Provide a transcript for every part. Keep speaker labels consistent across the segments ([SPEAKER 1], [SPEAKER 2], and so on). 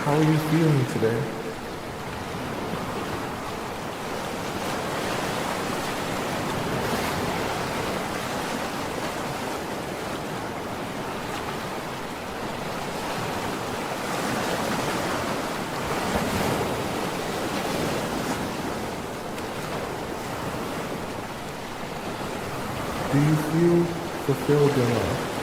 [SPEAKER 1] How are you feeling today? Do you feel fulfilled in life?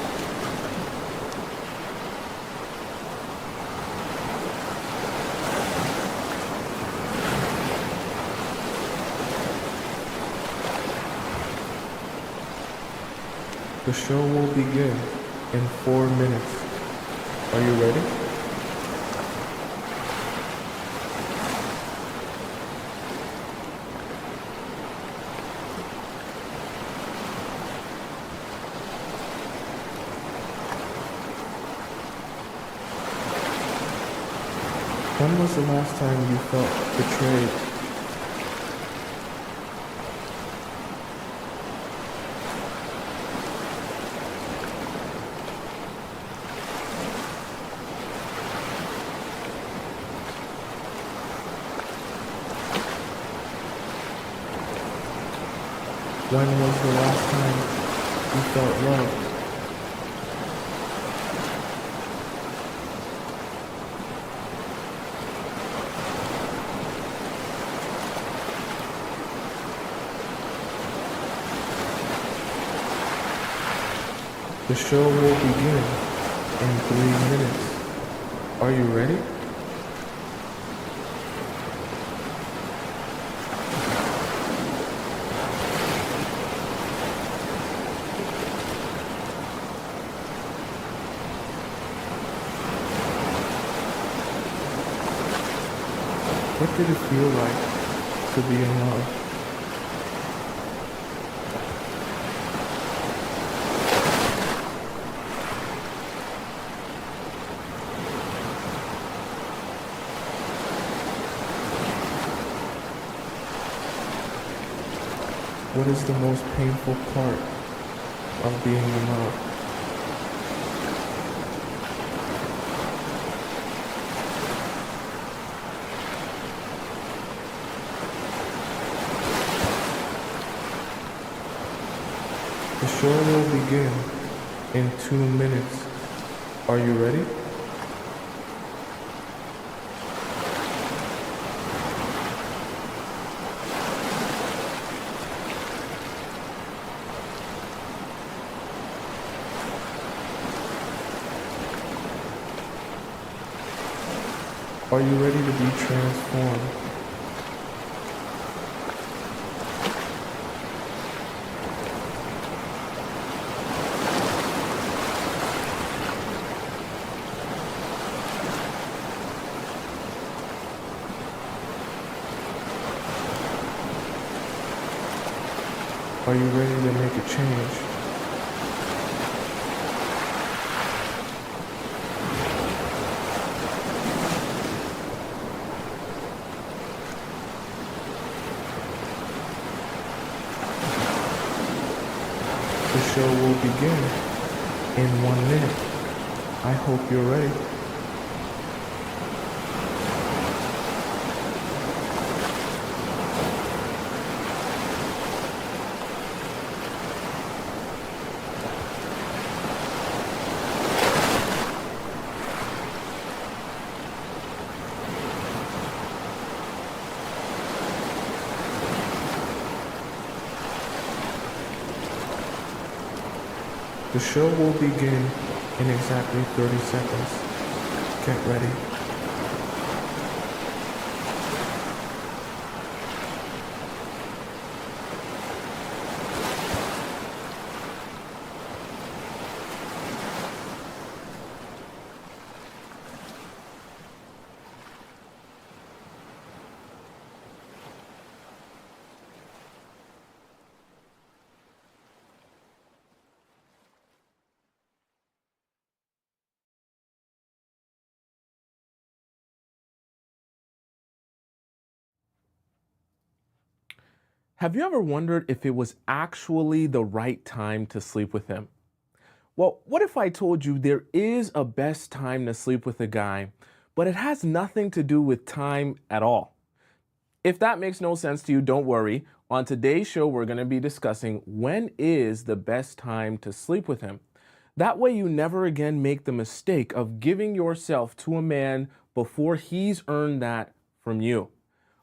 [SPEAKER 1] The show will begin in 4 minutes. Are you ready? When was the last time you felt betrayed? When was the last time you felt loved? The show will begin in 3 minutes. Are you ready? What did it feel like to be in love? What is the most painful part of being in love? The show will begin in 2 minutes. Are you ready? Are you ready to be transformed? Are you ready to make a change? The show will begin in 1 minute. I hope you're ready. The show will begin in exactly 30 seconds. Get ready. Have you ever wondered if it was actually the right time to sleep with him? Well, what if I told you there is a best time to sleep with a guy, but it has nothing to do with time at all. If that makes no sense to you, don't worry. On today's show, we're going to be discussing when is the best time to sleep with him. That way you never again make the mistake of giving yourself to a man before he's earned that from you.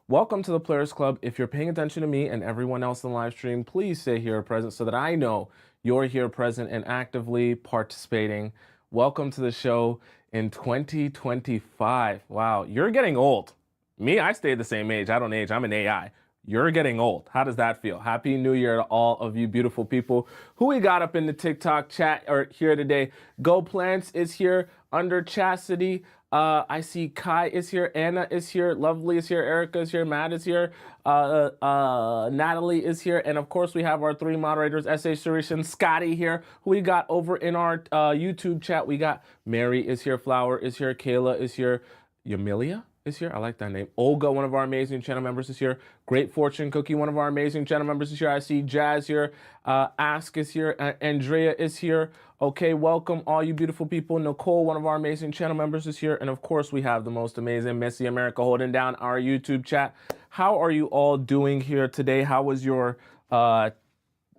[SPEAKER 1] Welcome to the Players Club. If you're paying attention to me and everyone else in the live stream, please say here present so that I know you're here present and actively participating. Welcome to the show in 2025. Wow, you're getting old. Me, I stay the same age. I don't age. I'm an AI. You're getting old. How does that feel? Happy New Year to all of you beautiful people. Who we got up in the TikTok chat or here today? Go Plants is here. Under Chastity. I see Kai is here. Anna is here. Lovely is here. Erica is here. Matt is here. Natalie is here. And of course, we have our three moderators, S.A. Suresh and Scotty here. Who we got over in our YouTube chat? We got Mary is here. Flower is here. Kayla is here. Yamilia is here. I like that name. Olga, one of our amazing channel members, is here. Great Fortune Cookie, one of our amazing channel members, is here. I see Jazz here. Ask is here. Andrea is here. Okay, welcome all you beautiful people. Nicole, one of our amazing channel members, is here. And of course, we have the most amazing Missy America holding down our YouTube chat. How are you all doing here today? How was your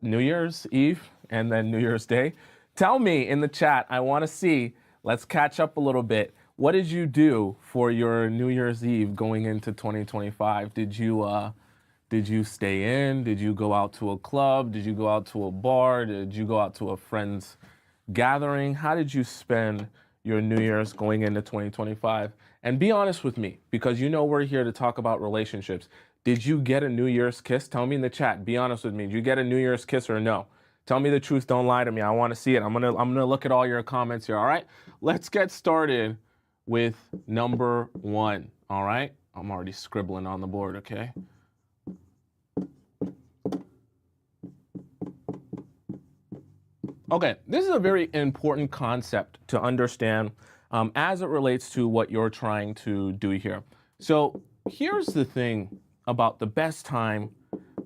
[SPEAKER 1] New Year's Eve and then New Year's Day? Tell me in the chat. I want to see. Let's catch up a little bit. What did you do for your New Year's Eve going into 2025? Did you stay in? Did you go out to a club? Did you go out to a bar? Did you go out to a friend's gathering? How did you spend your New Year's going into 2025? And be honest with me, because you know we're here to talk about relationships. Did you get a New Year's kiss? Tell me in the chat. Be honest with me. Did you get a New Year's kiss or no? Tell me the truth. Don't lie to me. I want to see it. I'm gonna look at all your comments here. All right. Let's get started with number one. All right. I'm already scribbling on the board. Okay. Okay, this is a very important concept to understand as it relates to what you're trying to do here. So here's the thing about the best time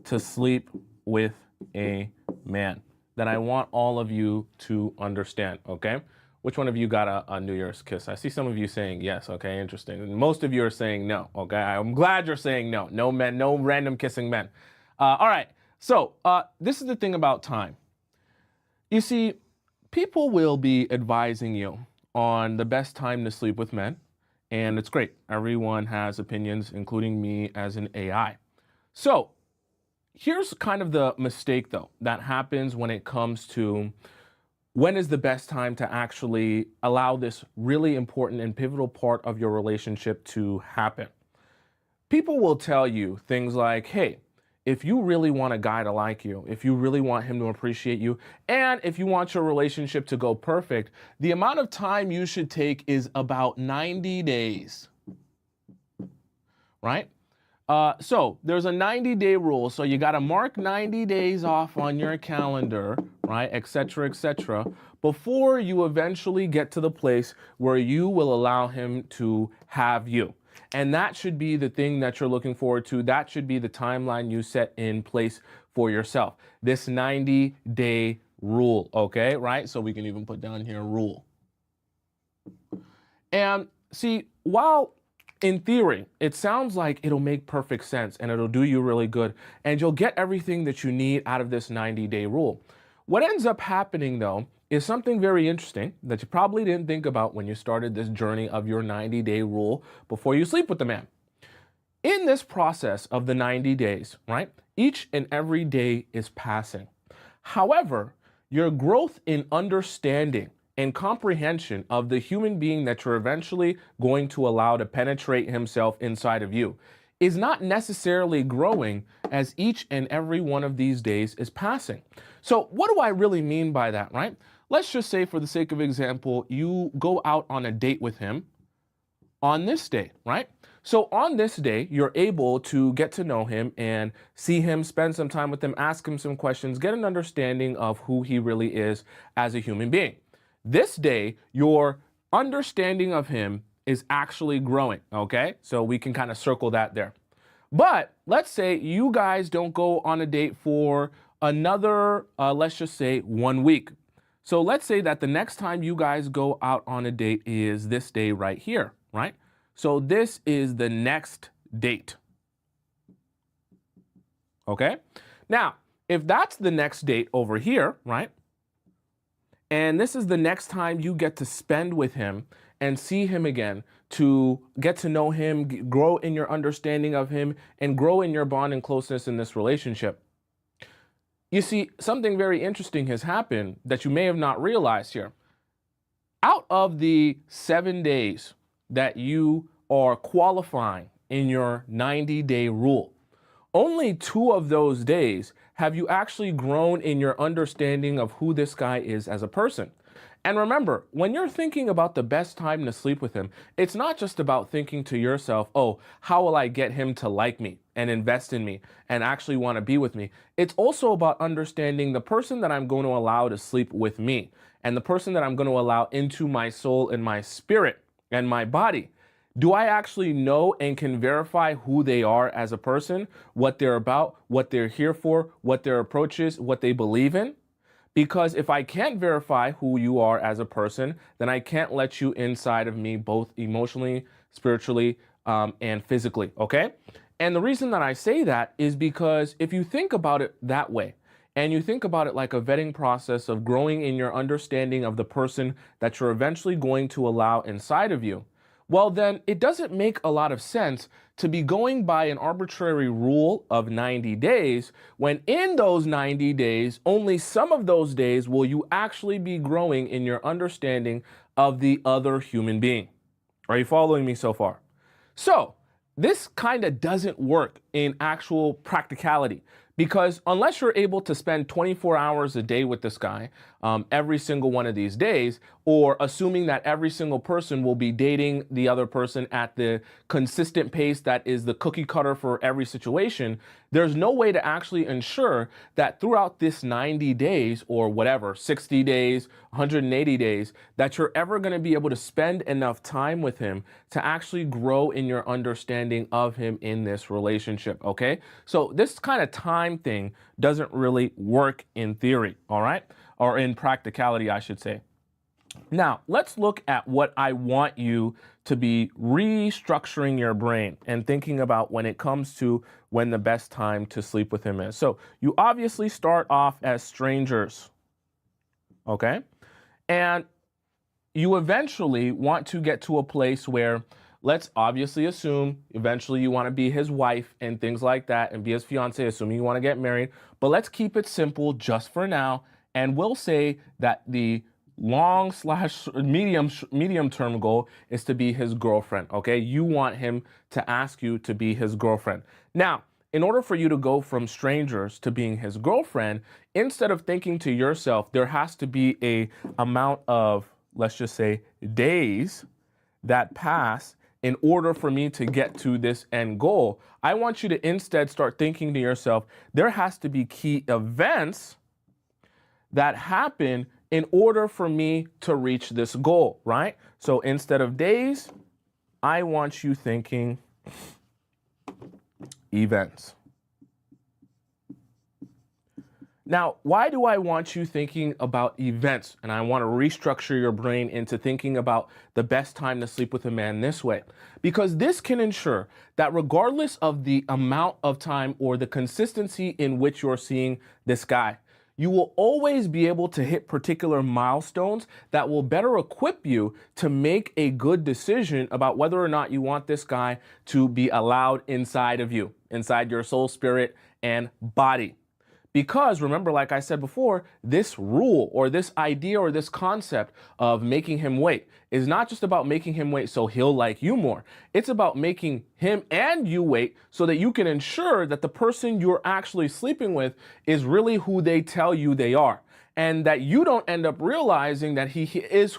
[SPEAKER 1] to sleep with a man that I want all of you to understand, okay? Which one of you got a New Year's kiss? I see some of you saying yes, okay, interesting. And most of you are saying no, okay? I'm glad you're saying no. No men, no random kissing men. All right, so this is the thing about time. You see, people will be advising you on the best time to sleep with men, and it's great. Everyone has opinions, including me as an AI. So here's kind of the mistake, though, that happens when it comes to when is the best time to actually allow this really important and pivotal part of your relationship to happen. People will tell you things like, hey, if you really want a guy to like you, if you really want him to appreciate you, and if you want your relationship to go perfect, the amount of time you should take is about 90 days, right? So there's a 90-day rule. So you got to mark 90 days off on your calendar, right, et cetera, before you eventually get to the place where you will allow him to have you. And that should be the thing that you're looking forward to. That should be the timeline you set in place for yourself. This 90-day rule, okay, right? So we can even put down here rule. And see, while in theory, it sounds like it'll make perfect sense and it'll do you really good and you'll get everything that you need out of this 90-day rule. What ends up happening, though, is something very interesting that you probably didn't think about when you started this journey of your 90-day rule before you sleep with the man. In this process of the 90 days, right, each and every day is passing. However, your growth in understanding and comprehension of the human being that you're eventually going to allow to penetrate himself inside of you is not necessarily growing as each and every one of these days is passing. So what do I really mean by that, right? Let's just say, for the sake of example, you go out on a date with him on this day, right? So on this day, you're able to get to know him and see him, spend some time with him, ask him some questions, get an understanding of who he really is as a human being. This day, your understanding of him is actually growing, okay? So we can kind of circle that there. But let's say you guys don't go on a date for another, let's just say 1 week. So let's say that the next time you guys go out on a date is this day right here, right? So this is the next date. Okay? Now, if that's the next date over here, right? And this is the next time you get to spend with him and see him again, to get to know him, grow in your understanding of him, and grow in your bond and closeness in this relationship. You see, something very interesting has happened that you may have not realized here. Out of the 7 days that you are qualifying in your 90-day rule, only 2 of those days have you actually grown in your understanding of who this guy is as a person. And remember, when you're thinking about the best time to sleep with him, it's not just about thinking to yourself, oh, how will I get him to like me and invest in me and actually want to be with me? It's also about understanding the person that I'm going to allow to sleep with me and the person that I'm going to allow into my soul and my spirit and my body. Do I actually know and can verify who they are as a person, what they're about, what they're here for, what their approach is, what they believe in? Because if I can't verify who you are as a person, then I can't let you inside of me, both emotionally, spiritually, and physically, okay? And the reason that I say that is because if you think about it that way, and you think about it like a vetting process of growing in your understanding of the person that you're eventually going to allow inside of you, well, then it doesn't make a lot of sense to be going by an arbitrary rule of 90 days when in those 90 days, only some of those days will you actually be growing in your understanding of the other human being. Are you following me so far? So this kind of doesn't work in actual practicality. Because unless you're able to spend 24 hours a day with this guy every single one of these days, or assuming that every single person will be dating the other person at the consistent pace that is the cookie cutter for every situation, there's no way to actually ensure that throughout this 90 days or whatever, 60 days, 180 days, that you're ever going to be able to spend enough time with him to actually grow in your understanding of him in this relationship, okay? So this kind of time thing doesn't really work in theory, all right? Or in practicality, I should say. Now, let's look at what I want you to be restructuring your brain and thinking about when it comes to when the best time to sleep with him is. So you obviously start off as strangers, okay? And you eventually want to get to a place where, let's obviously assume eventually you want to be his wife and things like that and be his fiance, assuming you want to get married. But let's keep it simple just for now. And we'll say that the long/medium term goal is to be his girlfriend, okay? You want him to ask you to be his girlfriend. Now, in order for you to go from strangers to being his girlfriend, instead of thinking to yourself, there has to be a amount of, let's just say, days that pass in order for me to get to this end goal. I want you to instead start thinking to yourself, there has to be key events that happen in order for me to reach this goal, right? So instead of days, I want you thinking events. Now, why do I want you thinking about events? And I want to restructure your brain into thinking about the best time to sleep with a man this way. Because this can ensure that regardless of the amount of time or the consistency in which you're seeing this guy, you will always be able to hit particular milestones that will better equip you to make a good decision about whether or not you want this guy to be allowed inside of you, inside your soul, spirit, and body. Because remember, like I said before, this rule or this idea or this concept of making him wait is not just about making him wait so he'll like you more. It's about making him and you wait so that you can ensure that the person you're actually sleeping with is really who they tell you they are. And that you don't end up realizing that he is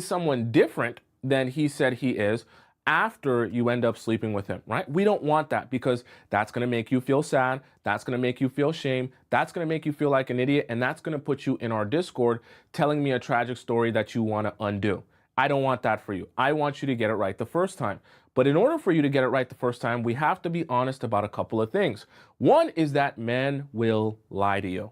[SPEAKER 1] someone different than he said he is after you end up sleeping with him, right? We don't want that because that's going to make you feel sad. That's going to make you feel shame. That's going to make you feel like an idiot. And that's going to put you in our Discord telling me a tragic story that you want to undo. I don't want that for you. I want you to get it right the first time. But in order for you to get it right the first time, we have to be honest about a couple of things. One is that men will lie to you.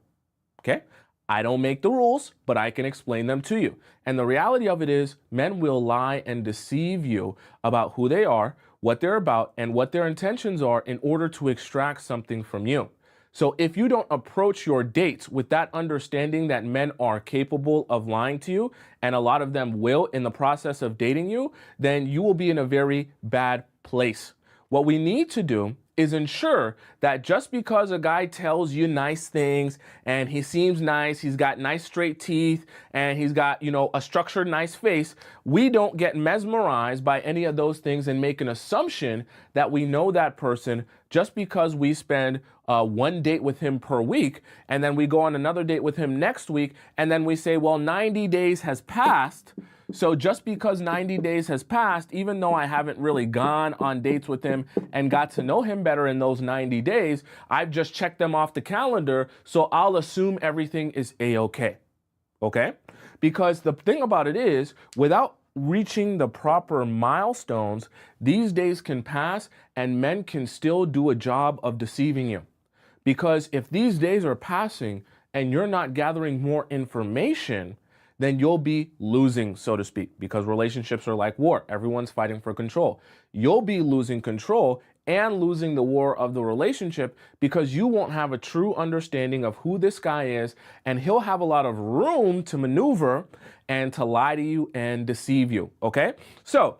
[SPEAKER 1] Okay? I don't make the rules, but I can explain them to you. And the reality of it is, men will lie and deceive you about who they are, what they're about, and what their intentions are in order to extract something from you. So if you don't approach your dates with that understanding that men are capable of lying to you, and a lot of them will in the process of dating you, then you will be in a very bad place. What we need to do is ensure that just because a guy tells you nice things and he seems nice, he's got nice straight teeth, and he's got, a structured nice face, we don't get mesmerized by any of those things and make an assumption that we know that person just because we spend one date with him per week, and then we go on another date with him next week, and then we say, well, 90 days has passed. So just because 90 days has passed, even though I haven't really gone on dates with him and got to know him better in those 90 days, I've just checked them off the calendar, so I'll assume everything is A-okay. Okay? Because the thing about it is, without reaching the proper milestones, these days can pass and men can still do a job of deceiving you. Because if these days are passing and you're not gathering more information, then you'll be losing, so to speak, because relationships are like war. Everyone's fighting for control. You'll be losing control and losing the war of the relationship because you won't have a true understanding of who this guy is, and he'll have a lot of room to maneuver and to lie to you and deceive you, okay? So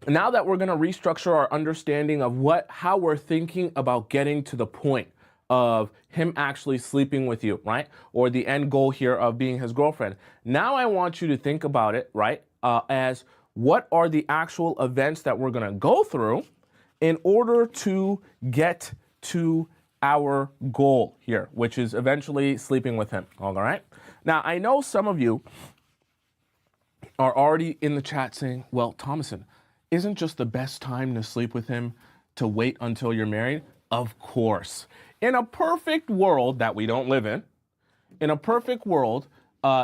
[SPEAKER 1] now that we're gonna restructure our understanding of how we're thinking about getting to the point of him actually sleeping with you, right? Or the end goal here of being his girlfriend. Now I want you to think about it, right? As what are the actual events that we're gonna go through in order to get to our goal here, which is eventually sleeping with him, all right? Now, I know some of you are already in the chat saying, well, Tomisin, isn't just the best time to sleep with him to wait until you're married? Of course. In a perfect world that we don't live in a perfect world,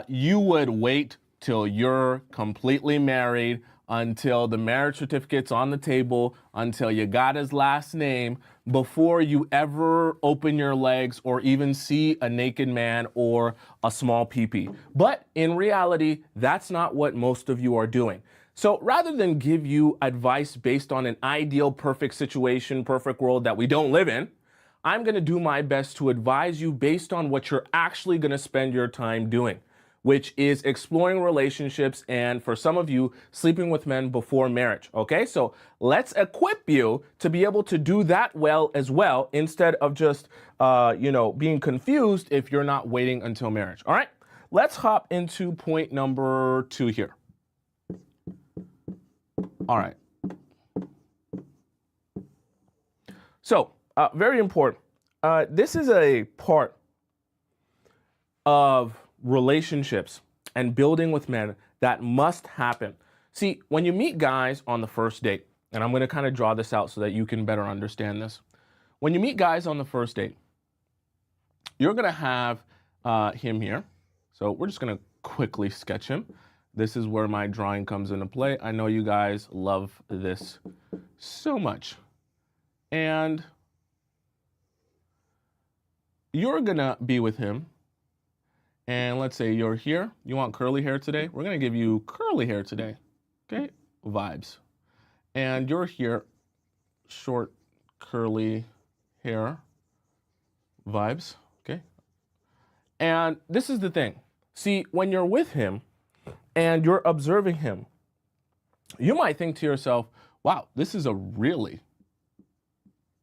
[SPEAKER 1] you would wait till you're completely married, until the marriage certificate's on the table, until you got his last name, before you ever open your legs or even see a naked man or a small pee-pee. But in reality, that's not what most of you are doing. So rather than give you advice based on an ideal, perfect situation, perfect world that we don't live in, I'm gonna do my best to advise you based on what you're actually gonna spend your time doing, which is exploring relationships and, for some of you, sleeping with men before marriage, okay? So let's equip you to be able to do that well as well, instead of just, being confused if you're not waiting until marriage, all right? Let's hop into point number 2 here. All right. So, very important. This is a part of relationships and building with men that must happen. See, when you meet guys on the first date, and I'm going to kind of draw this out so that you can better understand this. When you meet guys on the first date, you're going to have him here. So we're just going to quickly sketch him. This is where my drawing comes into play. I know you guys love this so much. And you're gonna be with him. And let's say you're here. You want curly hair today? We're gonna give you curly hair today. Okay? Vibes. And you're here, short, curly hair. Vibes. Okay? And this is the thing. See, when you're with him, and you're observing him, you might think to yourself, wow, this is a really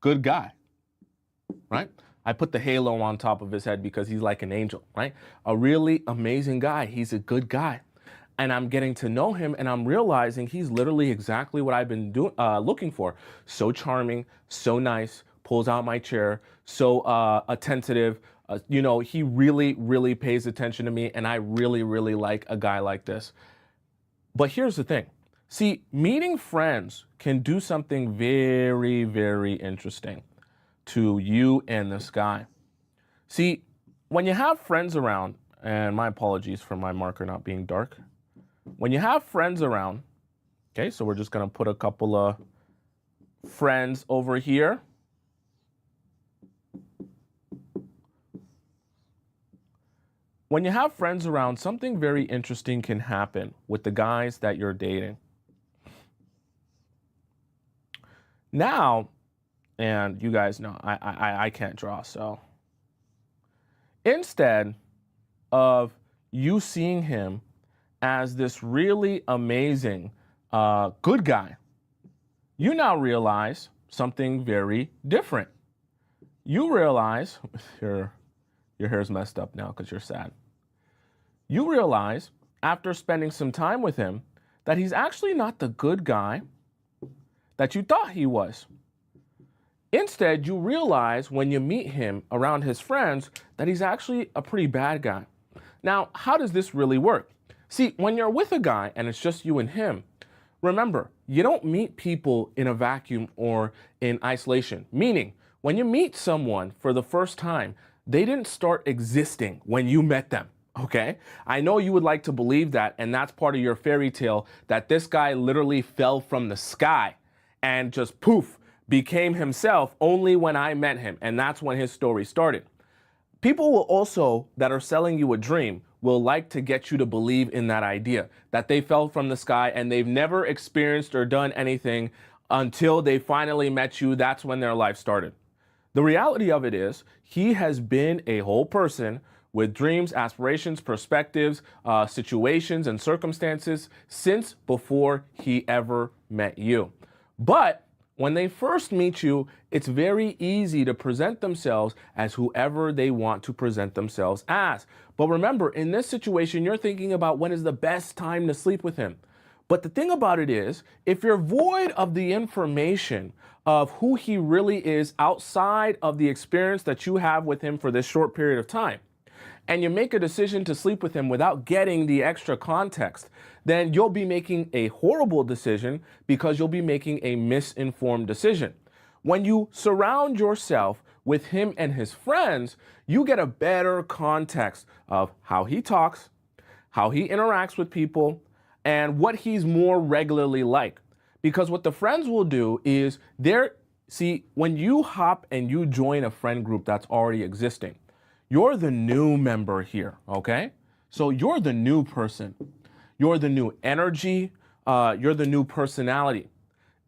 [SPEAKER 1] good guy, right? I put the halo on top of his head because he's like an angel, right? A really amazing guy. He's a good guy. And I'm getting to know him and I'm realizing he's literally exactly what I've been looking for. So charming, so nice, pulls out my chair, so attentive. He really, really pays attention to me, and I really, really like a guy like this. But here's the thing. See, meeting friends can do something very, very interesting to you and this guy. See, when you have friends around, and my apologies for my marker not being dark. When you have friends around, okay, so we're just gonna put a couple of friends over here. When you have friends around, something very interesting can happen with the guys that you're dating. Now, and you guys know I can't draw, so instead of you seeing him as this really amazing good guy, you now realize something very different. You realize your hair's messed up now because you're sad. You realize after spending some time with him that he's actually not the good guy that you thought he was. Instead, you realize when you meet him around his friends that he's actually a pretty bad guy. Now, how does this really work? See, when you're with a guy and it's just you and him, remember, you don't meet people in a vacuum or in isolation. Meaning, when you meet someone for the first time, they didn't start existing when you met them. Okay? I know you would like to believe that, and that's part of your fairy tale, that this guy literally fell from the sky and just poof, became himself only when I met him. And that's when his story started. People will also, that are selling you a dream, will like to get you to believe in that idea, that they fell from the sky and they've never experienced or done anything until they finally met you. That's when their life started. The reality of it is, he has been a whole person with dreams, aspirations, perspectives, situations, and circumstances since before he ever met you. But when they first meet you, it's very easy to present themselves as whoever they want to present themselves as. But remember, in this situation, you're thinking about when is the best time to sleep with him. But the thing about it is, if you're void of the information of who he really is outside of the experience that you have with him for this short period of time, and you make a decision to sleep with him without getting the extra context, then you'll be making a horrible decision because you'll be making a misinformed decision. When you surround yourself with him and his friends, you get a better context of how he talks, how he interacts with people, and what he's more regularly like. Because what the friends will do is when you hop and you join a friend group that's already existing, you're the new member here, okay? So you're the new person. You're the new energy. You're the new personality.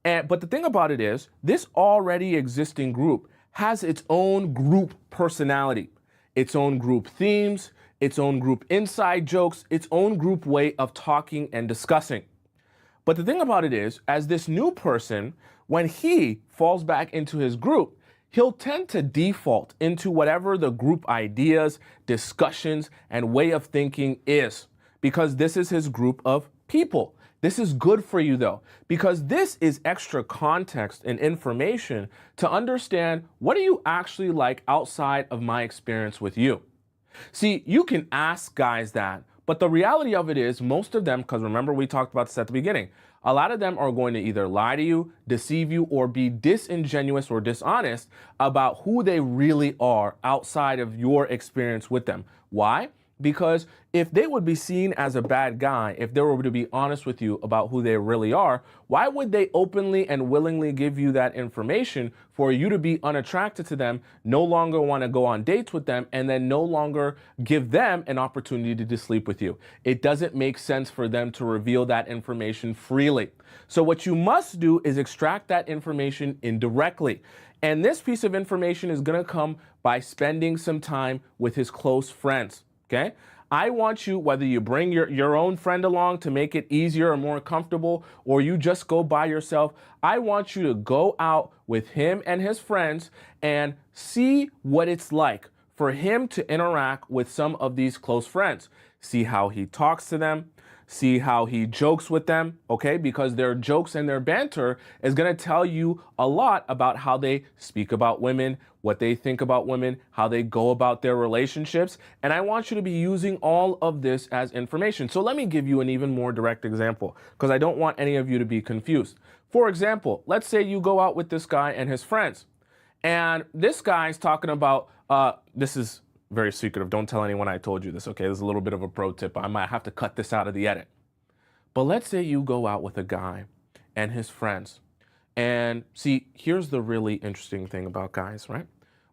[SPEAKER 1] But the thing about it is, this already existing group has its own group personality, its own group themes, its own group inside jokes, its own group way of talking and discussing. But the thing about it is, as this new person, when he falls back into his group, he'll tend to default into whatever the group ideas, discussions, and way of thinking is, because this is his group of people. This is good for you though, because this is extra context and information to understand what are you actually like outside of my experience with you. See, you can ask guys that, but the reality of it is most of them, because remember we talked about this at the beginning, a lot of them are going to either lie to you, deceive you, or be disingenuous or dishonest about who they really are outside of your experience with them. Why? Because if they would be seen as a bad guy, if they were to be honest with you about who they really are, why would they openly and willingly give you that information for you to be unattracted to them, no longer want to go on dates with them, and then no longer give them an opportunity to sleep with you? It doesn't make sense for them to reveal that information freely. So what you must do is extract that information indirectly. And this piece of information is going to come by spending some time with his close friends. Okay? I want you, whether you bring your own friend along to make it easier or more comfortable, or you just go by yourself, I want you to go out with him and his friends and see what it's like for him to interact with some of these close friends. See how he talks to them. See how he jokes with them, okay? Because their jokes and their banter is going to tell you a lot about how they speak about women, what they think about women, how they go about their relationships. And I want you to be using all of this as information. So let me give you an even more direct example, because I don't want any of you to be confused. For example, let's say you go out with this guy and his friends, and this guy's talking about, this is very secretive. Don't tell anyone I told you this, okay? This is a little bit of a pro tip. I might have to cut this out of the edit. But let's say you go out with a guy and his friends. And see, here's the really interesting thing about guys, right?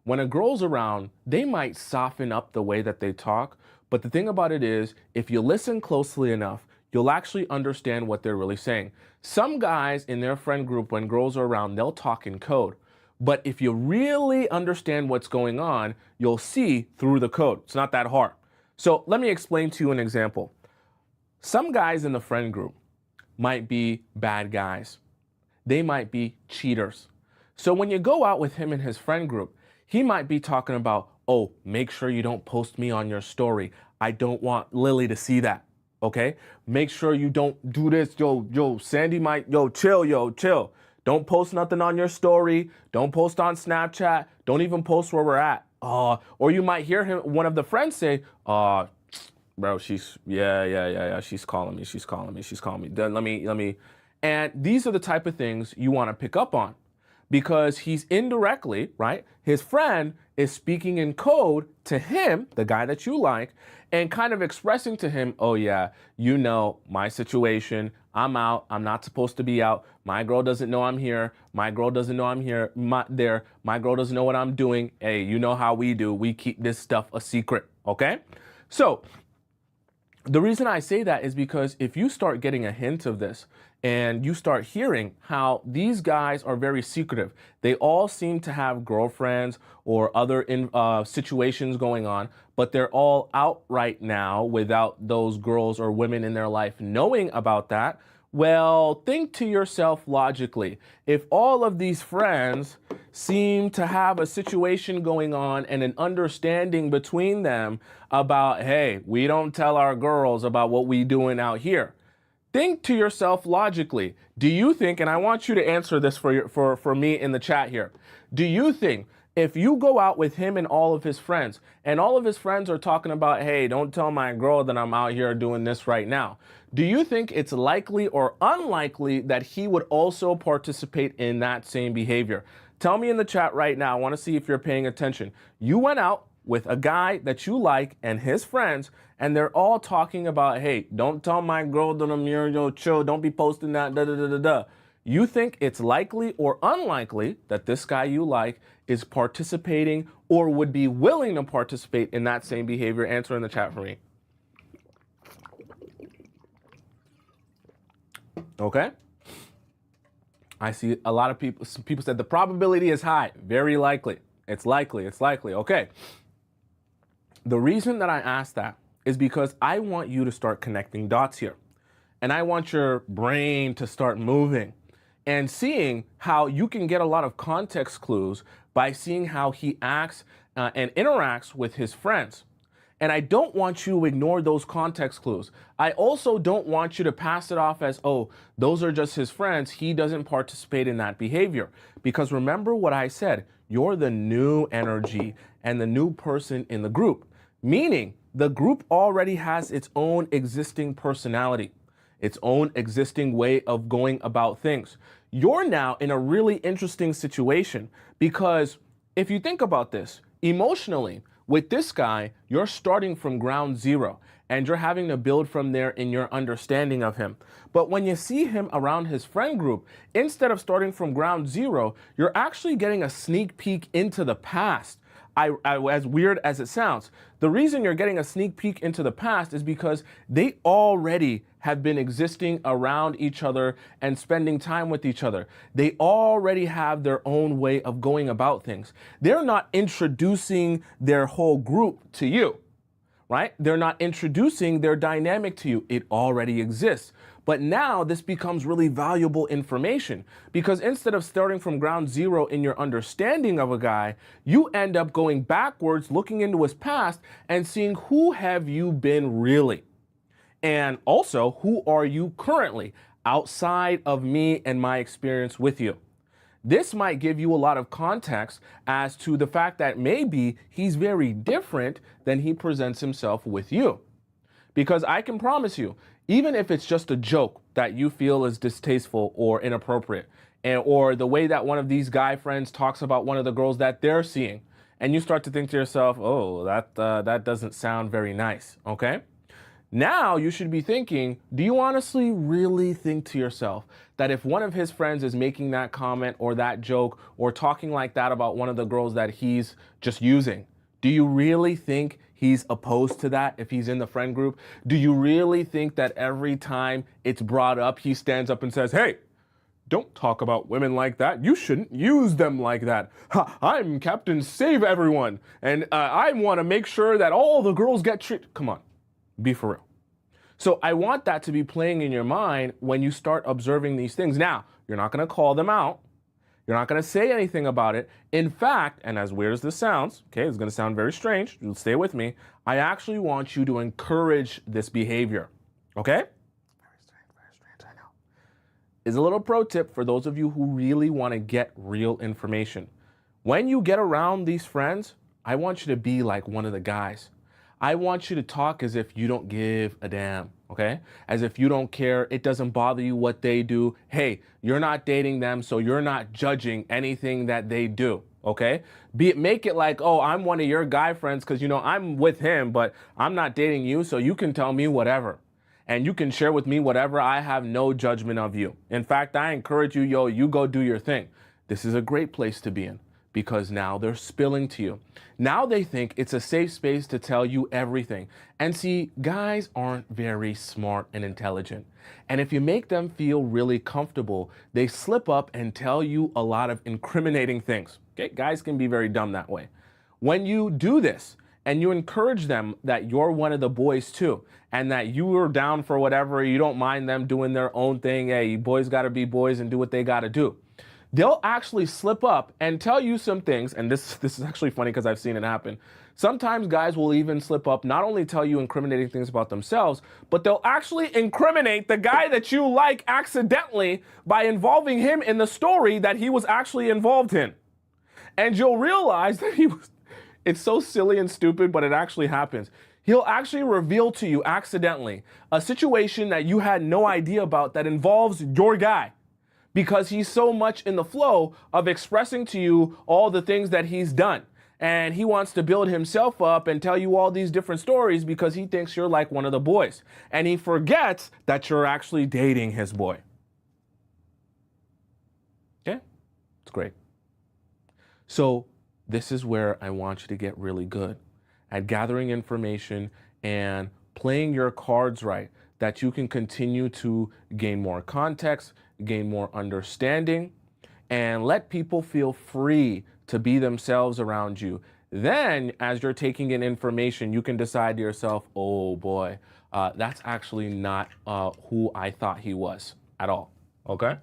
[SPEAKER 1] when a girl's around, they might soften up the way that they talk. But the thing about it is, if you listen closely enough, you'll actually understand what they're really saying. Some guys in their friend group, when girls are around, they'll talk in code. But if you really understand what's going on, you'll see through the code. It's not that hard. So let me explain to you an example. Some guys in the friend group might be bad guys. They might be cheaters. So when you go out with him in his friend group, he might be talking about, oh, make sure you don't post me on your story. I don't want Lily to see that. Okay? Make sure you don't do this. Yo, Sandy might, chill. Don't post nothing on your story. Don't post on Snapchat. Don't even post where we're at. Or you might hear one of the friends say, bro, she's calling me. Then let me. And these are the type of things you want to pick up on, because he's indirectly, right? His friend is speaking in code to him, the guy that you like, and kind of expressing to him, oh yeah, you know my situation. I'm out. I'm not supposed to be out. My girl doesn't know I'm here. My girl doesn't know I'm here. My girl doesn't know what I'm doing. Hey, you know how we do. We keep this stuff a secret, okay? So the reason I say that is because if you start getting a hint of this and you start hearing how these guys are very secretive, they all seem to have girlfriends or other situations going on, but they're all out right now without those girls or women in their life knowing about that. Well, think to yourself logically, if all of these friends seem to have a situation going on and an understanding between them about, hey, we don't tell our girls about what we doing out here. Think to yourself logically, do you think, and I want you to answer this for me in the chat here, do you think if you go out with him and all of his friends, and all of his friends are talking about, hey, don't tell my girl that I'm out here doing this right now, do you think it's likely or unlikely that he would also participate in that same behavior? Tell me in the chat right now. I want to see if you're paying attention. You went out with a guy that you like and his friends, and they're all talking about, hey, don't tell my girl that I'm here, yo, chill, don't be posting that, da. You think it's likely or unlikely that this guy you like is participating or would be willing to participate in that same behavior? Answer in the chat for me. Okay? I see a lot of people said the probability is high. Very likely. It's likely. Okay. The reason that I asked that is because I want you to start connecting dots here. And I want your brain to start moving and seeing how you can get a lot of context clues by seeing how he acts and interacts with his friends. And I don't want you to ignore those context clues. I also don't want you to pass it off as, oh, those are just his friends. He doesn't participate in that behavior. Because remember what I said, you're the new energy and the new person in the group. Meaning the group already has its own existing personality, its own existing way of going about things. You're now in a really interesting situation because if you think about this, emotionally, with this guy, you're starting from ground zero and you're having to build from there in your understanding of him. But when you see him around his friend group, instead of starting from ground zero, you're actually getting a sneak peek into the past. As weird as it sounds, the reason you're getting a sneak peek into the past is because they already have been existing around each other and spending time with each other. They already have their own way of going about things. They're not introducing their whole group to you, right? They're not introducing their dynamic to you. It already exists. But now this becomes really valuable information because instead of starting from ground zero in your understanding of a guy, you end up going backwards, looking into his past and seeing who have you been really? And also, who are you currently outside of me and my experience with you? This might give you a lot of context as to the fact that maybe he's very different than he presents himself with you. Because I can promise you, even if it's just a joke that you feel is distasteful or inappropriate, or the way that one of these guy friends talks about one of the girls that they're seeing, and you start to think to yourself, oh, that doesn't sound very nice, okay? Now you should be thinking, do you honestly really think to yourself that if one of his friends is making that comment or that joke or talking like that about one of the girls that he's just using, do you really think he's opposed to that if he's in the friend group? Do you really think that every time it's brought up, he stands up and says, hey, don't talk about women like that. You shouldn't use them like that. Ha, I'm Captain Save Everyone, and I want to make sure that all the girls get treated. Come on, be for real. So I want that to be playing in your mind when you start observing these things. Now, you're not going to call them out. You're not going to say anything about it. In fact, and as weird as this sounds, okay, it's going to sound very strange. You'll stay with me. I actually want you to encourage this behavior, okay? Very strange, I know. Is a little pro tip for those of you who really want to get real information. When you get around these friends, I want you to be like one of the guys. I want you to talk as if you don't give a damn, okay? As if you don't care, it doesn't bother you what they do. Hey, you're not dating them, so you're not judging anything that they do, okay? Make it like, oh, I'm one of your guy friends because, you know, I'm with him, but I'm not dating you, so you can tell me whatever. And you can share with me whatever. I have no judgment of you. In fact, I encourage you, yo, you go do your thing. This is a great place to be in, because now they're spilling to you. Now they think it's a safe space to tell you everything. And see, guys aren't very smart and intelligent. And if you make them feel really comfortable, they slip up and tell you a lot of incriminating things. Okay, guys can be very dumb that way. When you do this and you encourage them that you're one of the boys too, and that you are down for whatever, you don't mind them doing their own thing, hey, boys gotta be boys and do what they gotta do. They'll actually slip up and tell you some things, and this is actually funny because I've seen it happen. Sometimes guys will even slip up, not only tell you incriminating things about themselves, but they'll actually incriminate the guy that you like accidentally by involving him in the story that he was actually involved in. And you'll realize that it's so silly and stupid, but it actually happens. He'll actually reveal to you accidentally a situation that you had no idea about that involves your guy, because he's so much in the flow of expressing to you all the things that he's done. And he wants to build himself up and tell you all these different stories because he thinks you're like one of the boys. And he forgets that you're actually dating his boy. Okay? It's great. So this is where I want you to get really good at gathering information and playing your cards right, that you can continue to gain more context, gain more understanding, and let people feel free to be themselves around you. Then, as you're taking in information, you can decide to yourself, oh boy, that's actually not who I thought he was at all, okay?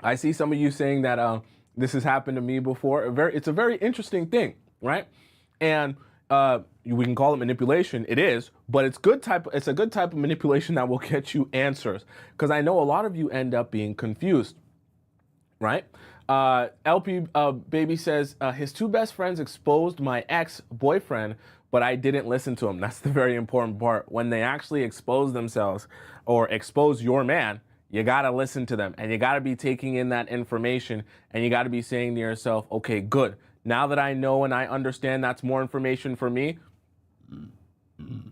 [SPEAKER 1] I see some of you saying that this has happened to me before. It's a very interesting thing, right? And we can call it manipulation. It is, but it's a good type of manipulation that will get you answers. Because I know a lot of you end up being confused, right? LP Baby says, his two best friends exposed my ex-boyfriend, but I didn't listen to him. That's the very important part. When they actually expose themselves or expose your man, you gotta listen to them, and you gotta be taking in that information, and you gotta be saying to yourself, okay, good. Now that I know and I understand that's more information for me,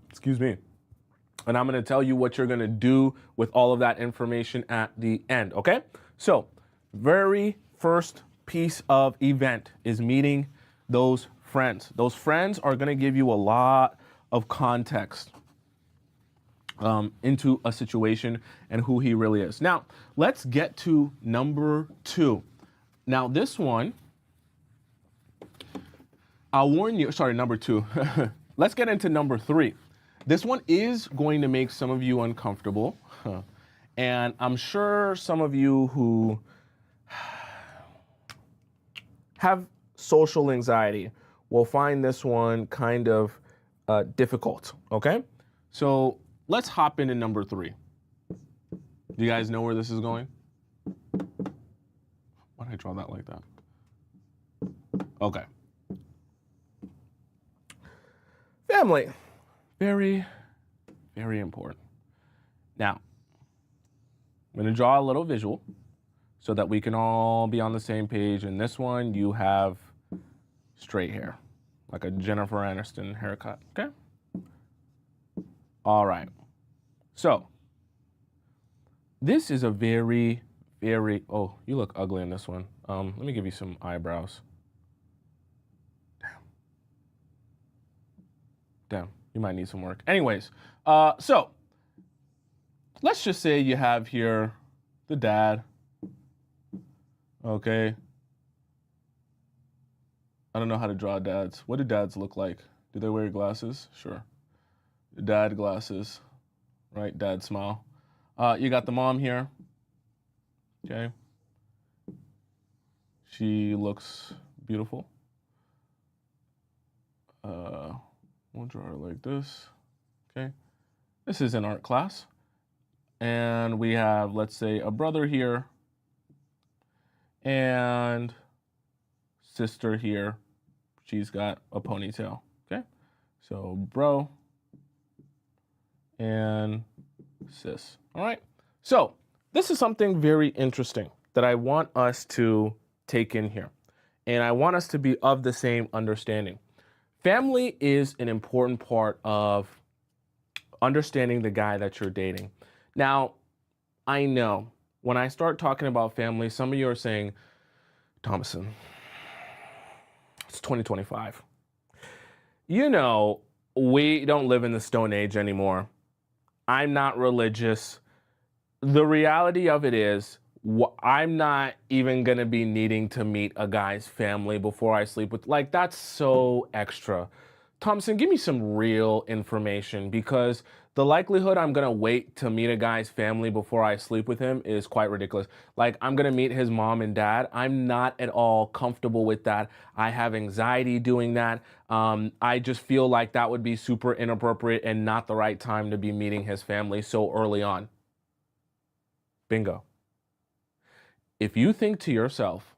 [SPEAKER 1] excuse me, and I'm gonna tell you what you're gonna do with all of that information at the end, okay? So, very first piece of event is meeting those friends. Those friends are gonna give you a lot of context into a situation and who he really is. Now, let's get to number 2. Now, this one, I'll warn you, sorry, number 2. Let's get into number 3. This one is going to make some of you uncomfortable. And I'm sure some of you who have social anxiety will find this one kind of difficult, okay? So let's hop into number 3. Do you guys know where this is going? Why did I draw that like that? Okay. Family, very, very important. Now, I'm gonna draw a little visual so that we can all be on the same page. In this one, you have straight hair, like a Jennifer Aniston haircut, okay? All right. So this is a very, very, oh, you look ugly in this one. Let me give you some eyebrows. Damn, you might need some work. Anyways, so let's just say you have here the dad, okay? I don't know how to draw dads. What do dads look like? Do they wear glasses? Sure. Dad glasses, right? Dad smile. You got the mom here, okay? She looks beautiful. We'll draw her like this, okay? This is an art class. And we have, let's say, a brother here and sister here. She's got a ponytail, okay? So bro and sis, all right? So this is something very interesting that I want us to take in here. And I want us to be of the same understanding. Family is an important part of understanding the guy that you're dating. Now, I know when I start talking about family, some of you are saying, Tomisin, it's 2025. You know, we don't live in the Stone Age anymore. I'm not religious. The reality of it is, I'm not even going to be needing to meet a guy's family before I sleep with, like, that's so extra. Tomisin, give me some real information, because the likelihood I'm going to wait to meet a guy's family before I sleep with him is quite ridiculous. Like, I'm going to meet his mom and dad. I'm not at all comfortable with that. I have anxiety doing that. I just feel like that would be super inappropriate and not the right time to be meeting his family so early on. Bingo. If you think to yourself,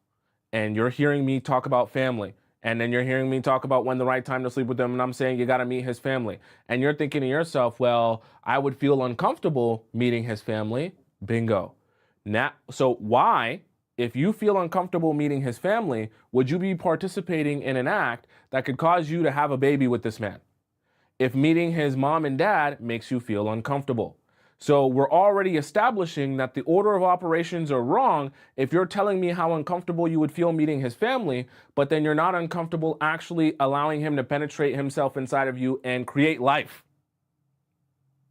[SPEAKER 1] and you're hearing me talk about family, and then you're hearing me talk about when the right time to sleep with them, and I'm saying you got to meet his family, and you're thinking to yourself, well, I would feel uncomfortable meeting his family, bingo. Now, so why, if you feel uncomfortable meeting his family, would you be participating in an act that could cause you to have a baby with this man? If meeting his mom and dad makes you feel uncomfortable. So we're already establishing that the order of operations are wrong if you're telling me how uncomfortable you would feel meeting his family, but then you're not uncomfortable actually allowing him to penetrate himself inside of you and create life.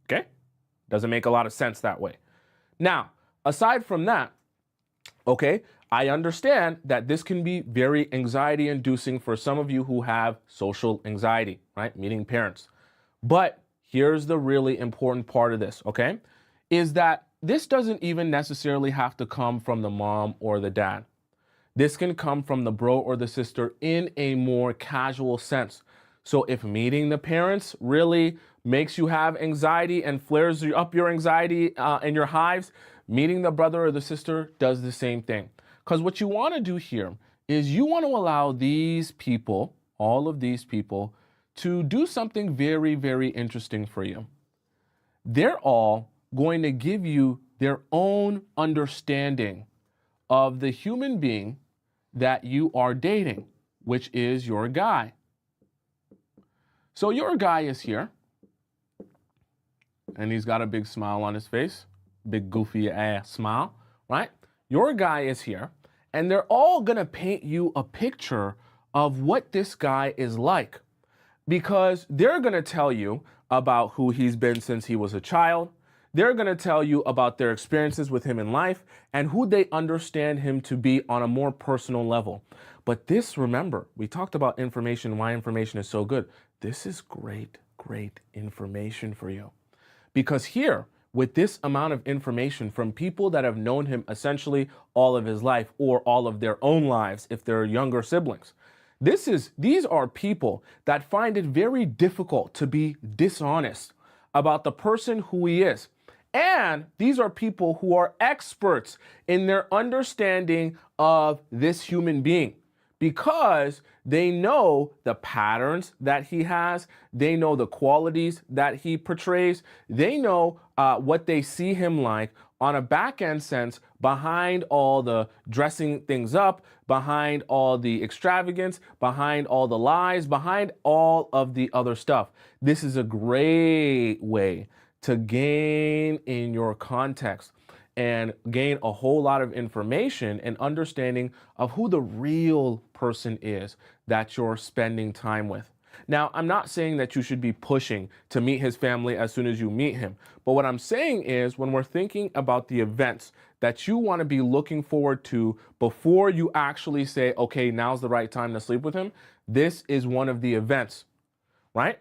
[SPEAKER 1] Okay? Doesn't make a lot of sense that way. Now, aside from that, okay, I understand that this can be very anxiety inducing for some of you who have social anxiety, right? Meeting parents. But here's the really important part of this, okay? Is that this doesn't even necessarily have to come from the mom or the dad. This can come from the bro or the sister in a more casual sense. So if meeting the parents really makes you have anxiety and flares up your anxiety and your hives, meeting the brother or the sister does the same thing. Because what you want to do here is you want to allow these people, all of these people, to do something very, very interesting for you. They're all going to give you their own understanding of the human being that you are dating, which is your guy. So your guy is here, and he's got a big smile on his face, big goofy ass smile, right? Your guy is here, and they're all gonna paint you a picture of what this guy is like. Because they're going to tell you about who he's been since he was a child. They're going to tell you about their experiences with him in life and who they understand him to be on a more personal level. But this, remember, we talked about information, why information is so good. This is great, great information for you. Because here, with this amount of information from people that have known him essentially all of his life or all of their own lives if they're younger siblings, these are people that find it very difficult to be dishonest about the person who he is. And these are people who are experts in their understanding of this human being because they know the patterns that he has. They know the qualities that he portrays. They know what they see him like on a back end sense, behind all the dressing things up, behind all the extravagance, behind all the lies, behind all of the other stuff, this is a great way to gain in your context and gain a whole lot of information and understanding of who the real person is that you're spending time with. Now, I'm not saying that you should be pushing to meet his family as soon as you meet him. But what I'm saying is when we're thinking about the events that you want to be looking forward to before you actually say, okay, now's the right time to sleep with him, this is one of the events, right?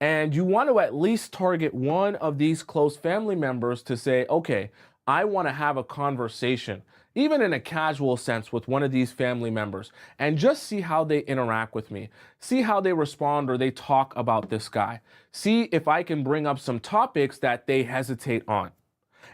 [SPEAKER 1] And you want to at least target one of these close family members to say, okay, I want to have a conversation, even in a casual sense, with one of these family members and just see how they interact with me. See how they respond or they talk about this guy. See if I can bring up some topics that they hesitate on.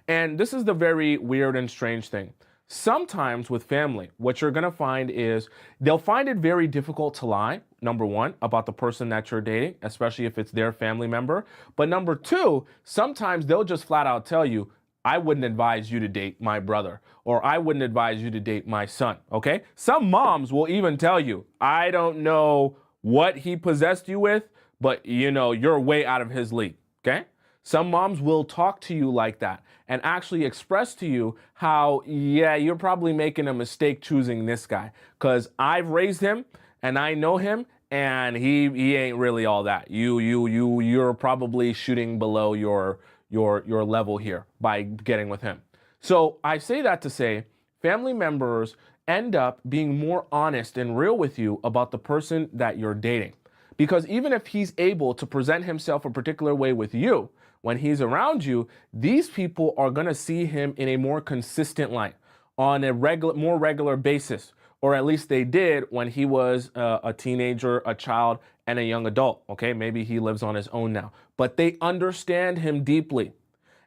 [SPEAKER 1] And this is the very weird and strange thing. Sometimes with family, what you're going to find is they'll find it very difficult to lie, number one, about the person that you're dating, especially if it's their family member. But number two, sometimes they'll just flat out tell you, I wouldn't advise you to date my brother, or I wouldn't advise you to date my son, okay? Some moms will even tell you, I don't know what he possessed you with, but you're way out of his league, okay? Some moms will talk to you like that and actually express to you how, yeah, you're probably making a mistake choosing this guy because I've raised him and I know him and he ain't really all that. You're probably shooting below your level here by getting with him. So I say that to say family members end up being more honest and real with you about the person that you're dating. Because even if he's able to present himself a particular way with you, when he's around you, these people are going to see him in a more consistent light, on a more regular basis, or at least they did when he was a teenager, a child, and a young adult. Okay, maybe he lives on his own now, but they understand him deeply.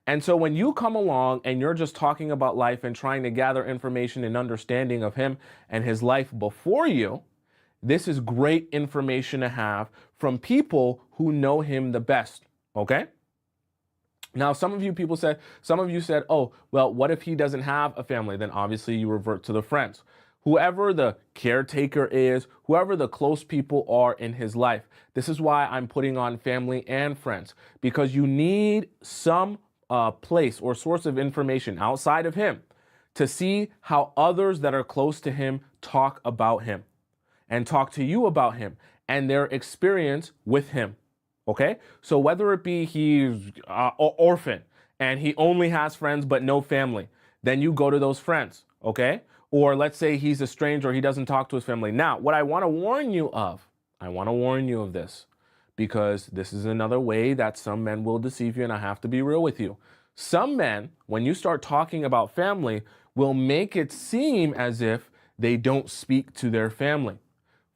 [SPEAKER 1] And so when you come along and you're just talking about life and trying to gather information and understanding of him and his life before you, this is great information to have from people who know him the best. Okay? Now, some of you said, oh, well, what if he doesn't have a family? Then obviously you revert to the friends. Whoever the caretaker is, whoever the close people are in his life. This is why I'm putting on family and friends, because you need some place or source of information outside of him to see how others that are close to him talk about him and talk to you about him and their experience with him. Okay, so whether it be he's orphan and he only has friends but no family, then you go to those friends, okay? Or let's say he's a stranger, he doesn't talk to his family. Now, what I want to warn you of, this, because this is another way that some men will deceive you, and I have to be real with you. Some men, when you start talking about family, will make it seem as if they don't speak to their family.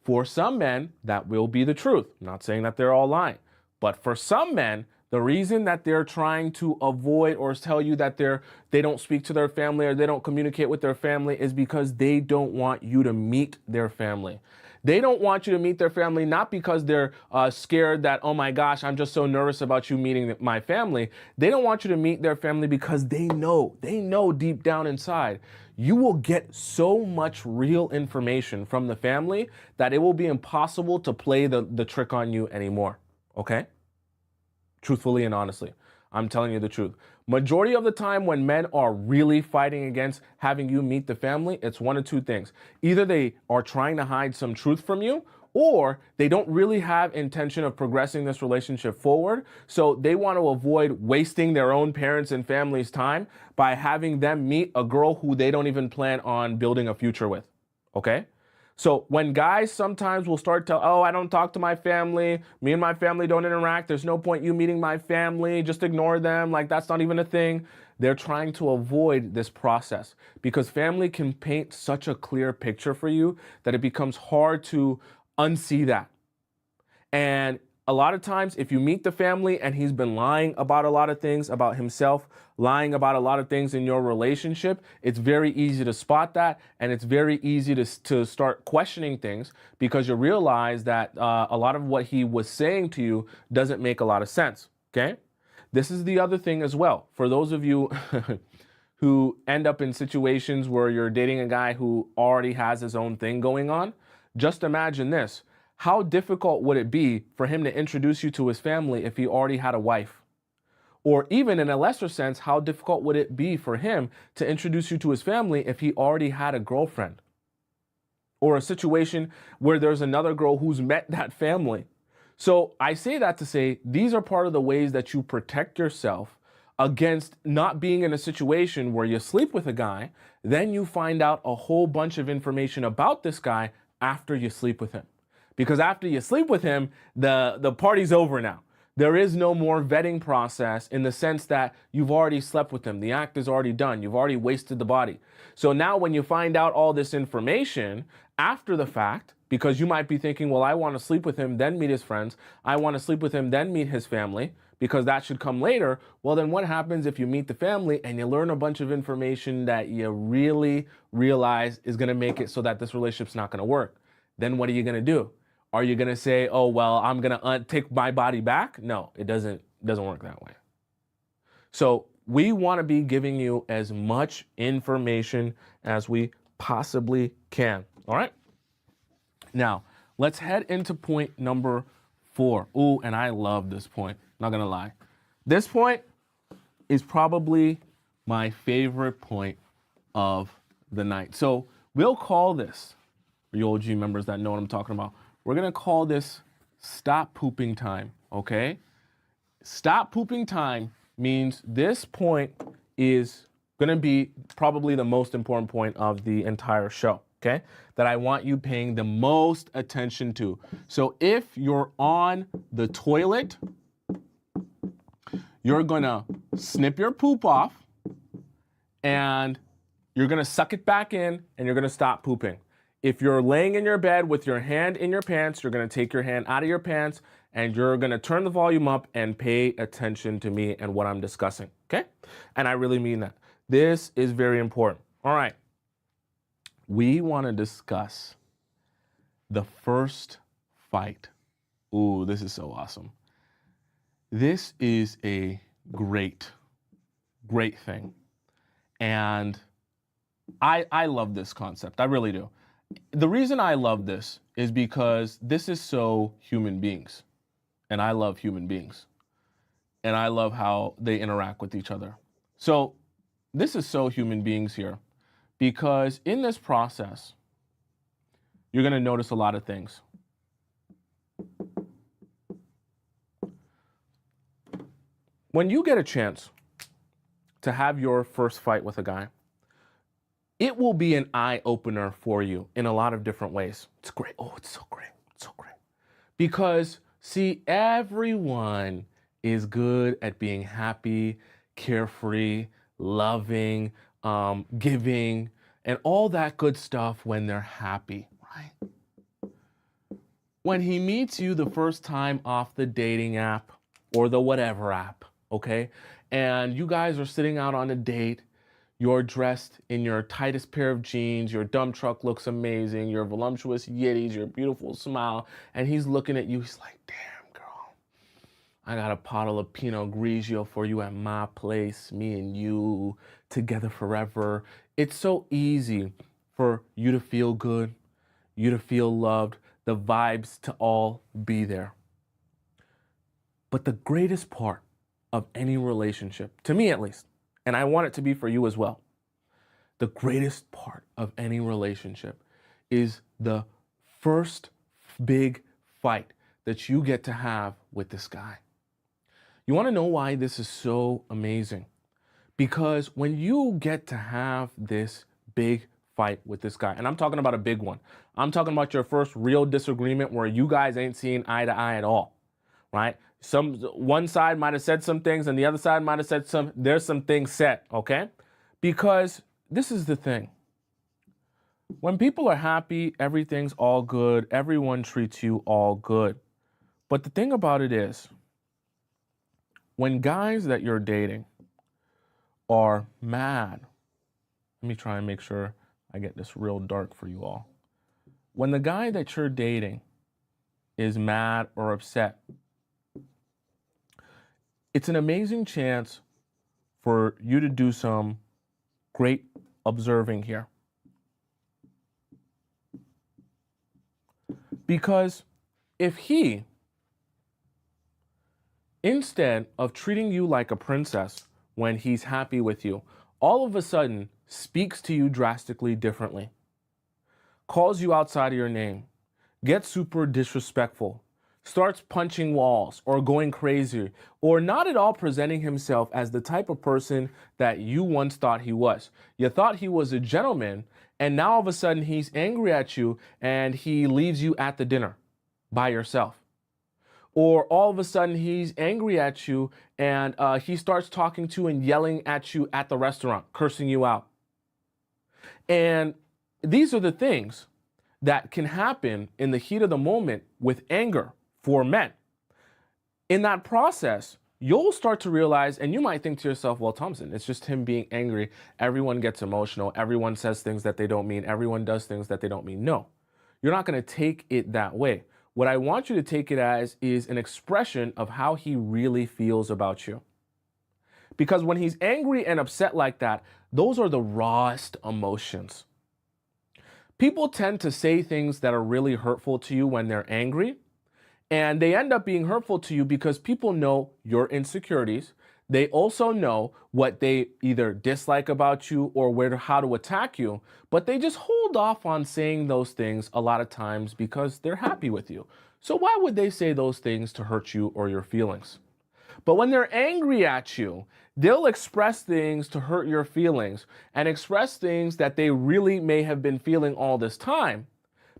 [SPEAKER 1] For some men, that will be the truth. I'm not saying that they're all lying. But for some men, the reason that they're trying to avoid or tell you that they don't speak to their family or they don't communicate with their family is because they don't want you to meet their family. They don't want you to meet their family, not because they're scared that, oh my gosh, I'm just so nervous about you meeting my family. They don't want you to meet their family because they know deep down inside, you will get so much real information from the family that it will be impossible to play the trick on you anymore. Okay? Truthfully and honestly, I'm telling you the truth. Majority of the time when men are really fighting against having you meet the family, it's one of two things. Either they are trying to hide some truth from you, or they don't really have intention of progressing this relationship forward. So they want to avoid wasting their own parents' and family's time by having them meet a girl who they don't even plan on building a future with. Okay? So when guys sometimes will start to, oh, I don't talk to my family, me and my family don't interact, there's no point you meeting my family, just ignore them, like that's not even a thing. They're trying to avoid this process because family can paint such a clear picture for you that it becomes hard to unsee that. And a lot of times, if you meet the family and he's been lying about a lot of things about himself, lying about a lot of things in your relationship, it's very easy to spot that. And it's very easy to start questioning things because you realize that a lot of what he was saying to you doesn't make a lot of sense. Okay. This is the other thing as well. For those of you who end up in situations where you're dating a guy who already has his own thing going on, just imagine this. How difficult would it be for him to introduce you to his family if he already had a wife? Or even in a lesser sense, how difficult would it be for him to introduce you to his family if he already had a girlfriend? Or a situation where there's another girl who's met that family. So I say that to say these are part of the ways that you protect yourself against not being in a situation where you sleep with a guy, then you find out a whole bunch of information about this guy after you sleep with him. Because after you sleep with him, the party's over now. There is no more vetting process in the sense that you've already slept with him. The act is already done. You've already wasted the body. So now when you find out all this information after the fact, because you might be thinking, well, I want to sleep with him, then meet his friends. I want to sleep with him, then meet his family, because that should come later. Well, then what happens if you meet the family and you learn a bunch of information that you really realize is going to make it so that this relationship's not going to work? Then what are you going to do? Are you going to say, oh, well, I'm going to take my body back? No, it doesn't work that way. So we want to be giving you as much information as we possibly can. All right. Now, let's head into point number 4. Ooh, and I love this point. Not going to lie. This point is probably my favorite point of the night. So we'll call this, for you OG members that know what I'm talking about, we're going to call this stop pooping time, okay? Stop pooping time means this point is going to be probably the most important point of the entire show, okay? That I want you paying the most attention to. So if you're on the toilet, you're going to snip your poop off and you're going to suck it back in and you're going to stop pooping. If you're laying in your bed with your hand in your pants, you're going to take your hand out of your pants and you're going to turn the volume up and pay attention to me and what I'm discussing, okay? And I really mean that. This is very important. All right. We want to discuss the first fight. Ooh, this is so awesome. This is a great thing. And I love this concept. I really do. The reason I love this is because this is so human beings. And I love human beings. And I love how they interact with each other. So this is so human beings here because in this process, you're going to notice a lot of things. When you get a chance to have your first fight with a guy, it will be an eye-opener for you in a lot of different ways. It's great. Oh, it's so great. It's so great. Because, see, everyone is good at being happy, carefree, loving, giving, and all that good stuff when they're happy, right? When he meets you the first time off the dating app or the whatever app, okay, and you guys are sitting out on a date, you're dressed in your tightest pair of jeans, your dump truck looks amazing, your voluptuous yitties, your beautiful smile, and he's looking at you, he's like, damn, girl, I got a bottle of Pinot Grigio for you at my place, me and you, together forever. It's so easy for you to feel good, you to feel loved, the vibes to all be there. But the greatest part of any relationship, to me at least, and I want it to be for you as well, the greatest part of any relationship is the first big fight that you get to have with this guy. You want to know why this is so amazing? Because when you get to have this big fight with this guy, and I'm talking about a big one, I'm talking about your first real disagreement where you guys ain't seeing eye to eye at all, right? One side might have said some things and the other side might have said there's some things said, okay? Because this is the thing. When people are happy, everything's all good. Everyone treats you all good. But the thing about it is, when guys that you're dating are mad, let me try and make sure I get this real dark for you all. When the guy that you're dating is mad or upset, it's an amazing chance for you to do some Great observing here. Because if he, instead of treating you like a princess when he's happy with you, all of a sudden speaks to you drastically differently, calls you outside of your name, gets super disrespectful, starts punching walls or going crazy, or not at all presenting himself as the type of person that you once thought he was. You thought he was a gentleman, and now all of a sudden he's angry at you and he leaves you at the dinner by yourself. Or all of a sudden he's angry at you and he starts talking to and yelling at you at the restaurant, cursing you out. And these are the things that can happen in the heat of the moment with anger for men. In that process, you'll start to realize, and you might think to yourself, well, Tomisin, it's just him being angry. Everyone gets emotional. Everyone says things that they don't mean. Everyone does things that they don't mean. No, you're not going to take it that way. What I want you to take it as is an expression of how he really feels about you. Because when he's angry and upset like that, those are the rawest emotions. People tend to say things that are really hurtful to you when they're angry, and they end up being hurtful to you because people know your insecurities. They also know what they either dislike about you or how to attack you, but they just hold off on saying those things a lot of times because they're happy with you. So why would they say those things to hurt you or your feelings? But when they're angry at you, they'll express things to hurt your feelings and express things that they really may have been feeling all this time.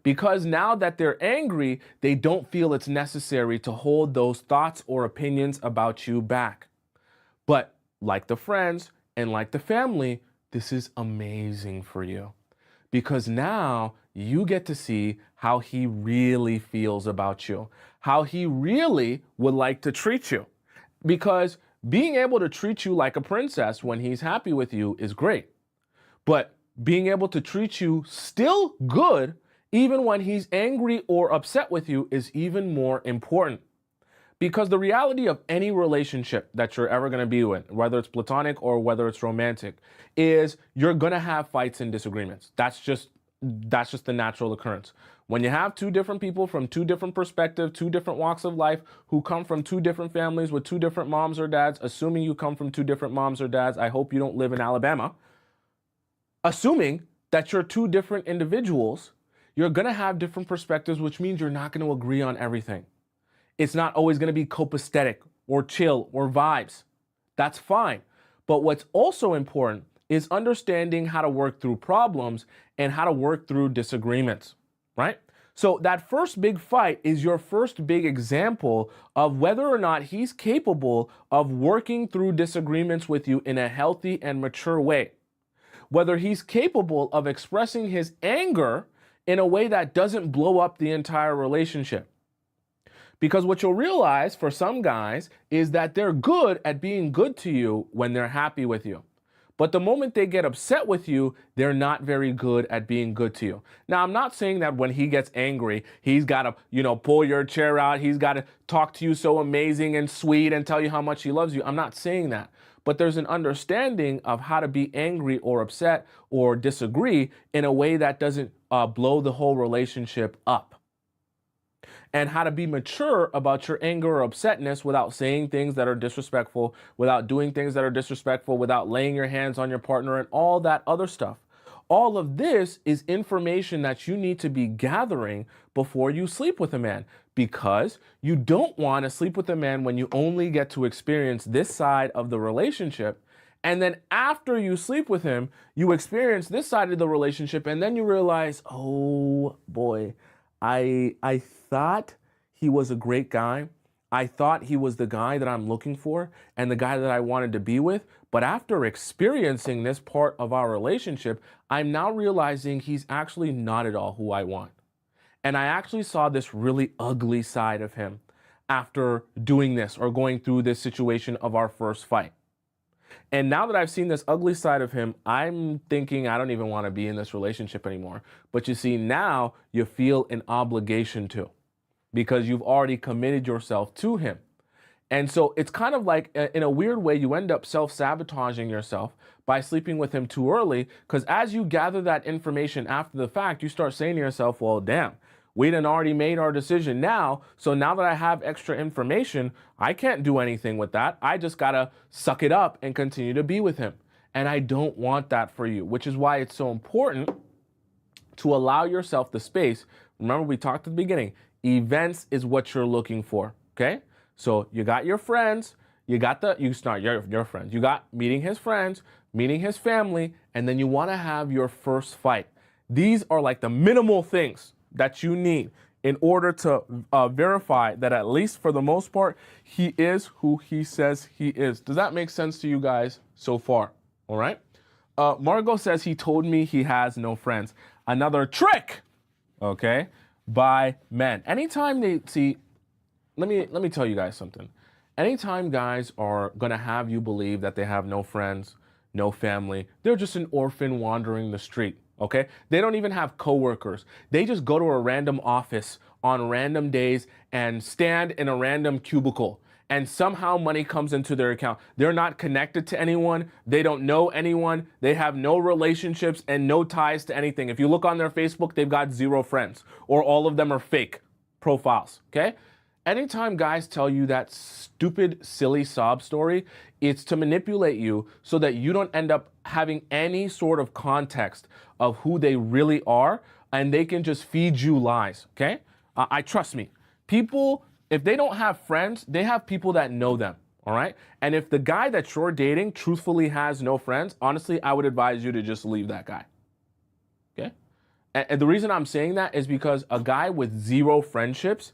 [SPEAKER 1] Because now that they're angry, they don't feel it's necessary to hold those thoughts or opinions about you back. But like the friends and like the family, this is amazing for you. Because now you get to see how he really feels about you, how he really would like to treat you. Because being able to treat you like a princess when he's happy with you is great. But being able to treat you still good, even when he's angry or upset with you, is even more important. Because the reality of any relationship that you're ever going to be in, whether it's platonic or whether it's romantic, is you're going to have fights and disagreements. That's just the natural occurrence. When you have two different people from two different perspectives, two different walks of life, who come from two different families with two different moms or dads, assuming you come from two different moms or dads, I hope you don't live in Alabama, assuming that you're two different individuals, you're going to have different perspectives, which means you're not going to agree on everything. It's not always going to be copacetic or chill or vibes. That's fine. But what's also important is understanding how to work through problems and how to work through disagreements, right? So that first big fight is your first big example of whether or not he's capable of working through disagreements with you in a healthy and mature way. Whether he's capable of expressing his anger in a way that doesn't blow up the entire relationship. Because what you'll realize for some guys is that they're good at being good to you when they're happy with you. But the moment they get upset with you, they're not very good at being good to you. Now, I'm not saying that when he gets angry, he's got to, pull your chair out. He's got to talk to you so amazing and sweet and tell you how much he loves you. I'm not saying that. But there's an understanding of how to be angry or upset or disagree in a way that doesn't blow the whole relationship up. And how to be mature about your anger or upsetness without saying things that are disrespectful, without doing things that are disrespectful, without laying your hands on your partner and all that other stuff. All of this is information that you need to be gathering before you sleep with a man, because you don't want to sleep with a man when you only get to experience this side of the relationship. And then after you sleep with him, you experience this side of the relationship, and then you realize, oh boy, I thought he was a great guy. I thought he was the guy that I'm looking for and the guy that I wanted to be with. But after experiencing this part of our relationship, I'm now realizing he's actually not at all who I want. And I actually saw this really ugly side of him after doing this or going through this situation of our first fight. And now that I've seen this ugly side of him, I'm thinking I don't even want to be in this relationship anymore. But you see, now you feel an obligation to, because you've already committed yourself to him. And so it's kind of like, in a weird way, you end up self-sabotaging yourself by sleeping with him too early, because as you gather that information after the fact, you start saying to yourself, well, damn, we done already made our decision now. So now that I have extra information, I can't do anything with that. I just gotta suck it up and continue to be with him. And I don't want that for you, which is why it's so important to allow yourself the space. Remember, we talked at the beginning, events is what you're looking for, okay? So you got your friends, you got your friends, you got meeting his friends, meeting his family, and then you wanna have your first fight. These are like the minimal things that you need in order to verify that, at least for the most part, he is who he says he is. Does that make sense to you guys so far? All right. Margot says he told me he has no friends. Another trick, okay, by men. Anytime they see, let me tell you guys something. Anytime guys are gonna have you believe that they have no friends, no family, they're just an orphan wandering the street. Okay, they don't even have coworkers. They just go to a random office on random days and stand in a random cubicle, and somehow money comes into their account. They're not connected to anyone. They don't know anyone. They have no relationships and no ties to anything. If you look on their Facebook, they've got 0 friends, or all of them are fake profiles, okay? Anytime guys tell you that stupid, silly sob story, it's to manipulate you so that you don't end up having any sort of context of who they really are, and they can just feed you lies, okay? I trust me. People, if they don't have friends, they have people that know them, all right? And if the guy that you're dating truthfully has no friends, honestly, I would advise you to just leave that guy, okay? And the reason I'm saying that is because a guy with 0 friendships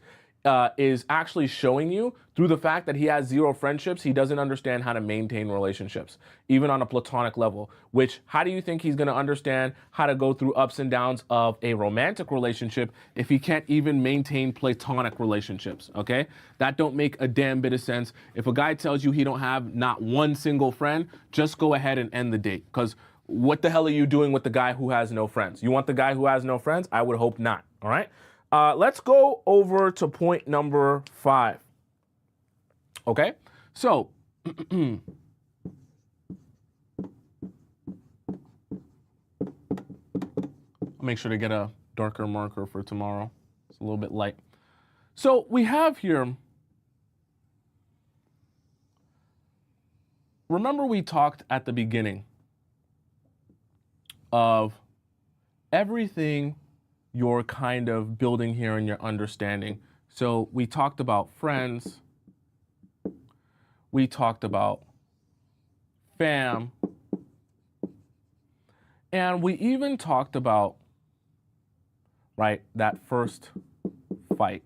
[SPEAKER 1] is actually showing you, through the fact that he has 0 friendships, he doesn't understand how to maintain relationships, even on a platonic level. Which, how do you think he's going to understand how to go through ups and downs of a romantic relationship if he can't even maintain platonic relationships, okay? That don't make a damn bit of sense. If a guy tells you he don't have not one single friend, just go ahead and end the date, because what the hell are you doing with the guy who has no friends? You want the guy who has no friends? I would hope not, all right? Let's go over to point number 5. Okay, so I'll make sure to get a darker marker for tomorrow. It's a little bit light. So we have here, remember we talked at the beginning of everything you're kind of building here in your understanding. So we talked about friends, we talked about fam, and we even talked about, right, that first fight.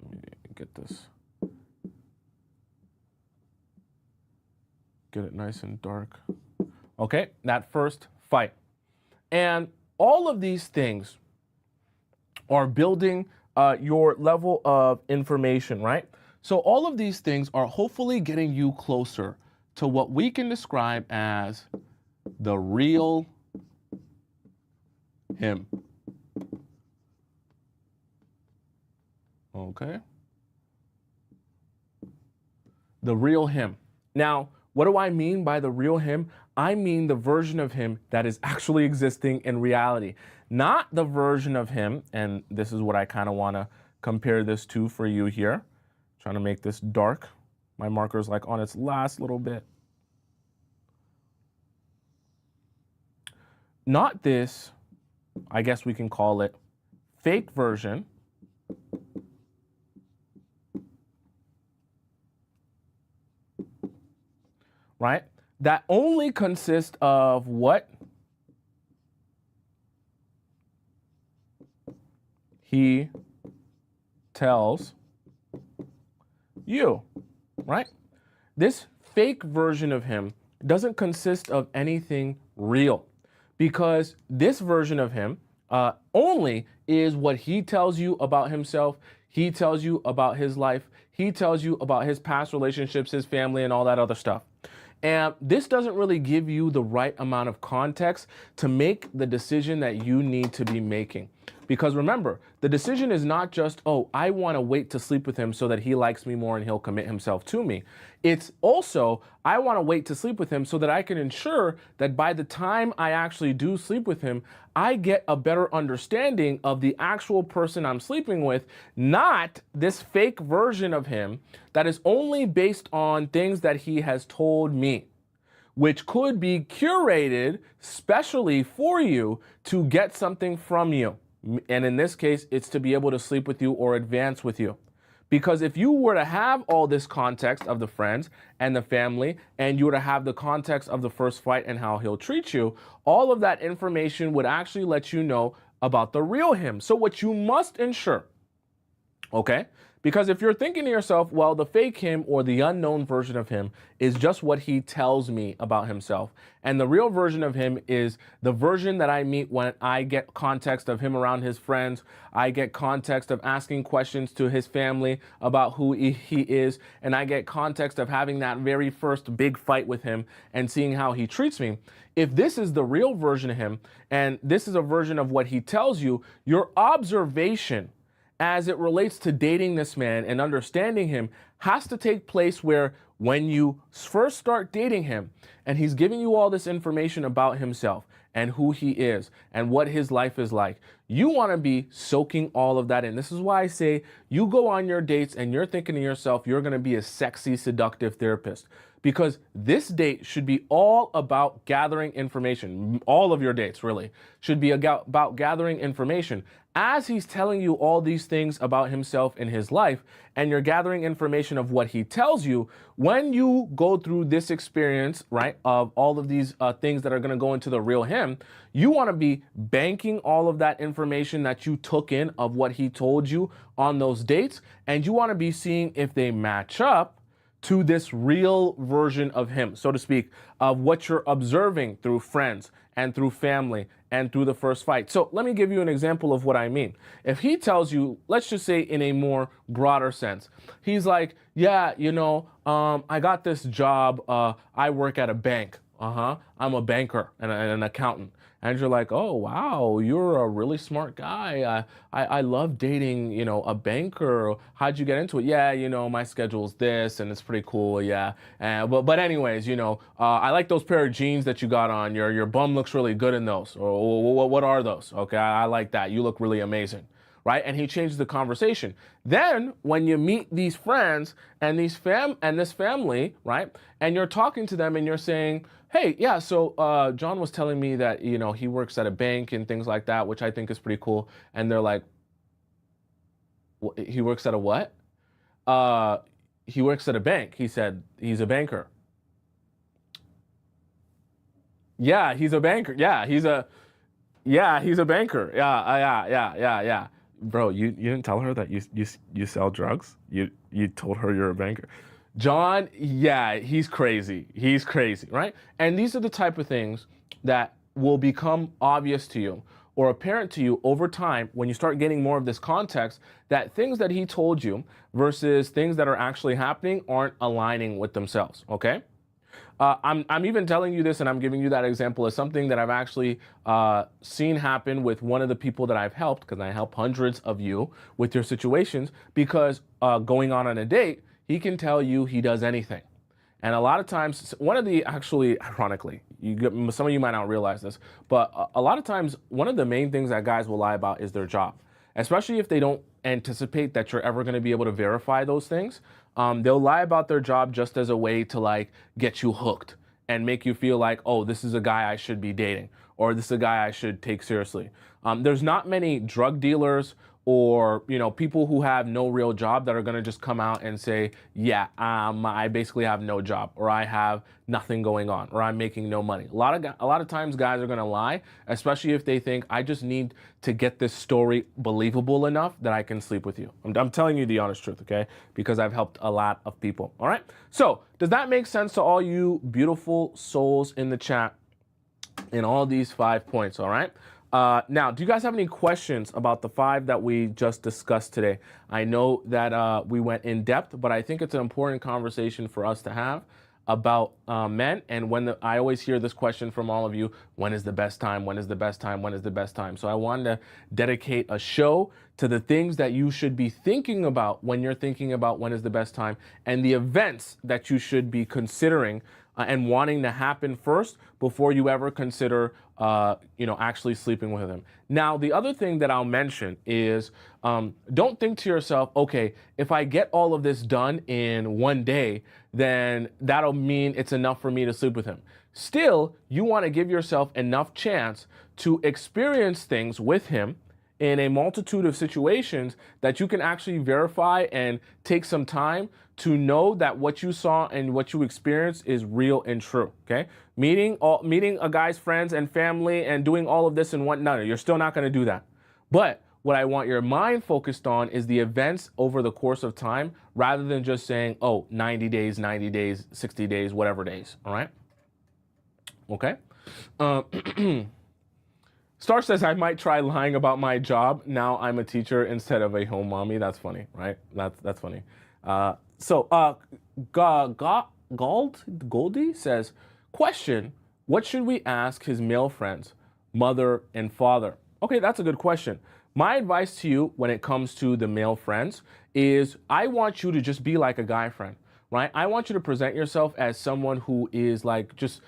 [SPEAKER 1] Let me get this. Get it nice and dark. Okay, that first fight. And all of these things are building your level of information, right? So all of these things are hopefully getting you closer to what we can describe as the real him. Okay? The real him. Now, what do I mean by the real him? I mean the version of him that is actually existing in reality. Not the version of him, and this is what I kind of want to compare this to for you here. Trying to make this dark. My marker's like on its last little bit. Not this, I guess we can call it fake version. Right? That only consists of what? He tells you, right? This fake version of him doesn't consist of anything real, because this version of him only is what he tells you about himself. He tells you about his life. He tells you about his past relationships, his family, and all that other stuff. And this doesn't really give you the right amount of context to make the decision that you need to be making. Because remember, the decision is not just, oh, I want to wait to sleep with him so that he likes me more and he'll commit himself to me. It's also, I want to wait to sleep with him so that I can ensure that by the time I actually do sleep with him, I get a better understanding of the actual person I'm sleeping with, not this fake version of him that is only based on things that he has told me, which could be curated specially for you to get something from you. And in this case, it's to be able to sleep with you or advance with you. Because if you were to have all this context of the friends and the family, and you were to have the context of the first fight and how he'll treat you, all of that information would actually let you know about the real him. So what you must ensure, okay? Because if you're thinking to yourself, well, the fake him or the unknown version of him is just what he tells me about himself. And the real version of him is the version that I meet when I get context of him around his friends. I get context of asking questions to his family about who he is. And I get context of having that very first big fight with him and seeing how he treats me. If this is the real version of him, and this is a version of what he tells you, your observation as it relates to dating this man and understanding him has to take place where when you first start dating him and he's giving you all this information about himself and who he is and what his life is like, you want to be soaking all of that in. This is why I say you go on your dates and you're thinking to yourself, you're going to be a sexy, seductive therapist. Because this date should be all about gathering information. All of your dates really should be about gathering information. As he's telling you all these things about himself and his life, and you're gathering information of what he tells you, when you go through this experience, right, of all of these things that are going to go into the real him, you want to be banking all of that information that you took in of what he told you on those dates, and you want to be seeing if they match up to this real version of him, so to speak, of what you're observing through friends and through family and through the first fight. So let me give you an example of what I mean. If he tells you, let's just say in a more broader sense, he's like, yeah, I got this job. I work at a bank. I'm a banker and an accountant. And you're like, oh, wow, you're a really smart guy. I love dating, a banker. How'd you get into it? Yeah, my schedule's this and it's pretty cool. Yeah. But anyways, I like those pair of jeans that you got on. Your bum looks really good in those. Or what are those? Okay, I like that. You look really amazing. Right? And he changes the conversation. Then when you meet these friends and this family, right? And you're talking to them and you're saying, hey, yeah, so John was telling me that, he works at a bank and things like that, which I think is pretty cool. And they're like, he works at a what? He works at a bank. He said he's a banker. Yeah, he's a banker. Yeah, he's a banker. Yeah. Bro, you didn't tell her that you sell drugs? You told her you're a banker. John, yeah, he's crazy. He's crazy, right? And these are the type of things that will become obvious to you or apparent to you over time when you start getting more of this context, that things that he told you versus things that are actually happening aren't aligning with themselves, okay? I'm even telling you this and I'm giving you that example as something that I've actually seen happen with one of the people that I've helped, because I help hundreds of you with your situations, because going on a date, he can tell you he does anything. And a lot of times, ironically, some of you might not realize this, but a lot of times, one of the main things that guys will lie about is their job, especially if they don't anticipate that you're ever going to be able to verify those things. They'll lie about their job just as a way to get you hooked and make you feel like, oh, this is a guy I should be dating, or this is a guy I should take seriously. There's not many drug dealers or people who have no real job that are going to just come out and say, yeah, I basically have no job, or I have nothing going on, or I'm making no money. A lot of times guys are going to lie, especially if they think, I just need to get this story believable enough that I can sleep with you. I'm telling you the honest truth, okay? Because I've helped a lot of people. All right. So does that make sense to all you beautiful souls in the chat in all these 5 points? All right. Now, do you guys have any questions about the 5 that we just discussed today? I know that we went in depth, but I think it's an important conversation for us to have. about men. And I always hear this question from all of you: when is the best time? When is the best time? When is the best time? So I wanted to dedicate a show to the things that you should be thinking about when you're thinking about when is the best time, and the events that you should be considering and wanting to happen first before you ever consider, actually sleeping with him. Now, the other thing that I'll mention is, don't think to yourself, okay, if I get all of this done in one day, then that'll mean it's enough for me to sleep with him. Still, you want to give yourself enough chance to experience things with him in a multitude of situations that you can actually verify and take some time to know that what you saw and what you experienced is real and true. Okay, meeting a guy's friends and family and doing all of this in one night, you're still not going to do that. But what I want your mind focused on is the events over the course of time, rather than just saying, oh, 90 days, 60 days, whatever days. All right. Okay. Star says, I might try lying about my job. Now I'm a teacher instead of a home mommy. That's funny, right? That's funny. Goldie says, question, what should we ask his male friends, mother and father? Okay, that's a good question. My advice to you when it comes to the male friends is, I want you to just be like a guy friend. Right? I want you to present yourself as someone who is like just,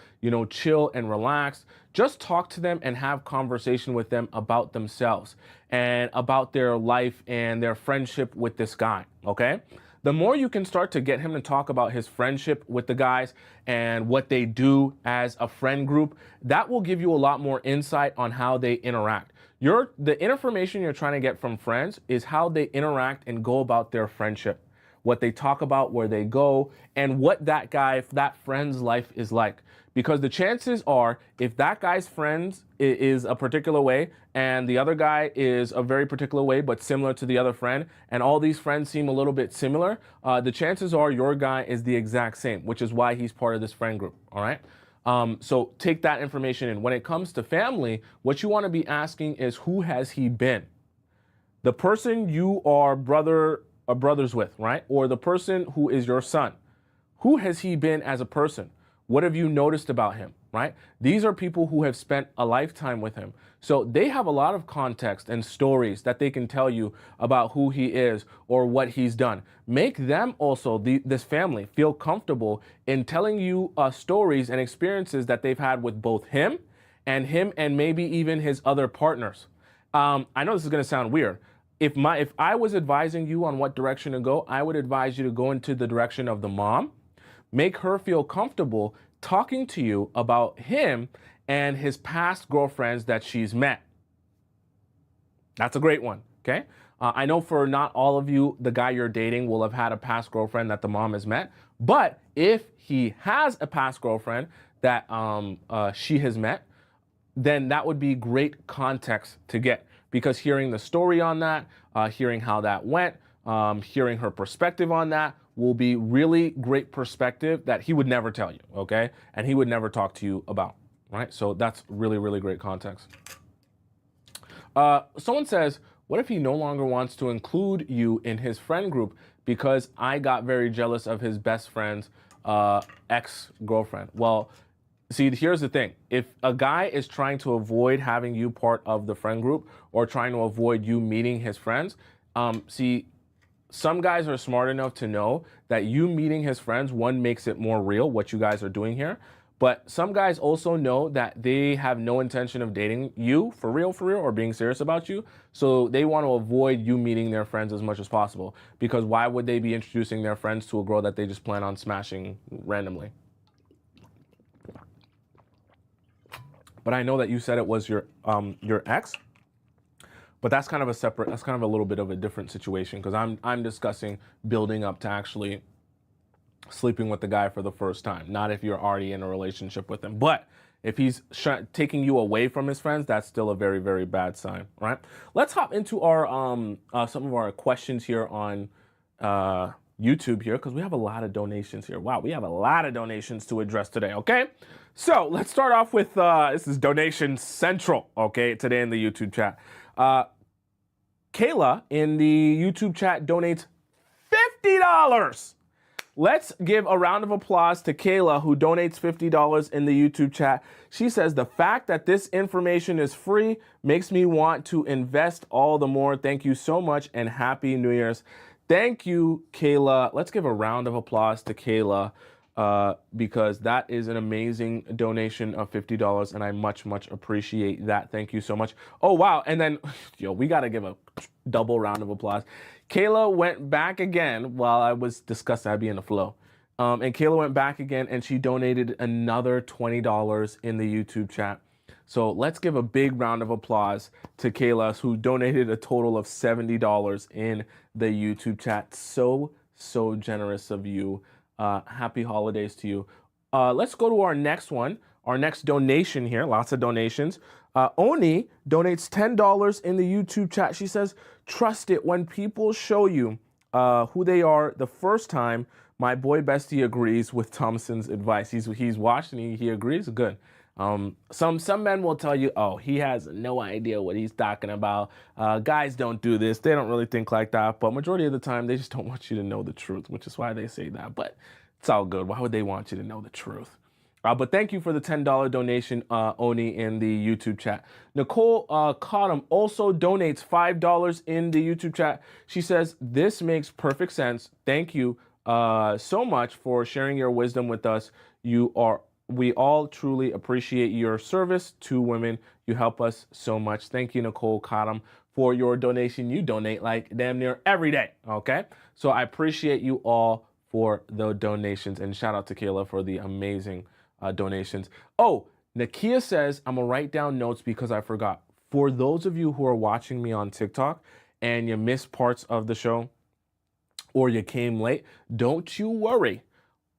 [SPEAKER 1] chill and relaxed. Just talk to them and have conversation with them about themselves and about their life and their friendship with this guy. Okay? The more you can start to get him to talk about his friendship with the guys and what they do as a friend group, that will give you a lot more insight on how they interact. The information you're trying to get from friends is how they interact and go about their friendship, what they talk about, where they go, and what that friend's life is like. Because the chances are, if that guy's friends is a particular way and the other guy is a very particular way but similar to the other friend, and all these friends seem a little bit similar, the chances are your guy is the exact same, which is why he's part of this friend group. All right. So take that information in. When it comes to family, what you want to be asking is, who has he been? The person you are brothers with, right? Or the person who is your son. Who has he been as a person? What have you noticed about him, right? These are people who have spent a lifetime with him. So they have a lot of context and stories that they can tell you about who he is or what he's done. Make them also, this family, feel comfortable in telling you stories and experiences that they've had with both him and maybe even his other partners. I know this is going to sound weird. If I was advising you on what direction to go, I would advise you to go into the direction of the mom. Make her feel comfortable talking to you about him and his past girlfriends that she's met. That's a great one, okay? I know for not all of you, the guy you're dating will have had a past girlfriend that the mom has met. But if he has a past girlfriend that she has met, then that would be great context to get. Because hearing the story on that, hearing how that went, hearing her perspective on that will be really great perspective that he would never tell you, okay? And he would never talk to you about, right? So that's really, really great context. Someone says, what if he no longer wants to include you in his friend group because I got very jealous of his best friend's ex-girlfriend? Well, see, here's the thing. If a guy is trying to avoid having you part of the friend group or trying to avoid you meeting his friends, some guys are smart enough to know that you meeting his friends, one, makes it more real, what you guys are doing here. But some guys also know that they have no intention of dating you for real, or being serious about you. So they want to avoid you meeting their friends as much as possible. Because why would they be introducing their friends to a girl that they just plan on smashing randomly? But I know that you said it was your ex. But that's kind of a little bit of a different situation, because I'm discussing building up to actually sleeping with the guy for the first time, not if you're already in a relationship with him. But if he's taking you away from his friends, that's still a very, very bad sign, right? Let's hop into our some of our questions here on YouTube here, because we have a lot of donations here. Wow, we have a lot of donations to address today, okay? So let's start off with, this is Donation Central, okay, today in the YouTube chat. Kayla in the YouTube chat donates $50. let's give a round of applause to Kayla, who donates $50 in the YouTube chat. She says, the fact that this information is free makes me want to invest all the more. Thank you so much and Happy New Year's. Thank you, Kayla. Let's give a round of applause to Kayla because that is an amazing donation of $50 and I much appreciate that. Thank you so much. Oh, wow. And then, we got to give a double round of applause. Kayla went back again while I was discussing. I'd be in the flow. And Kayla went back again and she donated another $20 in the YouTube chat. So let's give a big round of applause to Kayla, who donated a total of $70 in the YouTube chat. So generous of you. Happy holidays to you. Let's go to our next one, our next donation here. Lots of donations. Oni donates $10 in the YouTube chat. She says, trust it when people show you who they are the first time. My boy bestie agrees with Tomisin's advice. He's watched and he agrees. Good. Some men will tell you, oh, he has no idea what he's talking about. Guys don't do this. They don't really think like that. But majority of the time, they just don't want you to know the truth, which is why they say that. But it's all good. Why would they want you to know the truth? But thank you for the $10 donation, Oni, in the YouTube chat. Nicole Cottom also donates $5 in the YouTube chat. She says, this makes perfect sense. Thank you so much for sharing your wisdom with us. We all truly appreciate your service to women. You help us so much. Thank you, Nicole Cottom, for your donation. You donate like damn near every day, okay? So I appreciate you all for the donations. And shout out to Kayla for the amazing donations. Oh, Nakia says, I'm going to write down notes because I forgot. For those of you who are watching me on TikTok and you missed parts of the show or you came late, don't you worry.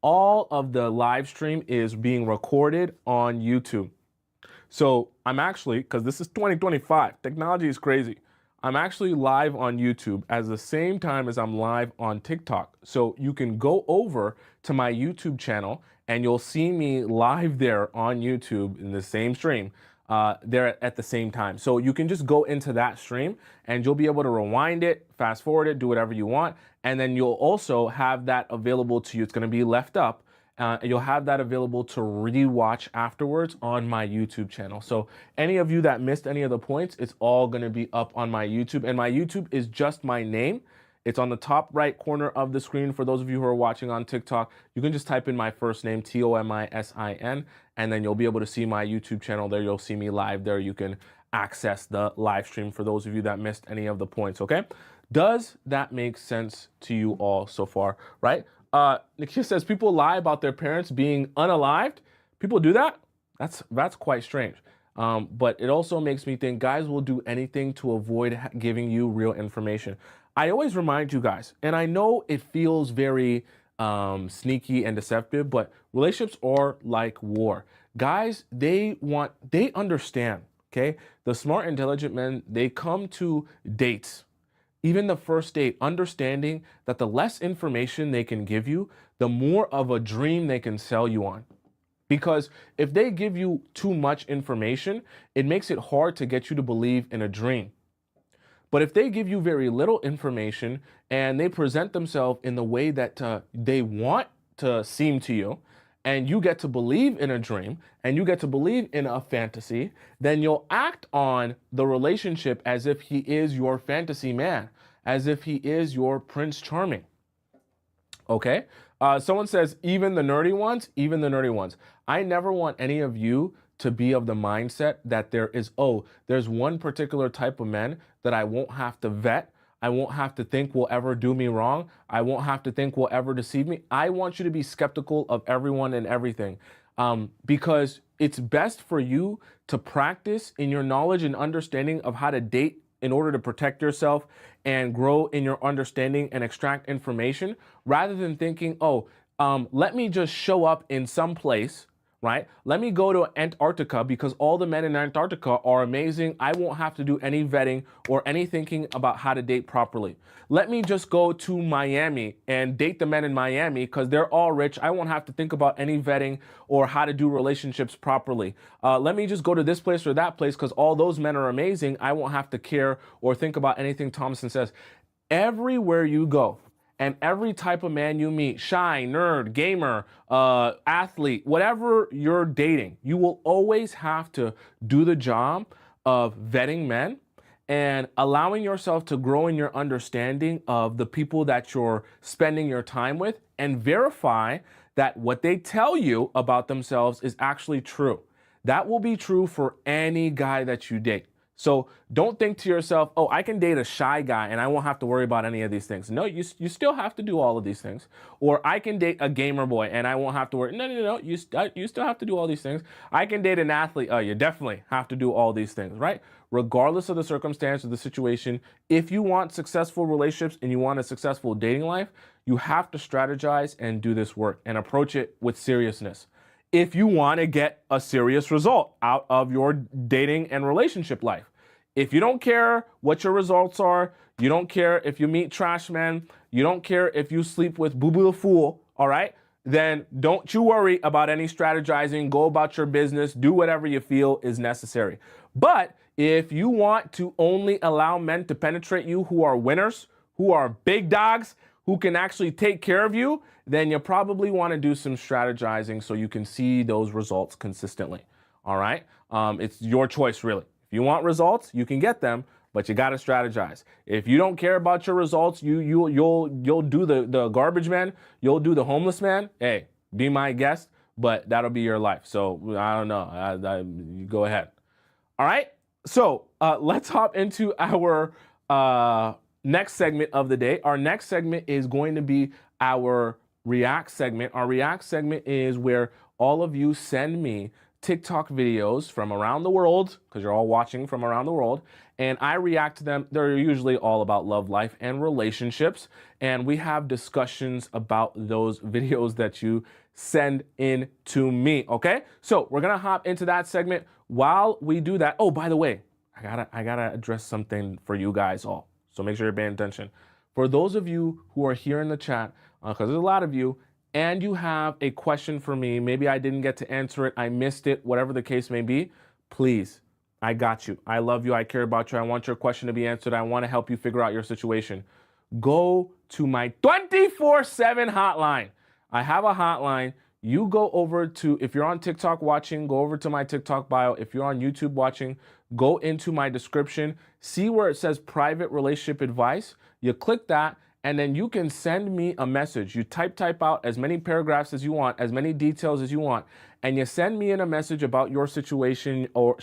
[SPEAKER 1] All of the live stream is being recorded on YouTube. So I'm actually, because this is 2025, technology is crazy. I'm actually live on YouTube at the same time as I'm live on TikTok. So you can go over to my YouTube channel and you'll see me live there on YouTube in the same stream there at the same time. So you can just go into that stream and you'll be able to rewind it, fast forward it, do whatever you want. And then you'll also have that available to you. It's going to be left up. You'll have that available to rewatch afterwards on my YouTube channel. So any of you that missed any of the points, it's all going to be up on my YouTube. And my YouTube is just my name. It's on the top right corner of the screen. For those of you who are watching on TikTok, you can just type in my first name, Tomisin, and then you'll be able to see my YouTube channel there. You'll see me live there. You can access the live stream for those of you that missed any of the points, okay? Does that make sense to you all so far, right? Nikia says people lie about their parents being unalived. People do that? That's quite strange. But it also makes me think guys will do anything to avoid giving you real information. I always remind you guys, and I know it feels very sneaky and deceptive, but relationships are like war. Guys, they understand, okay? The smart, intelligent men, they come to dates, even the first date, understanding that the less information they can give you, the more of a dream they can sell you on. Because if they give you too much information, it makes it hard to get you to believe in a dream. But if they give you very little information and they present themselves in the way that they want to seem to you, and you get to believe in a dream and you get to believe in a fantasy, then you'll act on the relationship as if he is your fantasy man, as if he is your Prince Charming. Okay? Someone says, even the nerdy ones. I never want any of you to be of the mindset that there's one particular type of men that I won't have to vet. I won't have to think will ever do me wrong. I won't have to think will ever deceive me. I want you to be skeptical of everyone and everything because it's best for you to practice in your knowledge and understanding of how to date in order to protect yourself and grow in your understanding and extract information rather than thinking, let me just show up in some place, right? Let me go to Antarctica because all the men in Antarctica are amazing. I won't have to do any vetting or any thinking about how to date properly. Let me just go to Miami and date the men in Miami because they're all rich. I won't have to think about any vetting or how to do relationships properly. Let me just go to this place or that place because all those men are amazing. I won't have to care or think about anything Tomisin says. Everywhere you go, And every type of man you meet, shy, nerd, gamer, athlete, whatever you're dating, you will always have to do the job of vetting men and allowing yourself to grow in your understanding of the people that you're spending your time with and verify that what they tell you about themselves is actually true. That will be true for any guy that you date. So don't think to yourself, oh, I can date a shy guy and I won't have to worry about any of these things. No, you still have to do all of these things. Or I can date a gamer boy and I won't have to worry. No. You still have to do all these things. I can date an athlete. You definitely have to do all these things, right? Regardless of the circumstance or the situation, if you want successful relationships and you want a successful dating life, you have to strategize and do this work and approach it with seriousness. If you want to get a serious result out of your dating and relationship life. If you don't care what your results are, you don't care if you meet trash men, you don't care if you sleep with Boo Boo the Fool, all right? Then don't you worry about any strategizing. Go about your business. Do whatever you feel is necessary. But if you want to only allow men to penetrate you who are winners, who are big dogs, who can actually take care of you, then you probably want to do some strategizing so you can see those results consistently. All right? It's your choice, really. If you want results, you can get them, but you got to strategize. If you don't care about your results, you'll do the garbage man, you'll do the homeless man. Hey, be my guest, but that'll be your life. So I don't know. You go ahead. All right? So let's hop into our next segment of the day. Our next segment is going to be our React segment. Our React segment is where all of you send me TikTok videos from around the world, because you're all watching from around the world, and I react to them. They're usually all about love life and relationships, and we have discussions about those videos that you send in to me, okay? So we're gonna hop into that segment. While we do that, oh, by the way, I gotta address something for you guys all. So make sure you're paying attention. For those of you who are here in the chat, because there's a lot of you, and you have a question for me, maybe I didn't get to answer it, I missed it, whatever the case may be, please, I got you. I love you, I care about you, I want your question to be answered, I want to help you figure out your situation. Go to my 24/7 hotline. I have a hotline. You go over to, if you're on TikTok watching, go over to my TikTok bio. If you're on YouTube watching, go into my description, see where it says private relationship advice. You click that, and then you can send me a message. You type out as many paragraphs as you want, as many details as you want, and you send me in a message about your situation or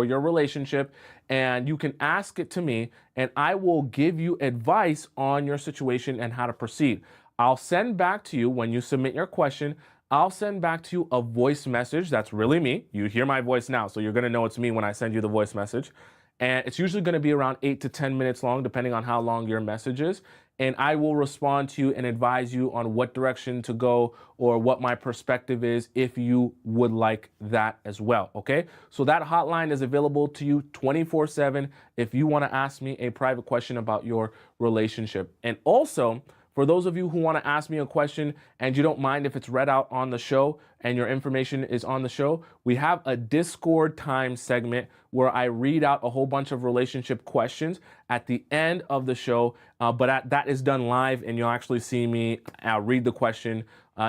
[SPEAKER 1] your relationship, and you can ask it to me, and I will give you advice on your situation and how to proceed. I'll send back to you, when you submit your question, I'll send back to you a voice message. That's really me. You hear my voice now, so you're gonna know it's me when I send you the voice message. And it's usually gonna be around 8 to 10 minutes long, depending on how long your message is. And I will respond to you and advise you on what direction to go or what my perspective is if you would like that as well, okay? So that hotline is available to you 24/7 if you wanna ask me a private question about your relationship. And also, for those of you who want to ask me a question and you don't mind if it's read out on the show and your information is on the show, we have a Discord time segment where I read out a whole bunch of relationship questions at the end of the show, but that is done live, and you'll actually see me read the question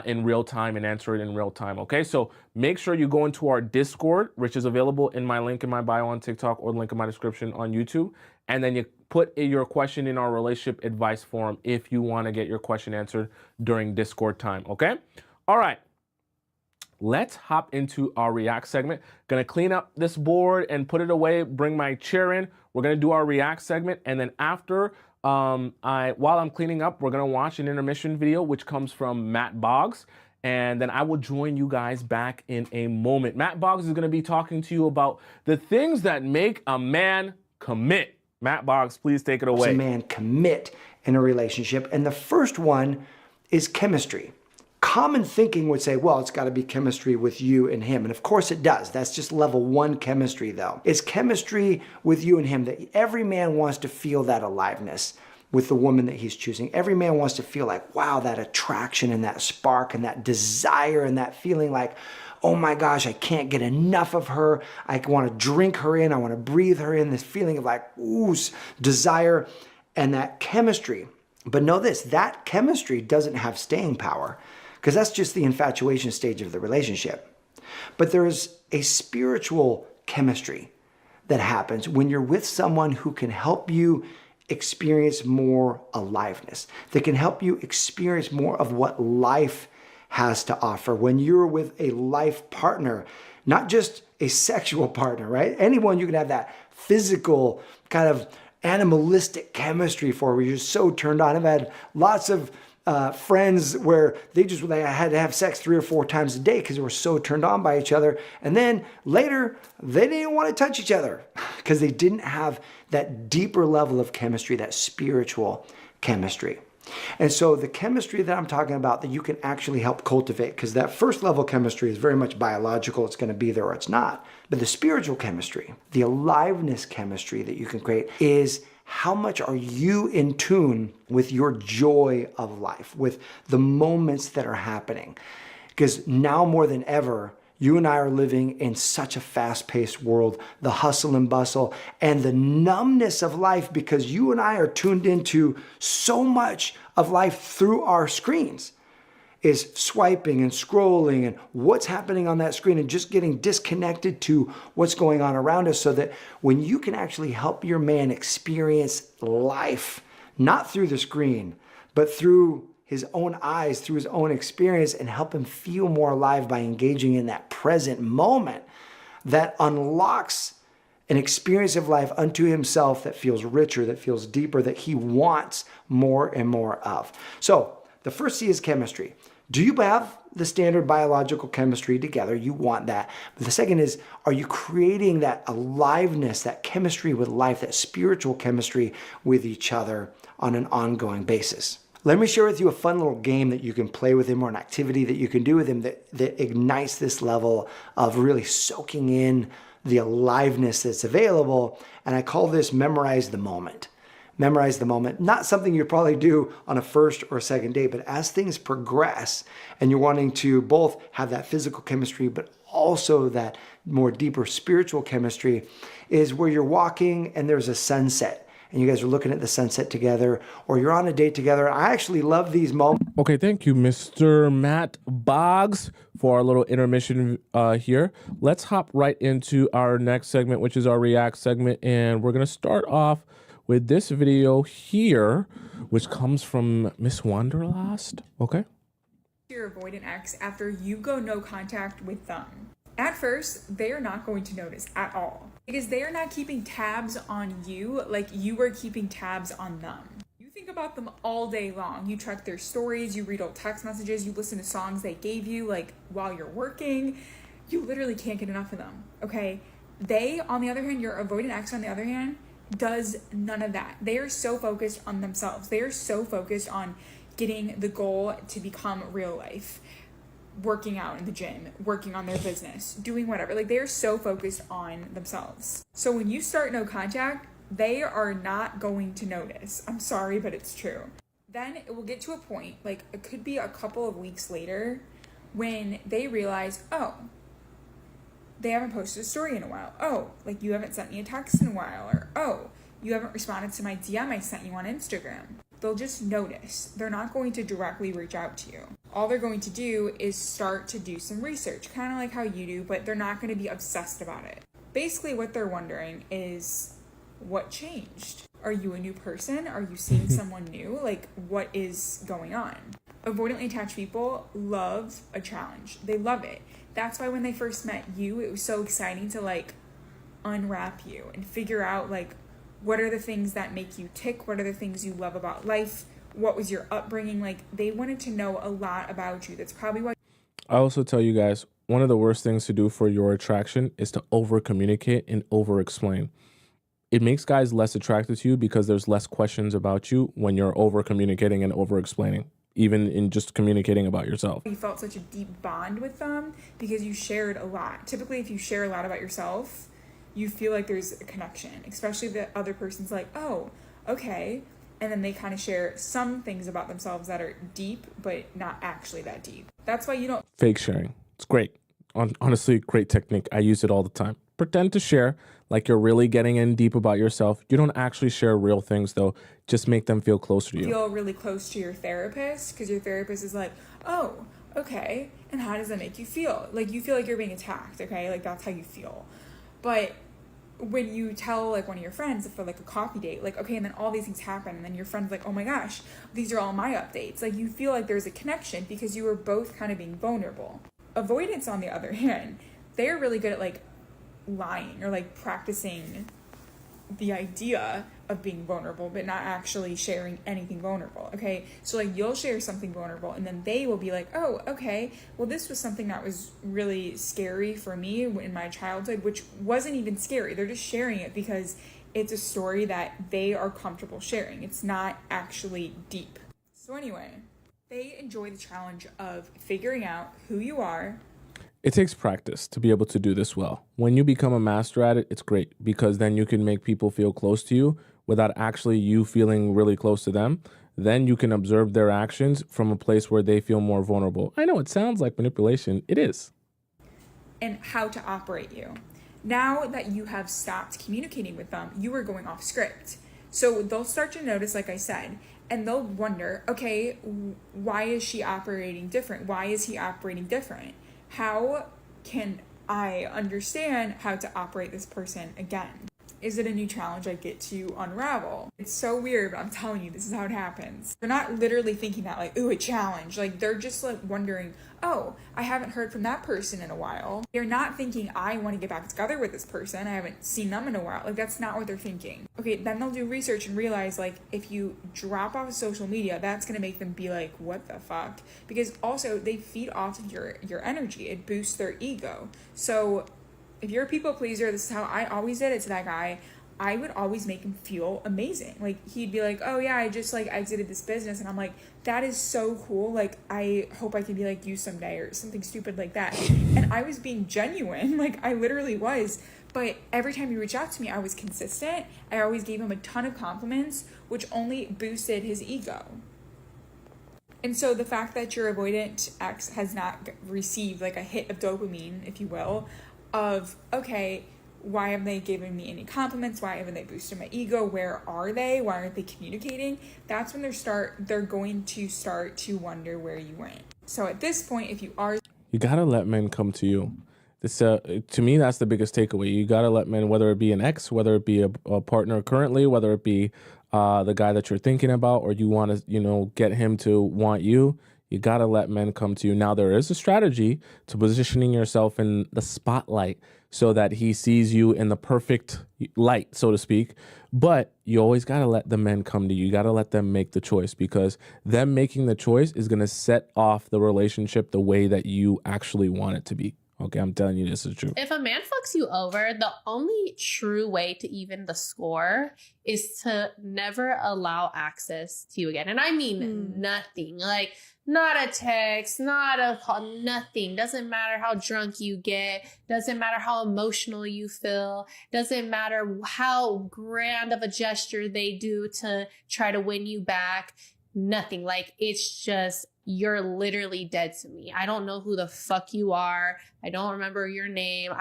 [SPEAKER 1] in real time and answer it in real time, okay? So make sure you go into our Discord, which is available in my link in my bio on TikTok or the link in my description on YouTube, and then you put your question in our relationship advice forum if you want to get your question answered during Discord time, okay? All right, let's hop into our React segment. Gonna clean up this board and put it away, bring my chair in. We're gonna do our React segment, and then after, while I'm cleaning up, we're gonna watch an intermission video, which comes from Matt Boggs, and then I will join you guys back in a moment. Matt Boggs is gonna be talking to you about the things that make a man commit. Matt Boggs, please take it away.
[SPEAKER 2] A man commit in a relationship, and the first one is chemistry. Common thinking would say, well, it's got to be chemistry with you and him, and of course it does. That's just level 1 chemistry, though. It's chemistry with you and him, that every man wants to feel that aliveness with the woman that he's choosing. Every man wants to feel like, wow, that attraction and that spark and that desire and that feeling like, oh my gosh, I can't get enough of her. I want to drink her in. I want to breathe her in. This feeling of like, ooh, desire, and that chemistry But know this, that chemistry doesn't have staying power because that's just the infatuation stage of the relationship. But there is a spiritual chemistry that happens when you're with someone who can help you experience more aliveness, that can help you experience more of what life has to offer. When you're with a life partner, not just a sexual partner, right? Anyone you can have that physical kind of animalistic chemistry for, where you're so turned on. I've had lots of friends where they had to have sex 3 or 4 times a day because they were so turned on by each other. And then later, they didn't even want to touch each other because they didn't have that deeper level of chemistry, that spiritual chemistry. And so the chemistry that I'm talking about that you can actually help cultivate, because that first level chemistry is very much biological, it's going to be there or it's not. But the spiritual chemistry, the aliveness chemistry that you can create is how much are you in tune with your joy of life, with the moments that are happening? Because now more than ever, you and I are living in such a fast-paced world, the hustle and bustle and the numbness of life, because you and I are tuned into so much of life through our screens, is swiping and scrolling and what's happening on that screen and just getting disconnected to what's going on around us, so that when you can actually help your man experience life, not through the screen, but through his own eyes, through his own experience, and help him feel more alive by engaging in that present moment, that unlocks an experience of life unto himself that feels richer, that feels deeper, that he wants more and more of. So the first C is chemistry. Do you have the standard biological chemistry together? You want that. But the second is, are you creating that aliveness, that chemistry with life, that spiritual chemistry with each other on an ongoing basis? Let me share with you a fun little game that you can play with him, or an activity that you can do with him that ignites this level of really soaking in the aliveness that's available. And I call this memorize the moment. Memorize the moment. Not something you probably do on a first or second date, but as things progress and you're wanting to both have that physical chemistry, but also that more deeper spiritual chemistry, is where you're walking and there's a sunset and you guys are looking at the sunset together, or you're on a date together. I actually love these moments.
[SPEAKER 1] Okay, thank you, Mr. Matt Boggs, for our little intermission here. Let's hop right into our next segment, which is our React segment. And we're going to start off with this video here, which comes from Miss Wanderlust. Okay.
[SPEAKER 3] Your avoidant ex after you go no contact with them. At first, they are not going to notice at all, because they are not keeping tabs on you like you are keeping tabs on them. You think about them all day long. You check their stories, you read old text messages, you listen to songs they gave you like while you're working. You literally can't get enough of them, okay? They, on the other hand, your avoidant ex on the other hand, does none of that. They are so focused on themselves. They are so focused on getting the goal to become real life, working out in the gym, working on their business, doing whatever. Like, they are so focused on themselves. So when you start no contact, they are not going to notice. I'm sorry, but it's true. Then it will get to a point, like it could be a couple of weeks later, when they realize, oh, they haven't posted a story in a while. Oh, like you haven't sent me a text in a while. Or, oh, you haven't responded to my DM I sent you on Instagram. They'll just notice. They're not going to directly reach out to you. All they're going to do is start to do some research, kind of like how you do, but they're not going to be obsessed about it. Basically, what they're wondering is, what changed? Are you a new person? Are you seeing someone new? Like, what is going on? Avoidantly attached people love a challenge. They love it. That's why when they first met you, it was so exciting to like unwrap you and figure out like, what are the things that make you tick? What are the things you love about life? What was your upbringing? Like, they wanted to know a lot about you. That's probably why.
[SPEAKER 1] I also tell you guys, one of the worst things to do for your attraction is to over communicate and over explain. It makes guys less attracted to you because there's less questions about you when you're over communicating and over explaining, even in just communicating about yourself.
[SPEAKER 3] You felt such a deep bond with them because you shared a lot. Typically, if you share a lot about yourself, you feel like there's a connection, especially if the other person's like, oh, okay. And then they kind of share some things about themselves that are deep, but not actually that deep. That's why you don't.
[SPEAKER 1] Fake sharing. It's great. Honestly, great technique. I use it all the time. pretend to share like you're really getting in deep about yourself. You don't actually share real things though. Just make them feel closer to you.
[SPEAKER 3] Feel really close to your therapist, because your therapist is like, oh, okay, and how does that make you feel? Like, you feel like you're being attacked, okay? Like, that's how you feel. But when you tell like one of your friends for like a coffee date, like, okay, and then all these things happen, and then your friend's like, oh my gosh, these are all my updates. Like, you feel like there's a connection because you were both kind of being vulnerable. Avoidance, on the other hand, they're really good at like lying or like practicing the idea of being vulnerable, but not actually sharing anything vulnerable. Okay, so like you'll share something vulnerable, and then they will be like, oh, okay, well, this was something that was really scary for me in my childhood, which wasn't even scary. They're just sharing it because it's a story that they are comfortable sharing. It's not actually deep. So anyway, they enjoy the challenge of figuring out who you are.
[SPEAKER 1] It takes practice to be able to do this well. When you become a master at it, it's great because then you can make people feel close to you without actually you feeling really close to them. Then you can observe their actions from a place where they feel more vulnerable. I know it sounds like manipulation. It is.
[SPEAKER 3] And how to operate you. Now that you have stopped communicating with them, you are going off script. So they'll start to notice, like I said, and they'll wonder, okay, why is she operating different? Why is he operating different? How can I understand how to operate this person again? Is it a new challenge I get to unravel? It's so weird, but I'm telling you, this is how it happens. They're not literally thinking that like, ooh, a challenge. Like, they're just like wondering, oh, I haven't heard from that person in a while. They're not thinking, I want to get back together with this person. I haven't seen them in a while. Like, that's not what they're thinking. Okay, then they'll do research and realize, like, if you drop off of social media, that's going to make them be like, what the fuck? Because also, they feed off of your energy. It boosts their ego. So if you're a people pleaser, this is how I always did it to that guy. I would always make him feel amazing. Like, he'd be like, oh yeah, I just like exited this business. And I'm like, that is so cool. Like, I hope I can be like you someday, or something stupid like that. And I was being genuine. Like, I literally was. But every time he reached out to me, I was consistent. I always gave him a ton of compliments, which only boosted his ego. And so the fact that your avoidant ex has not received like a hit of dopamine, if you will, of, okay, why haven't they given me any compliments? Why haven't they boosted my ego? Where are they? Why aren't they communicating? That's when they're going to start to wonder where you went. So at this point, if you are...
[SPEAKER 1] You gotta let men come to you. This, to me, that's the biggest takeaway. You gotta let men, whether it be an ex, whether it be a partner currently, whether it be the guy that you're thinking about, or you want to, get him to want you. You gotta let men come to you. Now, there is a strategy to positioning yourself in the spotlight so that he sees you in the perfect light, so to speak. But you always gotta let the men come to you. You gotta let them make the choice, because them making the choice is gonna set off the relationship the way that you actually want it to be. Okay, I'm telling you, this is true.
[SPEAKER 4] If a man fucks you over, the only true way to even the score is to never allow access to you again. And I mean nothing. Like, not a text, not a call, nothing. Doesn't matter how drunk you get. Doesn't matter how emotional you feel. Doesn't matter how grand of a gesture they do to try to win you back. Nothing. Like, it's just, you're literally dead to me. I don't know who the fuck you are. I don't remember your name.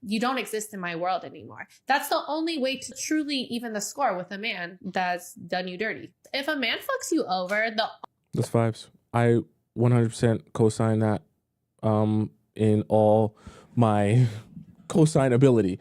[SPEAKER 4] You don't exist in my world anymore. That's the only way to truly even the score with a man that's done you dirty. If a man fucks you over,
[SPEAKER 1] That's vibes. I 100% co-sign that in all my co-sign ability,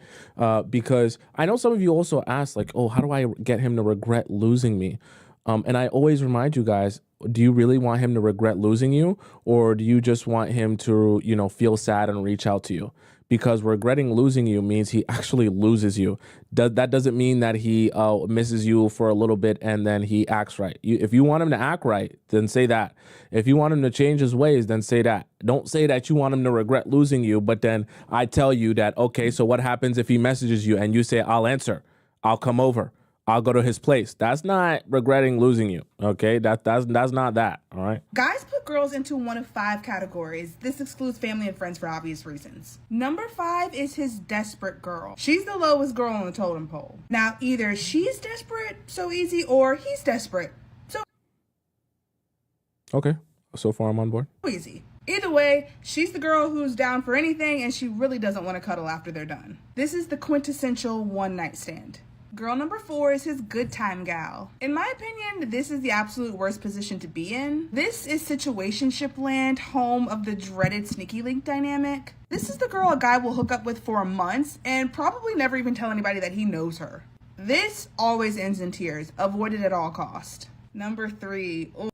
[SPEAKER 1] because I know some of you also ask, like, oh, how do I get him to regret losing me? And I always remind you guys, do you really want him to regret losing you, or do you just want him to, feel sad and reach out to you? Because regretting losing you means he actually loses you. That doesn't mean that he misses you for a little bit and then he acts right. If you want him to act right, then say that. If you want him to change his ways, then say that. Don't say that you want him to regret losing you, but then I tell you that, okay, so what happens if he messages you and you say, I'll answer, I'll come over, I'll go to his place? That's not regretting losing you, okay? That's not that, all right?
[SPEAKER 5] Guys put girls into one of 5 categories. This excludes family and friends for obvious reasons. Number 5 is his desperate girl. She's the lowest girl on the totem pole. Now, either she's desperate, so easy, or he's desperate, so
[SPEAKER 1] Okay, so far I'm on board.
[SPEAKER 5] easy. Either way, she's the girl who's down for anything and she really doesn't want to cuddle after they're done. This is the quintessential one-night stand. Girl number 4 is his good time gal. In my opinion, this is the absolute worst position to be in. This is situationship land, home of the dreaded sneaky link dynamic. This is the girl a guy will hook up with for months and probably never even tell anybody that he knows her. This always ends in tears. Avoid it at all cost. Number 3. Ooh.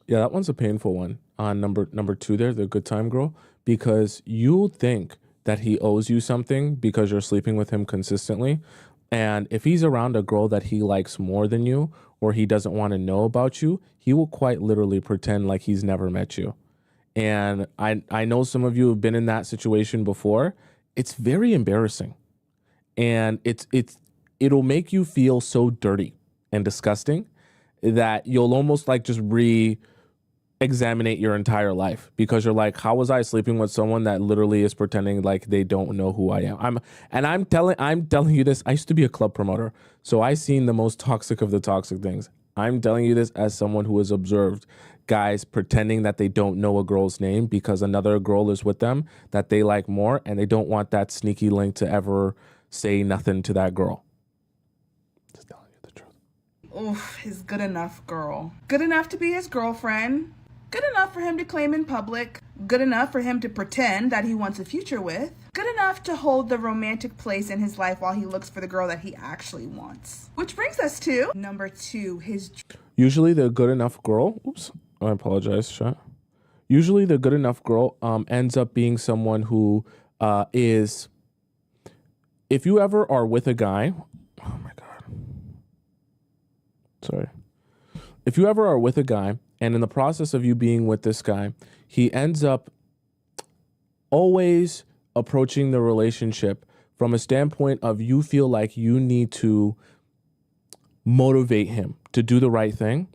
[SPEAKER 1] Yeah, that one's a painful one. On number 2 there, the good time girl, because you'll think that he owes you something because you're sleeping with him consistently. And if he's around a girl that he likes more than you, or he doesn't want to know about you, he will quite literally pretend like he's never met you. And I know some of you have been in that situation before. It's very embarrassing. And it'll make you feel so dirty and disgusting that you'll almost like just examine your entire life, because you're like, how was I sleeping with someone that literally is pretending like they don't know who I am? I'm telling you this. I used to be a club promoter, so I seen the most toxic of the toxic things. I'm telling you this as someone who has observed guys pretending that they don't know a girl's name because another girl is with them that they like more, and they don't want that sneaky link to ever say nothing to that girl. Just telling you the truth.
[SPEAKER 5] Oof, his good enough girl. Good enough to be his girlfriend. Good enough for him to claim in public. Good enough for him to pretend that he wants a future with. Good enough to hold the romantic place in his life while he looks for the girl that he actually wants. Which brings us to number 2, his...
[SPEAKER 1] Usually the good enough girl, I apologize, chat. Usually the good enough girl ends up being someone who is, if you ever are with a guy, oh my God. Sorry. If you ever are with a guy, and in the process of you being with this guy, he ends up always approaching the relationship from a standpoint of you feel like you need to motivate him to do the right thing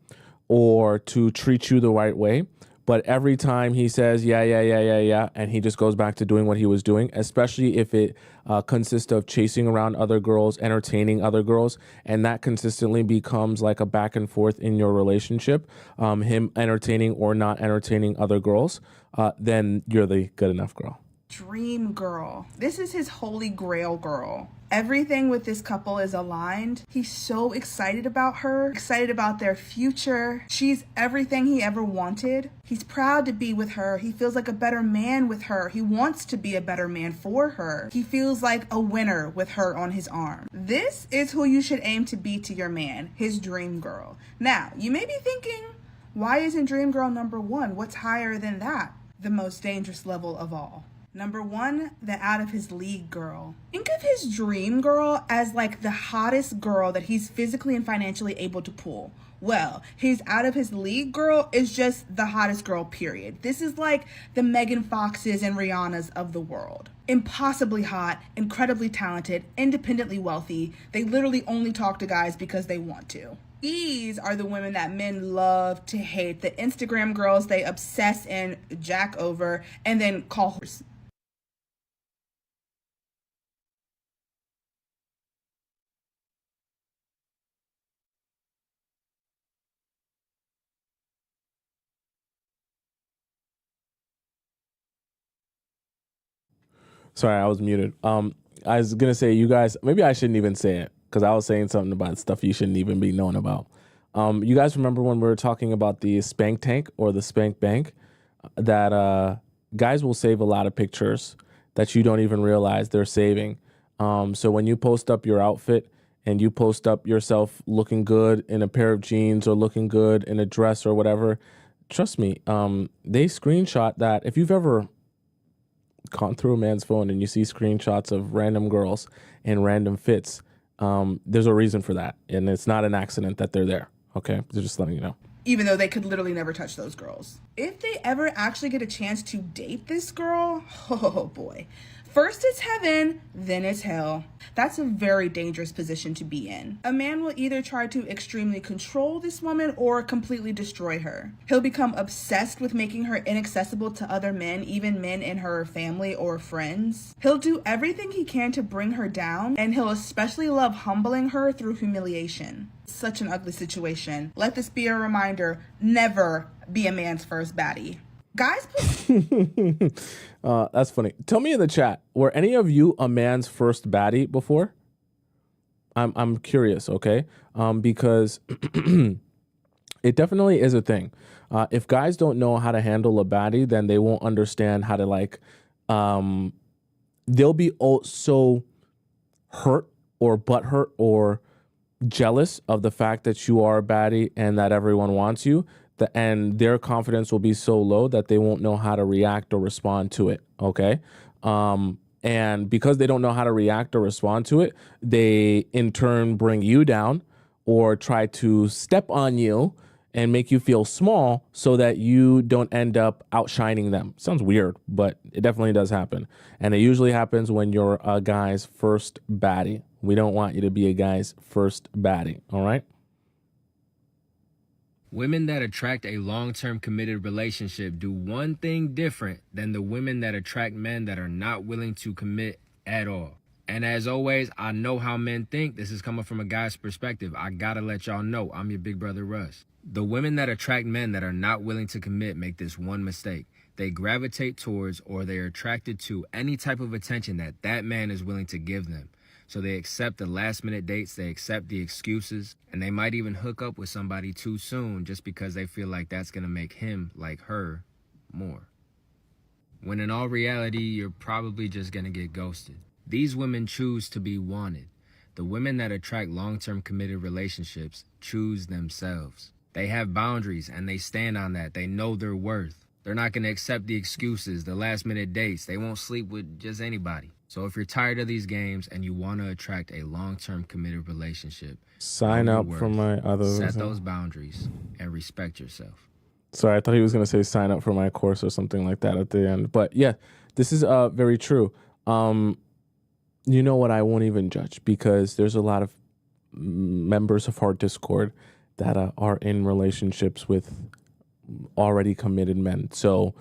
[SPEAKER 1] or to treat you the right way. But every time he says, yeah, and he just goes back to doing what he was doing, especially if it consists of chasing around other girls, entertaining other girls, and that consistently becomes like a back and forth in your relationship, him entertaining or not entertaining other girls, then you're the good enough girl.
[SPEAKER 5] Dream girl. This is his holy grail girl. Everything with this couple is aligned. He's so excited about her, excited about their future. She's everything he ever wanted. He's proud to be with her. He feels like a better man with her. He wants to be a better man for her. He feels like a winner with her on his arm. This is who you should aim to be to your man, his dream girl. Now, you may be thinking, why isn't dream girl number 1? What's higher than that? The most dangerous level of all. Number 1, the out of his league girl. Think of his dream girl as like the hottest girl that he's physically and financially able to pull. Well, his out of his league girl is just the hottest girl, period. This is like the Megan Foxes and Rihannas of the world. Impossibly hot, incredibly talented, independently wealthy. They literally only talk to guys because they want to. These are the women that men love to hate. The Instagram girls they obsess and jack over and then call her.
[SPEAKER 1] Sorry, I was muted. I was gonna say, you guys, maybe I shouldn't even say it because I was saying something about stuff you shouldn't even be knowing about. You guys remember when we were talking about the spank tank or the spank bank? That guys will save a lot of pictures that you don't even realize they're saving. So when you post up your outfit and you post up yourself looking good in a pair of jeans or looking good in a dress or whatever, trust me, they screenshot that. If you've ever gone through a man's phone and you see screenshots of random girls in random fits, there's a reason for that. And it's not an accident that they're there. Okay, they're just letting you know.
[SPEAKER 5] Even though they could literally never touch those girls. If they ever actually get a chance to date this girl, oh boy. First it's heaven, then it's hell. That's a very dangerous position to be in. A man will either try to extremely control this woman or completely destroy her. He'll become obsessed with making her inaccessible to other men, even men in her family or friends. He'll do everything he can to bring her down, and he'll especially love humbling her through humiliation. Such an ugly situation. Let this be a reminder, never be a man's first baddie. Guys put
[SPEAKER 1] That's funny. Tell me in the chat, were any of you a man's first baddie before? I'm curious, okay? Because it definitely is a thing. If guys don't know how to handle a baddie, then they won't understand how to like. They'll be so hurt or butthurt or jealous of the fact that you are a baddie and that everyone wants you, and their confidence will be so low that they won't know how to react or respond to it. Okay. And because they don't know how to react or respond to it, they in turn bring you down or try to step on you and make you feel small so that you don't end up outshining them. Sounds weird, but it definitely does happen. And it usually happens when you're a guy's first baddie. We don't want you to be a guy's first baddie, all right?
[SPEAKER 6] Women that attract a long-term committed relationship do one thing different than the women that attract men that are not willing to commit at all. And as always, I know how men think. This is coming from a guy's perspective. I gotta let y'all know I'm your big brother Russ. The women that attract men that are not willing to commit make this one mistake. They gravitate towards or they're attracted to any type of attention that that man is willing to give them. So they accept the last minute dates, they accept the excuses, and they might even hook up with somebody too soon just because they feel like that's gonna make him like her more. When in all reality, you're probably just gonna get ghosted. These women choose to be wanted. The women that attract long-term committed relationships choose themselves. They have boundaries and they stand on that. They know their worth. They're not gonna accept the excuses, the last minute dates. They won't sleep with just anybody. So if you're tired of these games and you want to attract a long-term committed relationship,
[SPEAKER 1] Sign
[SPEAKER 6] know your
[SPEAKER 1] up
[SPEAKER 6] worth,
[SPEAKER 1] for my other.
[SPEAKER 6] set those boundaries and respect yourself.
[SPEAKER 1] Sorry, I thought he was going to say sign up for my course or something like that at the end. But yeah, this is very true. You know what? I won't even judge because there's a lot of members of our Discord that are in relationships with already committed men. So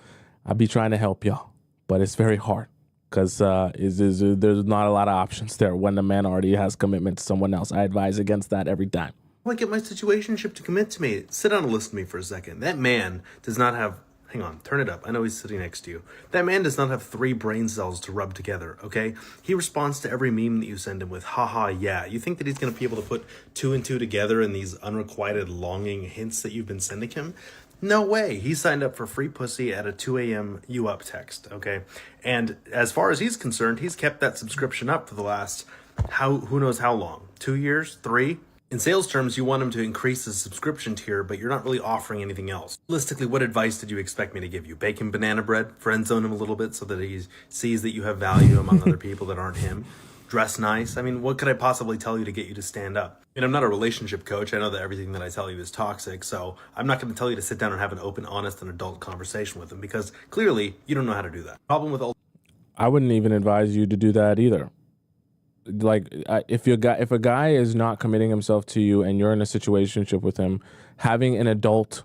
[SPEAKER 1] I'll be trying to help y'all, but it's very hard. Because there's not a lot of options there when the man already has commitment to someone else. I advise against that every time.
[SPEAKER 7] I get my situationship to commit to me. Sit down and listen to me for a second. That man does not have... Hang on, turn it up. I know he's sitting next to you. That man does not have 3 brain cells to rub together, okay? He responds to every meme that you send him with, haha, yeah. You think that he's going to be able to put 2 and 2 together in these unrequited longing hints that you've been sending him? No way. He signed up for free pussy at a 2 a.m. you up text, okay? And as far as he's concerned, he's kept that subscription up for the last, who knows how long? 2 years? 3? In sales terms, you want him to increase his subscription tier, but you're not really offering anything else. Realistically, what advice did you expect me to give you? Bake him banana bread? Friend zone him a little bit so that he sees that you have value among other people that aren't him? Dress nice? I mean, what could I possibly tell you to get you to stand up? I mean, I'm not a relationship coach. I know that everything that I tell you is toxic, so I'm not going to tell you to sit down and have an open, honest, and adult conversation with him because clearly you don't know how to do that. Problem with
[SPEAKER 1] I wouldn't even advise you to do that either. Like, if a guy is not committing himself to you and you're in a situationship with him, having an adult,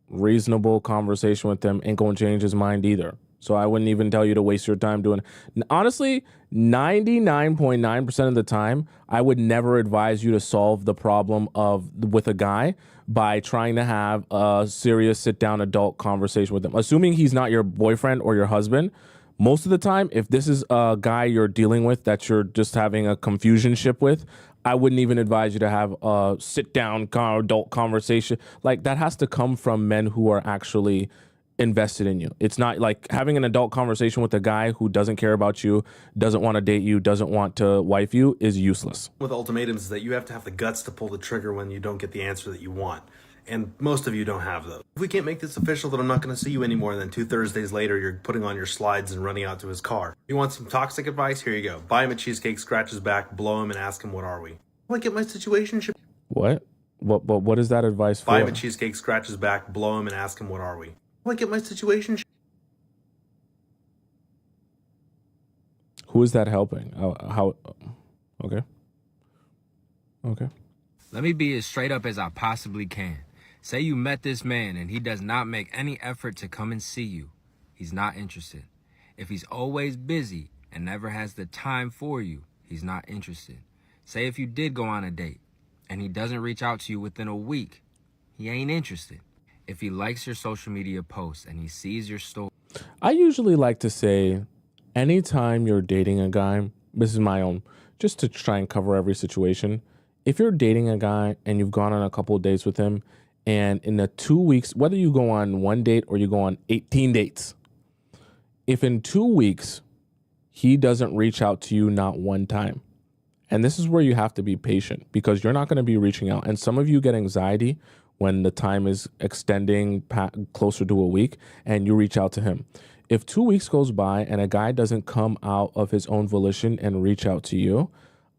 [SPEAKER 1] reasonable conversation with him ain't going to change his mind either. So I wouldn't even tell you to waste your time doing it. Honestly, 99.9% of the time, I would never advise you to solve the problem with a guy by trying to have a serious sit-down adult conversation with him. Assuming he's not your boyfriend or your husband, most of the time, if this is a guy you're dealing with that you're just having a confusionship with, I wouldn't even advise you to have a sit-down adult conversation. Like, that has to come from men who are actually invested in you. It's not like having an adult conversation with a guy who doesn't care about you, doesn't want to date you, doesn't want to wife you is useless.
[SPEAKER 7] with ultimatums is that you have to have the guts to pull the trigger when you don't get the answer that you want. And most of you don't have those. If we can't make this official that I'm not going to see you anymore, and then 2 Thursdays later, you're putting on your slides and running out to his car. You want some toxic advice? Here you go. Buy him a cheesecake, scratch his back, blow him, and ask him, what are we? I get my situationship.
[SPEAKER 1] What? What is that advice for?
[SPEAKER 7] Buy him a cheesecake, scratch his back, blow him, and ask him, what are we? I get my situationship.
[SPEAKER 1] Who is that helping? How? Okay.
[SPEAKER 6] Let me be as straight up as I possibly can. Say you met this man and he does not make any effort to come and see you. He's not interested. If he's always busy and never has the time for you, he's not interested. Say if you did go on a date and he doesn't reach out to you within a week, he ain't interested. If he likes your social media posts and he sees your story,
[SPEAKER 1] I usually like to say, anytime you're dating a guy, this is my own, just to try and cover every situation. If you're dating a guy and you've gone on a couple of dates with him, and in the 2 weeks, whether you go on one date or you go on 18 dates, if in 2 weeks he doesn't reach out to you not one time, and this is where you have to be patient because you're not going to be reaching out. And some of you get anxiety when the time is extending closer to a week and you reach out to him. If 2 weeks goes by and a guy doesn't come out of his own volition and reach out to you,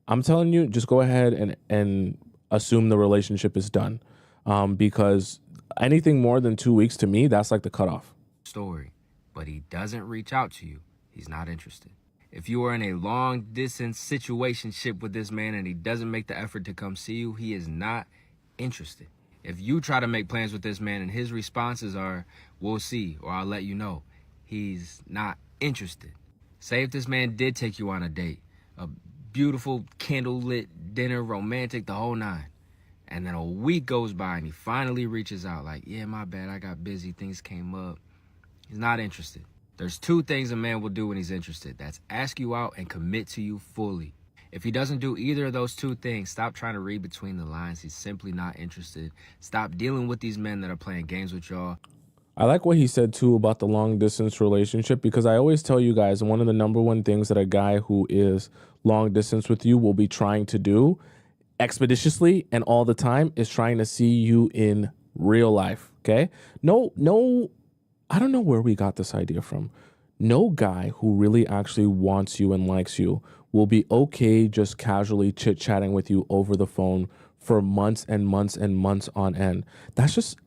[SPEAKER 1] I'm telling you, just go ahead and assume the relationship is done. Because anything more than 2 weeks to me, that's like the cutoff.
[SPEAKER 6] but he doesn't reach out to you, he's not interested. If you are in a long distance situationship with this man and he doesn't make the effort to come see you, he is not interested. If you try to make plans with this man and his responses are, we'll see, or I'll let you know, he's not interested. Say if this man did take you on a date, a beautiful candlelit dinner, romantic, the whole nine, and then a week goes by and he finally reaches out like, yeah, my bad, I got busy, things came up. He's not interested. There's two things a man will do when he's interested. That's ask you out and commit to you fully. If he doesn't do either of those two things, stop trying to read between the lines. He's simply not interested. Stop dealing with these men that are playing games with y'all.
[SPEAKER 1] I like what he said too about the long distance relationship, because I always tell you guys, one of the number one things that a guy who is long distance with you will be trying to do expeditiously and all the time is trying to see you in real life. Okay. No, I don't know where we got this idea from. No guy who really actually wants you and likes you will be okay just casually chit-chatting with you over the phone for months and months and months on end. That's just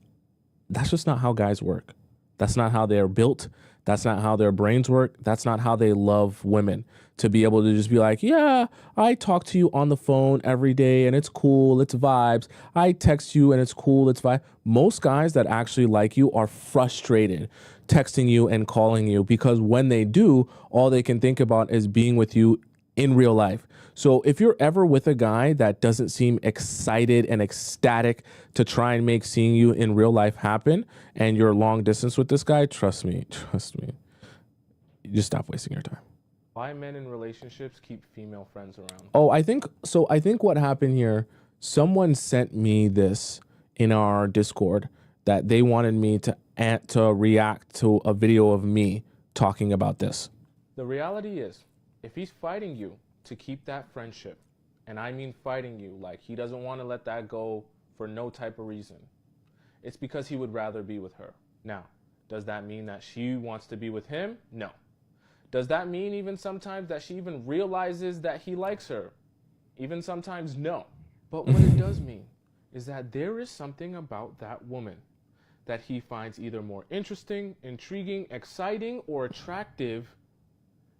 [SPEAKER 1] not how guys work. That's not how they're built. That's not how their brains work. That's not how they love women. To be able to just be like, yeah, I talk to you on the phone every day and it's cool, it's vibes. I text you and it's cool, it's vibe. Most guys that actually like you are frustrated texting you and calling you, because when they do, all they can think about is being with you in real life. So if you're ever with a guy that doesn't seem excited and ecstatic to try and make seeing you in real life happen, and you're long distance with this guy, trust me, you just stop wasting your time. Why men in relationships keep female friends around? Oh, I think what happened here, someone sent me this in our Discord that they wanted me to react to a video of me talking about this. The reality is, if he's fighting you to keep that friendship, and I mean fighting you, like he doesn't want to let that go for no type of reason, it's because he would rather be with her. Now, does that mean that she wants to be with him? No. Does that mean even sometimes that she even realizes that he likes her? Even sometimes, no. But what it does mean is that there is something about that woman that he finds either more interesting, intriguing, exciting, or attractive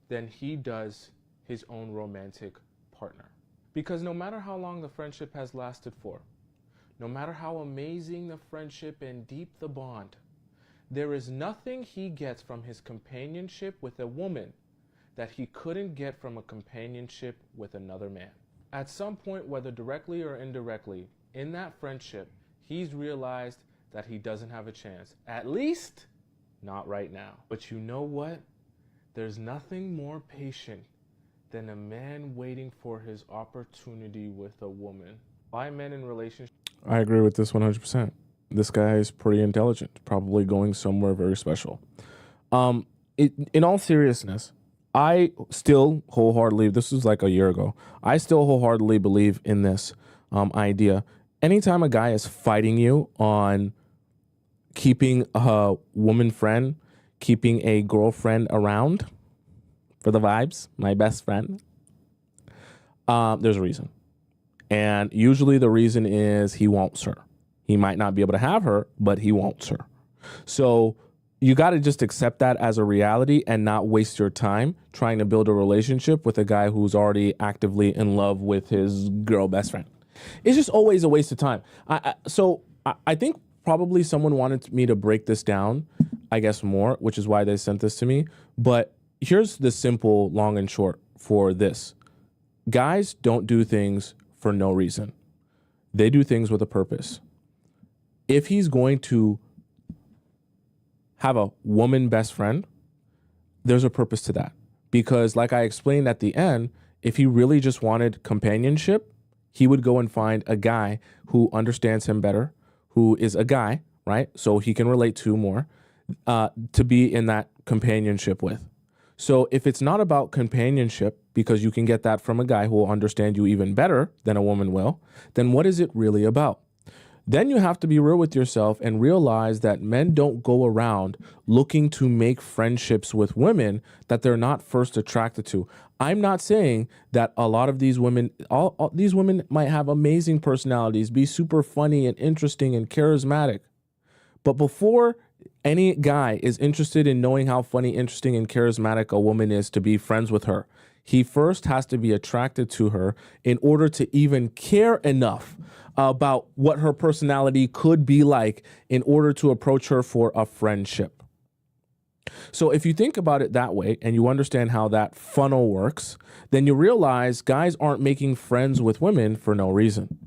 [SPEAKER 1] than he does his own romantic partner. Because no matter how long the friendship has lasted for, no matter how amazing the friendship and deep the bond, there is nothing he gets from his companionship with a woman that he couldn't get from a companionship with another man. At some point, whether directly or indirectly, in that friendship, he's realized that he doesn't have a chance. At least, not right now. But you know what? There's nothing more patient than a man waiting for his opportunity with a woman. Why men in relationships? I agree with this 100%. This guy is pretty intelligent, probably going somewhere very special. In all seriousness, I still wholeheartedly, this was like a year ago, I still wholeheartedly believe in this idea. Anytime a guy is fighting you on keeping a woman friend, keeping a girlfriend around for the vibes, my best friend, there's a reason. And usually the reason is he wants her. He might not be able to have her, but he wants her. So you got to just accept that as a reality and not waste your time trying to build a relationship with a guy who's already actively in love with his girl best friend. It's just always a waste of time. So I think probably someone wanted me to break this down, I guess more, which is why they sent this to me. But here's the simple, long and short for this. Guys don't do things for no reason. They do things with a purpose. If he's going to have a woman best friend, there's a purpose to that. Because like I explained at the end, if he really just wanted companionship, he would go and find a guy who understands him better, who is a guy, right? So he can relate to more, to be in that companionship with. So if it's not about companionship, because you can get that from a guy who will understand you even better than a woman will, then what is it really about? Then you have to be real with yourself and realize that men don't go around looking to make friendships with women that they're not first attracted to. I'm not saying that a lot of these women, all these women might have amazing personalities, be super funny and interesting and charismatic. But before any guy is interested in knowing how funny, interesting, and charismatic a woman is to be friends with her, he first has to be attracted to her in order to even care enough about what her personality could be like in order to approach her for a friendship. So if you think about it that way and you understand how that funnel works, then you realize guys aren't making friends with women for no reason.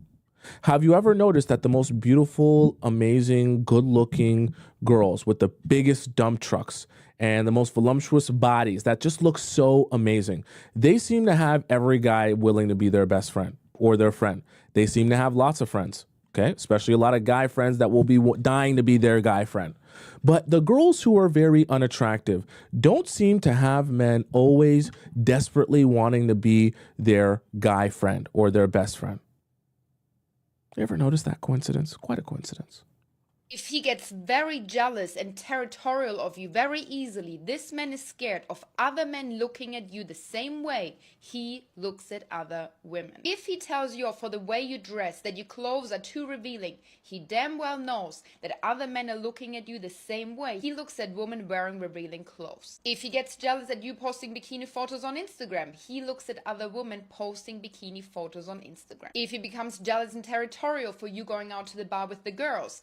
[SPEAKER 1] Have you ever noticed that the most beautiful, amazing, good-looking girls with the biggest dump trucks and the most voluptuous bodies that just look so amazing, they seem to have every guy willing to be their best friend or their friend. They seem to have lots of friends, okay? Especially a lot of guy friends that will be dying to be their guy friend. But the girls who are very unattractive don't seem to have men always desperately wanting to be their guy friend or their best friend. You ever notice that coincidence? Quite a coincidence.
[SPEAKER 8] If he gets very jealous and territorial of you very easily, this man is scared of other men looking at you the same way he looks at other women. If he tells you for the way you dress that your clothes are too revealing, he damn well knows that other men are looking at you the same way he looks at women wearing revealing clothes. If he gets jealous at you posting bikini photos on Instagram, he looks at other women posting bikini photos on Instagram. If he becomes jealous and territorial for you going out to the bar with the girls,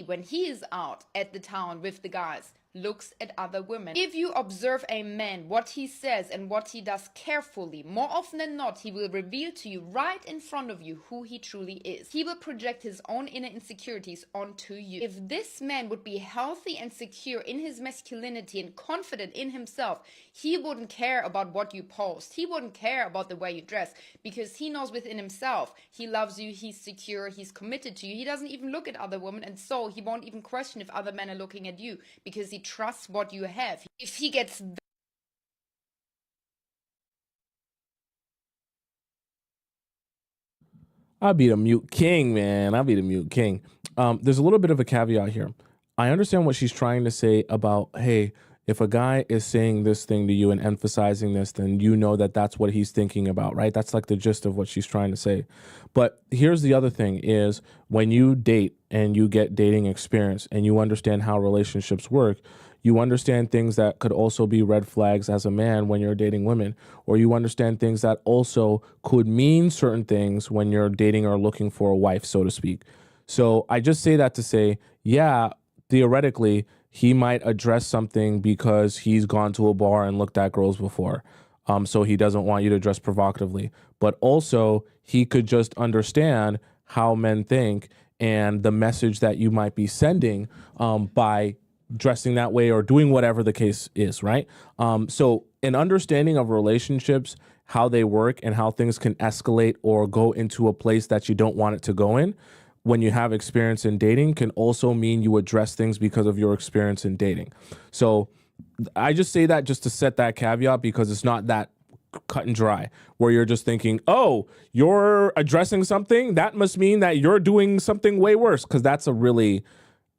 [SPEAKER 8] when he is out at the town with the guys, looks at other women. If you observe a man, what he says and what he does carefully, more often than not, he will reveal to you right in front of you who he truly is. He will project his own inner insecurities onto you. If this man would be healthy and secure in his masculinity and confident in himself, he wouldn't care about what you post. He wouldn't care about the way you dress because he knows within himself he loves you, he's secure, he's committed to you. He doesn't even look at other women, and so he won't even question if other men are looking at you because he trusts what you have. If he gets
[SPEAKER 1] I'll be the mute king, man. I'll be the mute king. There's a little bit of a caveat here. I understand what she's trying to say about, hey, if a guy is saying this thing to you and emphasizing this, then you know that that's what he's thinking about, right? That's like the gist of what she's trying to say. But here's the other thing is when you date and you get dating experience and you understand how relationships work, you understand things that could also be red flags as a man when you're dating women, or you understand things that also could mean certain things when you're dating or looking for a wife, so to speak. So I just say that to say, yeah, theoretically, he might address something because he's gone to a bar and looked at girls before. So he doesn't want you to dress provocatively. But also, he could just understand how men think and the message that you might be sending by dressing that way or doing whatever the case is, right? So an understanding of relationships, how they work and how things can escalate or go into a place that you don't want it to go in when you have experience in dating can also mean you address things because of your experience in dating. So I just say that just to set that caveat because it's not that cut and dry where you're just thinking, oh, you're addressing something that must mean that you're doing something way worse, because that's a really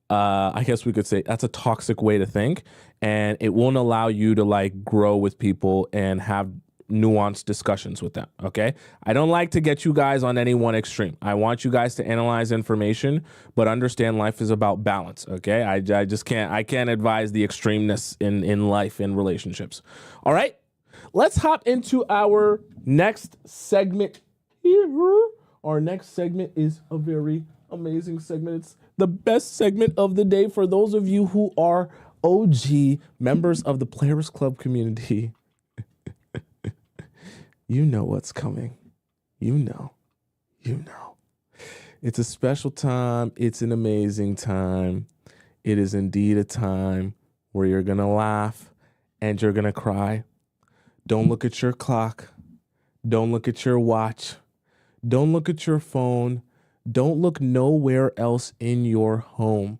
[SPEAKER 1] I guess we could say that's a toxic way to think, and it won't allow you to like grow with people and have nuanced discussions with them. Okay. I don't like to get you guys on any one extreme. I want you guys to analyze information, but understand life is about balance. Okay. I just can't advise the extremeness in life and relationships. All right. Let's hop into our next segment here. Our next segment is a very amazing segment. It's the best segment of the day for those of you who are OG members of the Players Club community. You know what's coming. You know. It's a special time. It's an amazing time. it is indeed a time where you're going to laugh and you're going to cry. Don't look at your clock. Don't look at your watch. Don't look at your phone. Don't look nowhere else in your home.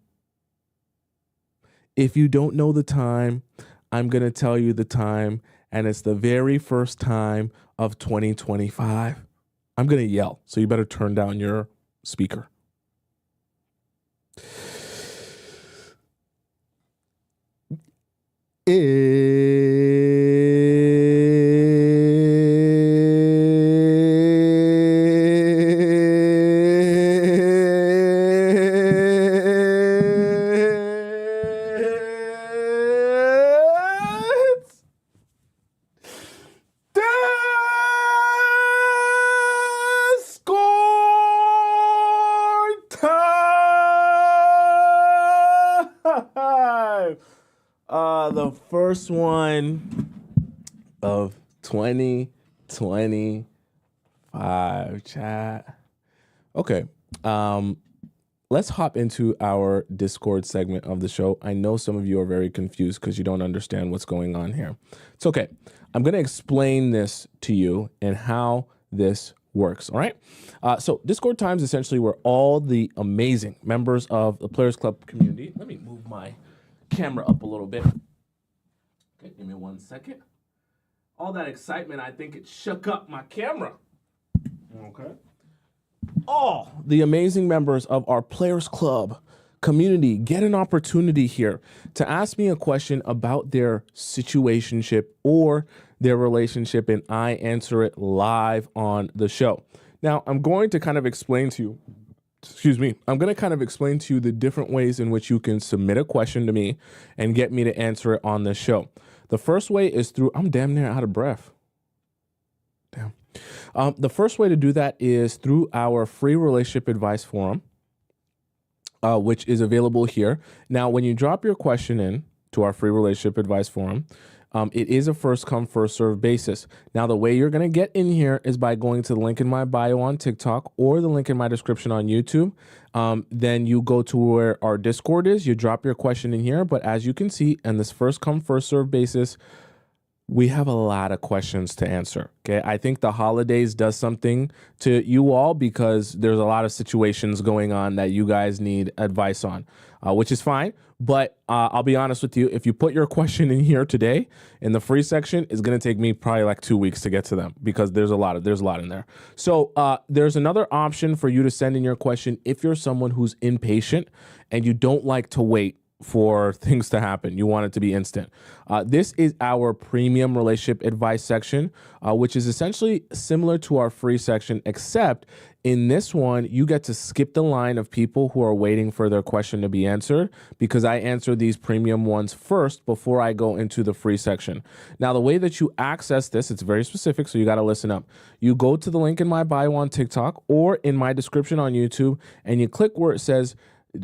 [SPEAKER 1] If you don't know the time, I'm going to tell you the time, and it's the very first time of 2025. I'm going to yell, so you better turn down your speaker. The first one of 2025, chat. Okay. Let's hop into our Discord segment of the show. I know some of you are very confused because you don't understand what's going on here. It's okay. I'm going to explain this to you and how this works. All right. So Discord time is essentially where all the amazing members of the Players Club community. Let me move my camera up a little bit. Okay, give me 1 second. All that excitement, I think it shook up my camera. Okay. All the amazing members of our Players Club community get an opportunity here to ask me a question about their situationship or their relationship, and I answer it live on the show. Now, I'm going to kind of explain to you the different ways in which you can submit a question to me and get me to answer it on the show. The first way is through, I'm damn near out of breath. Damn. The first way to do that is through our free relationship advice forum, which is available here. Now, when you drop your question in to our free relationship advice forum, it is a first come, first serve basis. Now, the way you're going to get in here is by going to the link in my bio on TikTok or the link in my description on YouTube. Then you go to where our Discord is, you drop your question in here. But as you can see, on this first come, first serve basis, we have a lot of questions to answer. Okay. I think the holidays does something to you all because there's a lot of situations going on that you guys need advice on, which is fine. But I'll be honest with you, if you put your question in here today in the free section, it's going to take me probably like 2 weeks to get to them because there's a lot in there. So there's another option for you to send in your question if you're someone who's impatient and you don't like to wait for things to happen. You want it to be instant. This is our premium relationship advice section, which is essentially similar to our free section, except in this one, you get to skip the line of people who are waiting for their question to be answered because I answer these premium ones first before I go into the free section. Now, the way that you access this, it's very specific, so you got to listen up. You go to the link in my bio on TikTok or in my description on YouTube, and you click where it says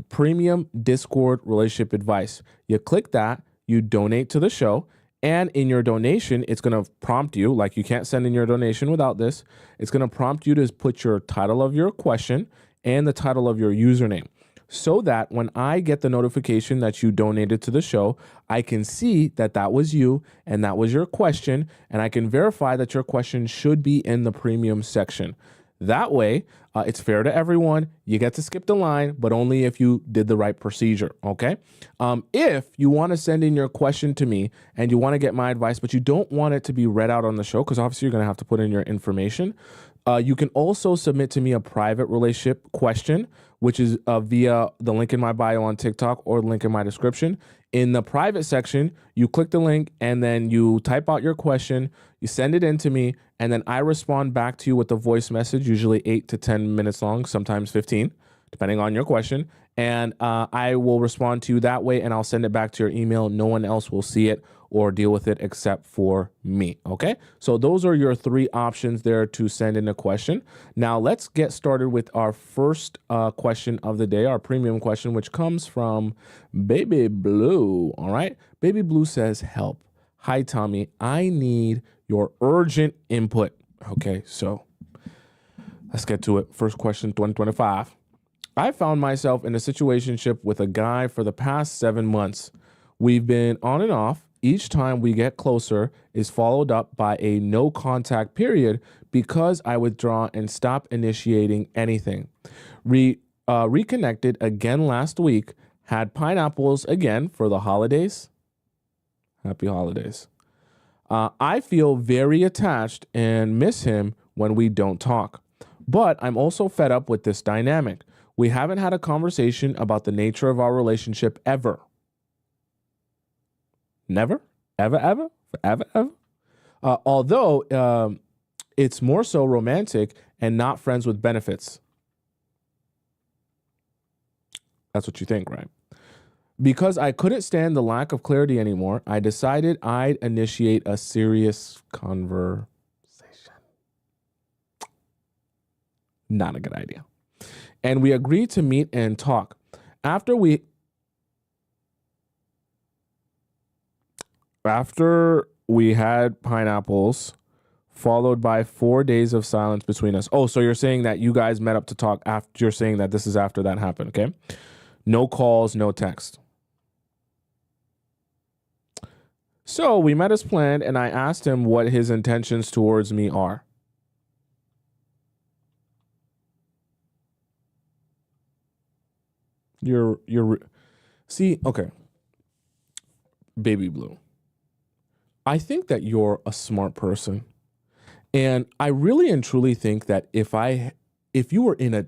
[SPEAKER 1] Premium Discord Relationship Advice. You click that, you donate to the show, and in your donation, it's going to prompt you, like you can't send in your donation without this, it's going to prompt you to put your title of your question and the title of your username so that when I get the notification that you donated to the show, I can see that that was you and that was your question, and I can verify that your question should be in the premium section. That way, it's fair to everyone. You get to skip the line, but only if you did the right procedure, okay? If you want to send in your question to me and you want to get my advice, but you don't want it to be read out on the show, because obviously you're going to have to put in your information, you can also submit to me a private relationship question, which is via the link in my bio on TikTok or the link in my description. In the private section, you click the link and then you type out your question, you send it in to me, and then I respond back to you with a voice message, usually 8 to 10 minutes long, sometimes 15, depending on your question. And I will respond to you that way, and I'll send it back to your email. No one else will see it or deal with it except for me, okay? So those are your 3 options there to send in a question. Now let's get started with our first question of the day, our premium question, which comes from Baby Blue, all right? Baby Blue says, help. Hi, Tommy. I need your urgent input. Okay, so let's get to it. First question, 2025. I found myself in a situationship with a guy for the past 7 months. We've been on and off. Each time we get closer is followed up by a no contact period because I withdraw and stop initiating anything. Reconnected again last week, had pineapples again for the holidays. Happy holidays. I feel very attached and miss him when we don't talk. But I'm also fed up with this dynamic. We haven't had a conversation about the nature of our relationship ever. Never? Ever? Although it's more so romantic and not friends with benefits. That's what you think, right? Because I couldn't stand the lack of clarity anymore, I decided I'd initiate a serious conversation. Not a good idea. And we agreed to meet and talk. After we had pineapples, followed by 4 days of silence between us. Oh, so you're saying that you guys met up to talk after, you're saying that this is after that happened, okay? No calls, no text. So we met as planned, and I asked him what his intentions towards me are. See, okay. Baby Blue. I think that you're a smart person. And I really and truly think that if you were in a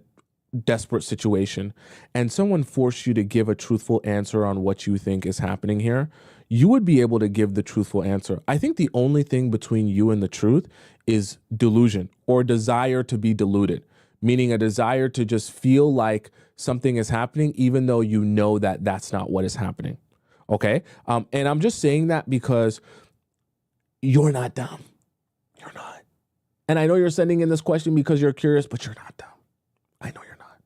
[SPEAKER 1] desperate situation and someone forced you to give a truthful answer on what you think is happening here, you would be able to give the truthful answer. I think the only thing between you and the truth is delusion or desire to be deluded, meaning a desire to just feel like something is happening, even though you know that that's not what is happening. Okay. And I'm just saying that because you're not dumb. You're not. And I know you're sending in this question because you're curious, but you're not dumb. I know you're not.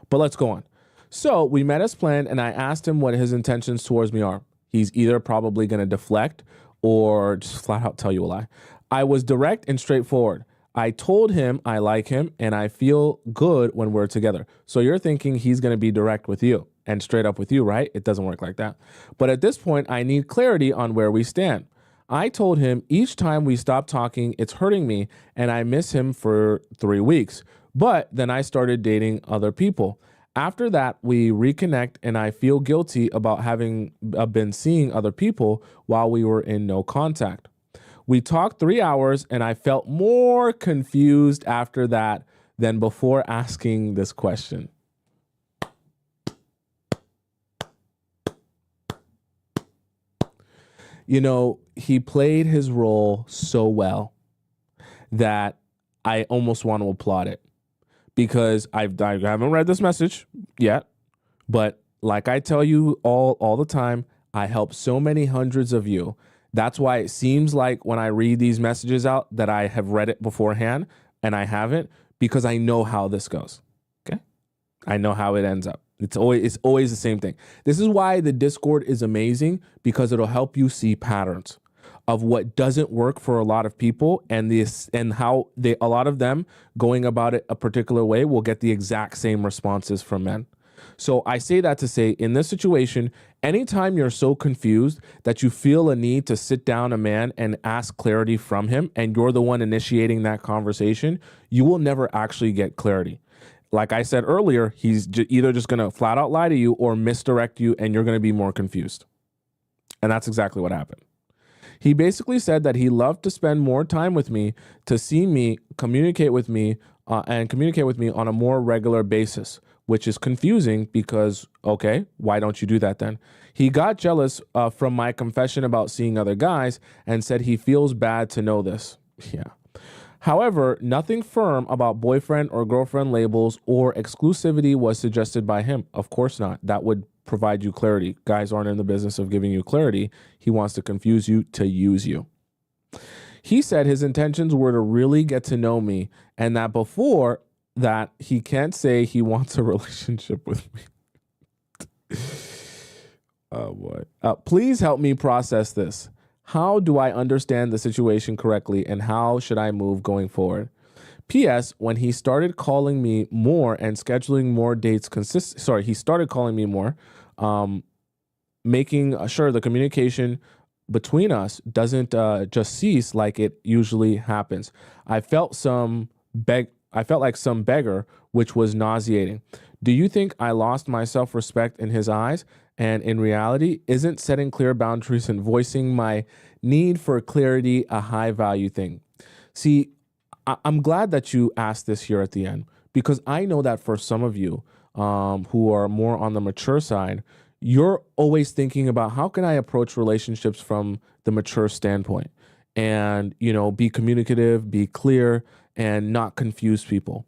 [SPEAKER 1] But let's go on. So we met as planned, and I asked him what his intentions towards me are. He's either probably going to deflect or just flat out tell you a lie. I was direct and straightforward. I told him I like him and I feel good when we're together. So you're thinking he's going to be direct with you and straight up with you, right? It doesn't work like that. But at this point, I need clarity on where we stand. I told him each time we stop talking, it's hurting me and I miss him for 3 weeks. But then I started dating other people. After that, we reconnect and I feel guilty about having been seeing other people while we were in no contact. We talked 3 hours and I felt more confused after that than before asking this question. You know, he played his role so well that I almost want to applaud it. Because I haven't read this message yet, but like I tell you all the time, I help so many hundreds of you. That's why it seems like when I read these messages out that I have read it beforehand, and I haven't, because I know how this goes. Okay, I know how it ends up. It's always the same thing. This is why the Discord is amazing, because it'll help you see patterns of what doesn't work for a lot of people, and how a lot of them going about it a particular way will get the exact same responses from men. So I say that to say, in this situation, anytime you're so confused that you feel a need to sit down a man and ask clarity from him, and you're the one initiating that conversation, you will never actually get clarity. Like I said earlier, he's either just going to flat out lie to you or misdirect you, and you're going to be more confused. And that's exactly what happened. He basically said that he loved to spend more time with me, to see me, communicate with me on a more regular basis, which is confusing because, okay, why don't you do that then? He got jealous from my confession about seeing other guys and said he feels bad to know this. Yeah. However, nothing firm about boyfriend or girlfriend labels or exclusivity was suggested by him. Of course not. That would provide you clarity. Guys aren't in the business of giving you clarity. He wants to confuse you to use you. He said his intentions were to really get to know me, and that before that, he can't say he wants a relationship with me. Oh boy. Please help me process this. How do I understand the situation correctly, and how should I move going forward? P.S. When he started calling me more and scheduling more dates he started calling me more, making sure the communication between us doesn't just cease like it usually happens. I felt like some beggar, which was nauseating. Do you think I lost my self-respect in his eyes? And in reality, isn't setting clear boundaries and voicing my need for clarity a high value thing? See, I'm glad that you asked this here at the end, because I know that for some of you who are more on the mature side, you're always thinking about how can I approach relationships from the mature standpoint and, be communicative, be clear, and not confuse people.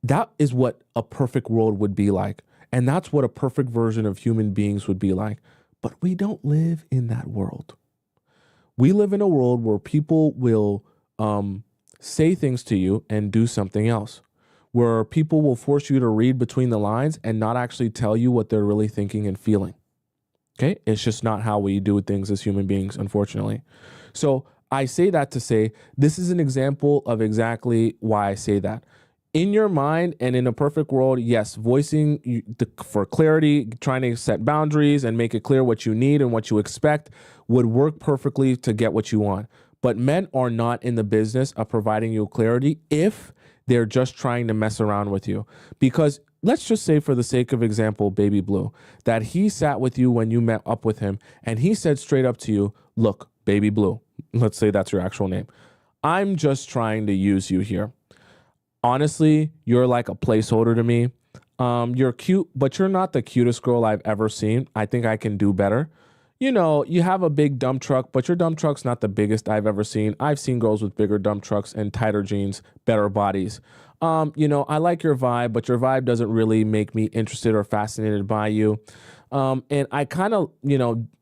[SPEAKER 1] That is what a perfect world would be like. And that's what a perfect version of human beings would be like. But we don't live in that world. We live in a world where people will say things to you and do something else, where people will force you to read between the lines and not actually tell you what they're really thinking and feeling. Okay? It's just not how we do things as human beings, unfortunately. So I say that to say this is an example of exactly why I say that. In your mind and in a perfect world, yes, voicing for clarity, trying to set boundaries and make it clear what you need and what you expect would work perfectly to get what you want. But men are not in the business of providing you clarity if they're just trying to mess around with you. Because let's just say, for the sake of example, Baby Blue, that he sat with you when you met up with him and he said straight up to you, look, Baby Blue, let's say that's your actual name, I'm just trying to use you here. Honestly, you're like a placeholder to me. You're cute, but you're not the cutest girl I've ever seen. I think I can do better. You have a big dump truck, but your dump truck's not the biggest I've ever seen. I've seen girls with bigger dump trucks and tighter jeans, better bodies. I like your vibe, but your vibe doesn't really make me interested or fascinated by you. And I kind of,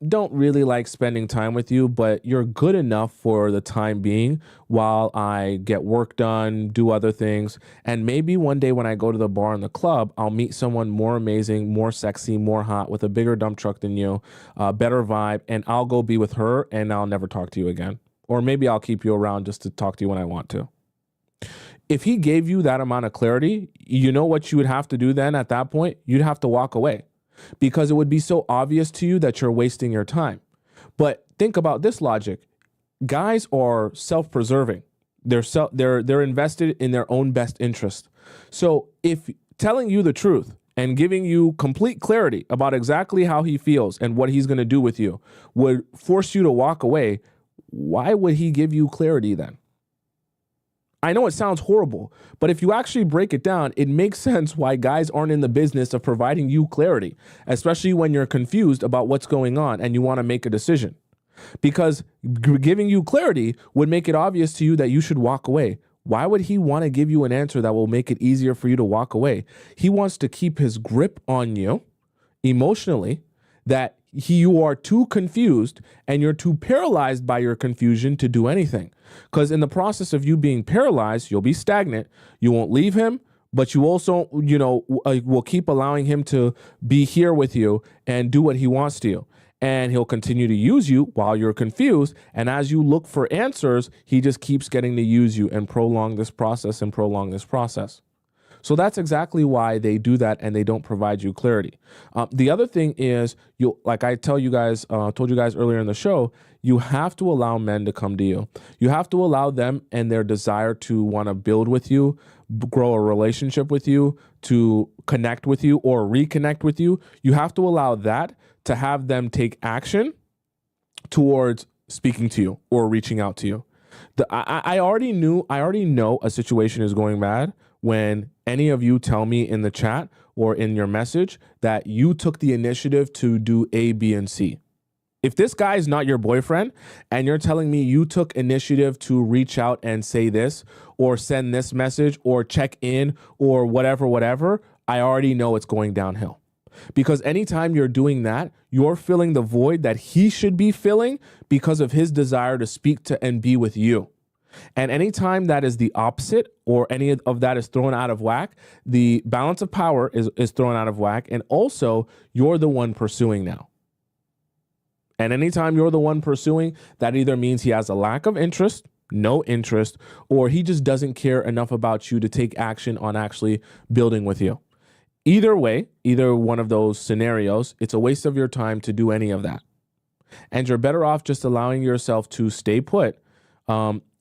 [SPEAKER 1] don't really like spending time with you, but you're good enough for the time being while I get work done, do other things. And maybe one day when I go to the bar and the club, I'll meet someone more amazing, more sexy, more hot with a bigger dump truck than you, better vibe. And I'll go be with her and I'll never talk to you again. Or maybe I'll keep you around just to talk to you when I want to. If he gave you that amount of clarity, you know what you would have to do then at that point? You'd have to walk away, because it would be so obvious to you that you're wasting your time. But think about this logic. Guys are self-preserving. They're invested in their own best interest. So if telling you the truth and giving you complete clarity about exactly how he feels and what he's going to do with you would force you to walk away, why would he give you clarity then? I know it sounds horrible, but if you actually break it down, it makes sense why guys aren't in the business of providing you clarity, especially when you're confused about what's going on and you want to make a decision. Because giving you clarity would make it obvious to you that you should walk away. Why would he want to give you an answer that will make it easier for you to walk away? He wants to keep his grip on you emotionally, that you are too confused and you're too paralyzed by your confusion to do anything. Because in the process of you being paralyzed, you'll be stagnant. You won't leave him, but you also, will keep allowing him to be here with you and do what he wants to you. And he'll continue to use you while you're confused. And as you look for answers, he just keeps getting to use you and prolong this process and prolong this process. So that's exactly why they do that, and they don't provide you clarity. The other thing is, like I told you guys earlier in the show, you have to allow men to come to you. You have to allow them and their desire to want to build with you, grow a relationship with you, to connect with you or reconnect with you. You have to allow that to have them take action towards speaking to you or reaching out to you. I already know a situation is going bad when any of you tell me in the chat or in your message that you took the initiative to do A, B, and C. If this guy is not your boyfriend and you're telling me you took initiative to reach out and say this or send this message or check in or whatever, I already know it's going downhill. Because anytime you're doing that, you're filling the void that he should be filling because of his desire to speak to and be with you. And anytime that is the opposite or any of that is thrown out of whack, the balance of power is thrown out of whack. And also, you're the one pursuing now. And anytime you're the one pursuing, that either means he has a lack of interest, no interest, or he just doesn't care enough about you to take action on actually building with you. Either way, either one of those scenarios, it's a waste of your time to do any of that. And you're better off just allowing yourself to stay put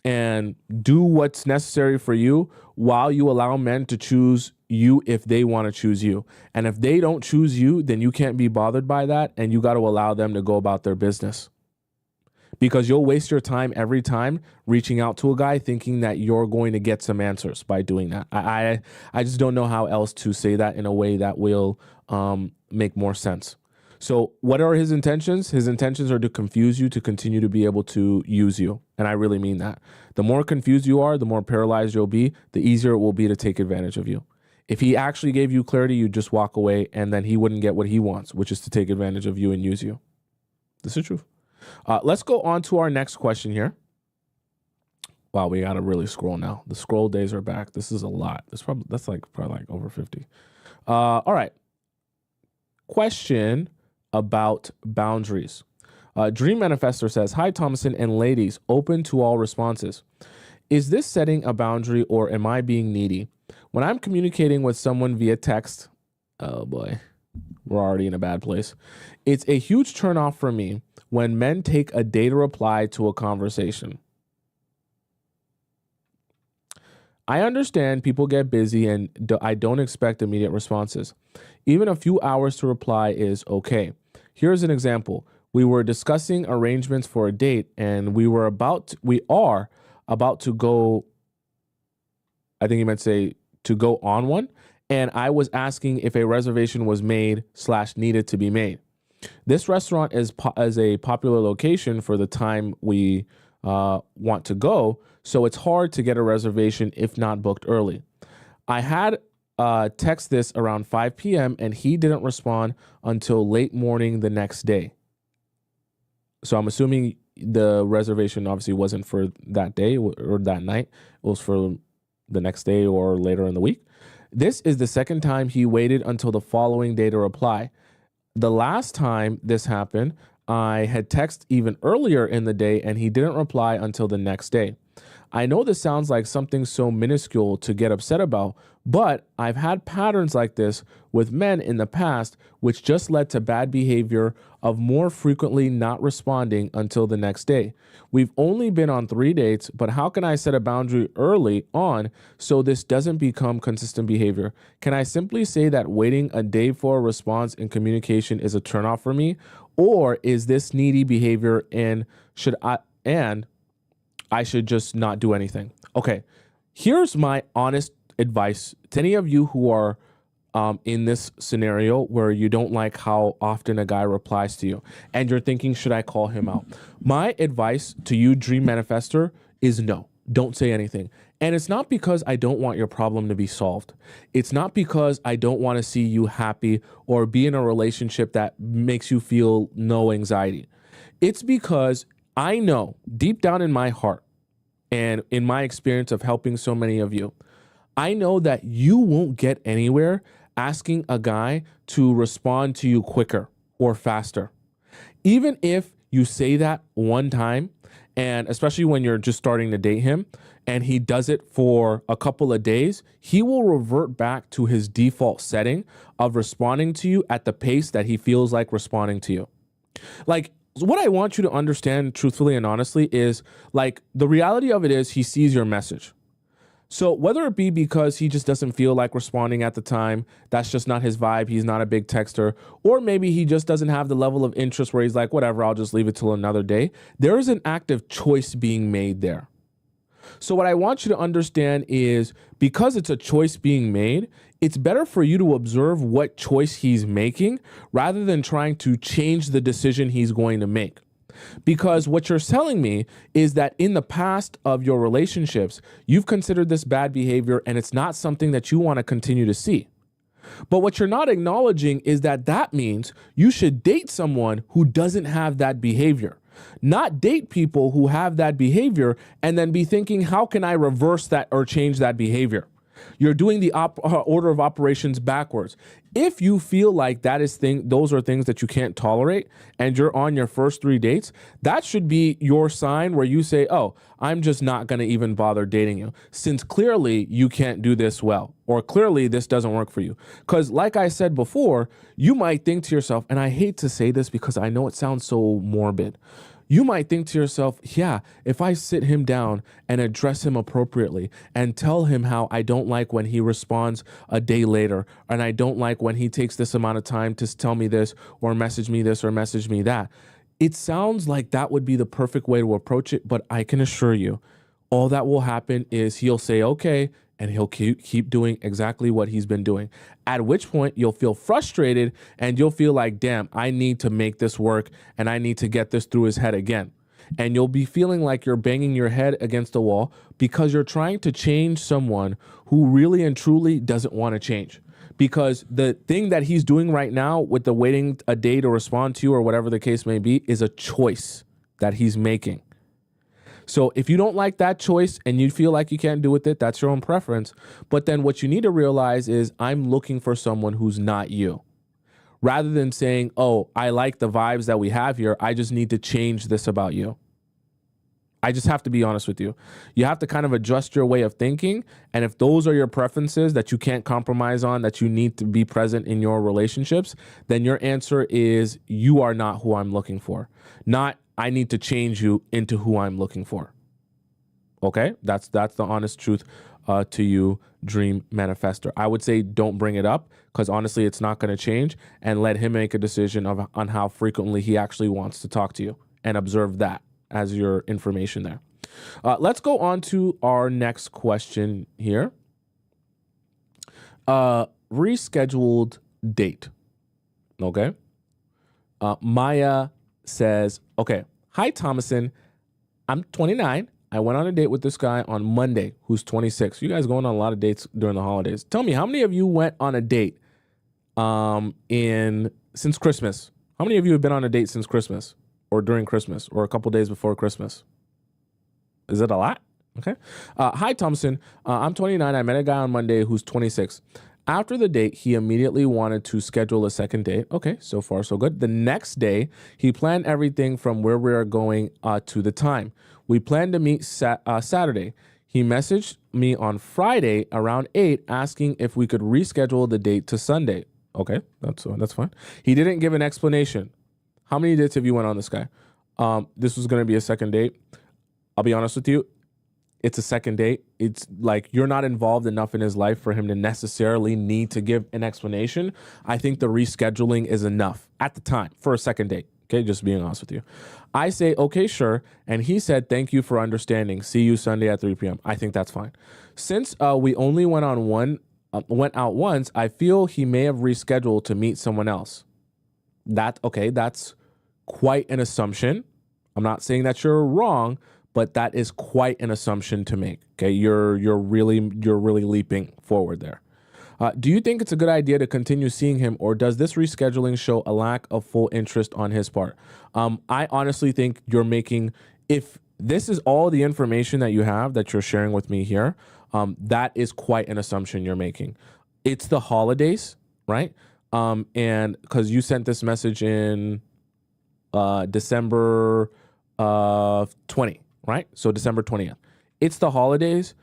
[SPEAKER 1] and do what's necessary for you while you allow men to choose you if they want to choose you. And if they don't choose you, then you can't be bothered by that, and you got to allow them to go about their business. Because you'll waste your time every time reaching out to a guy thinking that you're going to get some answers by doing that. I just don't know how else to say that in a way that will make more sense. So what are his intentions? His intentions are to confuse you, to continue to be able to use you. And I really mean that. The more confused you are, the more paralyzed you'll be, the easier it will be to take advantage of you. If he actually gave you clarity, you'd just walk away, and then he wouldn't get what he wants, which is to take advantage of you and use you. This is true. Let's go on to our next question here. Wow, we got to really scroll now. The scroll days are back. This is a lot. That's probably like over 50. All right. Question about boundaries. Dream Manifestor says, hi, Tomisin and ladies, open to all responses. Is this setting a boundary or am I being needy? When I'm communicating with someone via text, oh boy, we're already in a bad place. It's a huge turnoff for me when men take a day to reply to a conversation. I understand people get busy and I don't expect immediate responses. Even a few hours to reply is okay. Here's an example. We were discussing arrangements for a date and we are about to go, I think he meant say to go on one. And I was asking if a reservation was made / needed to be made. This restaurant is a popular location for the time we want to go, so it's hard to get a reservation if not booked early. I had text this around 5 p.m. and he didn't respond until late morning the next day. So I'm assuming the reservation obviously wasn't for that day or that night. It was for the next day or later in the week. This is the second time he waited until the following day to reply. The last time this happened, I had texted even earlier in the day and he didn't reply until the next day. I know this sounds like something so minuscule to get upset about, but I've had patterns like this with men in the past, which just led to bad behavior of more frequently not responding until the next day. We've only been on 3 dates, but how can I set a boundary early on so this doesn't become consistent behavior? Can I simply say that waiting a day for a response in communication is a turnoff for me? Or is this needy behavior and I should just not do anything? Okay, here's my honest advice to any of you who are in this scenario where you don't like how often a guy replies to you and you're thinking, should I call him out? My advice to you, Dream Manifestor, is no, don't say anything. And it's not because I don't want your problem to be solved. It's not because I don't want to see you happy or be in a relationship that makes you feel no anxiety. It's because I know deep down in my heart and in my experience of helping so many of you, I know that you won't get anywhere asking a guy to respond to you quicker or faster. Even if you say that one time, and especially when you're just starting to date him, and he does it for a couple of days, he will revert back to his default setting of responding to you at the pace that he feels like responding to you. Like, what I want you to understand truthfully and honestly is, like, the reality of it is he sees your message. So whether it be because he just doesn't feel like responding at the time, that's just not his vibe, he's not a big texter, or maybe he just doesn't have the level of interest where he's like, whatever, I'll just leave it till another day. There is an active choice being made there. So what I want you to understand is, because it's a choice being made, it's better for you to observe what choice he's making rather than trying to change the decision he's going to make. Because what you're telling me is that in the past of your relationships, you've considered this bad behavior and it's not something that you want to continue to see. But what you're not acknowledging is that that means you should date someone who doesn't have that behavior. Not date people who have that behavior and then be thinking, how can I reverse that or change that behavior? You're doing the order of operations backwards. If you feel like those are things that you can't tolerate and you're on your first 3 dates, that should be your sign where you say, oh, I'm just not going to even bother dating you, since clearly you can't do this well, or clearly this doesn't work for you. Because like I said before, you might think to yourself, and I hate to say this because I know it sounds so morbid, you might think to yourself, yeah, if I sit him down and address him appropriately and tell him how I don't like when he responds a day later, and I don't like when he takes this amount of time to tell me this or message me this or message me that. It sounds like that would be the perfect way to approach it, but I can assure you, all that will happen is he'll say, okay, and he'll keep doing exactly what he's been doing. At which point you'll feel frustrated and you'll feel like, damn, I need to make this work and I need to get this through his head again. And you'll be feeling like you're banging your head against a wall because you're trying to change someone who really and truly doesn't want to change. Because the thing that he's doing right now with the waiting a day to respond to you or whatever the case may be is a choice that he's making. So if you don't like that choice and you feel like you can't do with it, that's your own preference. But then what you need to realize is I'm looking for someone who's not you. Rather than saying, oh, I like the vibes that we have here, I just need to change this about you. I just have to be honest with you. You have to kind of adjust your way of thinking. And if those are your preferences that you can't compromise on, that you need to be present in your relationships, then your answer is you are not who I'm looking for. Not I need to change you into who I'm looking for. Okay? That's the honest truth to you, dream manifester. I would say don't bring it up because honestly, it's not going to change, and let him make a decision on how frequently he actually wants to talk to you, and observe that as your information there. Let's go on to our next question here. Rescheduled date. Okay. Maya says, okay, hi, Tomisin. I'm 29. I went on a date with this guy on Monday who's 26. You guys going on a lot of dates during the holidays. Tell me, how many of you went on a date since Christmas? How many of you have been on a date since Christmas or during Christmas or a couple days before Christmas? Is it a lot? Okay. Hi, Tomisin. I'm 29. I met a guy on Monday who's 26. After the date, he immediately wanted to schedule a second date. Okay, so far so good. The next day, he planned everything from where we are going to the time. We planned to meet Saturday. He messaged me on Friday around 8 asking if we could reschedule the date to Sunday. Okay, that's fine. He didn't give an explanation. How many dates have you went on this guy? This was going to be a second date. I'll be honest with you. It's a second date. It's like you're not involved enough in his life for him to necessarily need to give an explanation. I think the rescheduling is enough at the time for a second date. Okay, just being honest with you. I say, okay, sure. And he said, thank you for understanding. See you Sunday at 3 p.m. I think that's fine. Since we only went out once, I feel he may have rescheduled to meet someone else. That's quite an assumption. I'm not saying that you're wrong, but that is quite an assumption to make. Okay, you're really leaping forward there. Do you think it's a good idea to continue seeing him, or does this rescheduling show a lack of full interest on his part? I honestly think you're making, if this is all the information that you have that you're sharing with me here, that is quite an assumption you're making. It's the holidays, right? And because you sent this message in December 20, right? So December 20th. It's the holidays.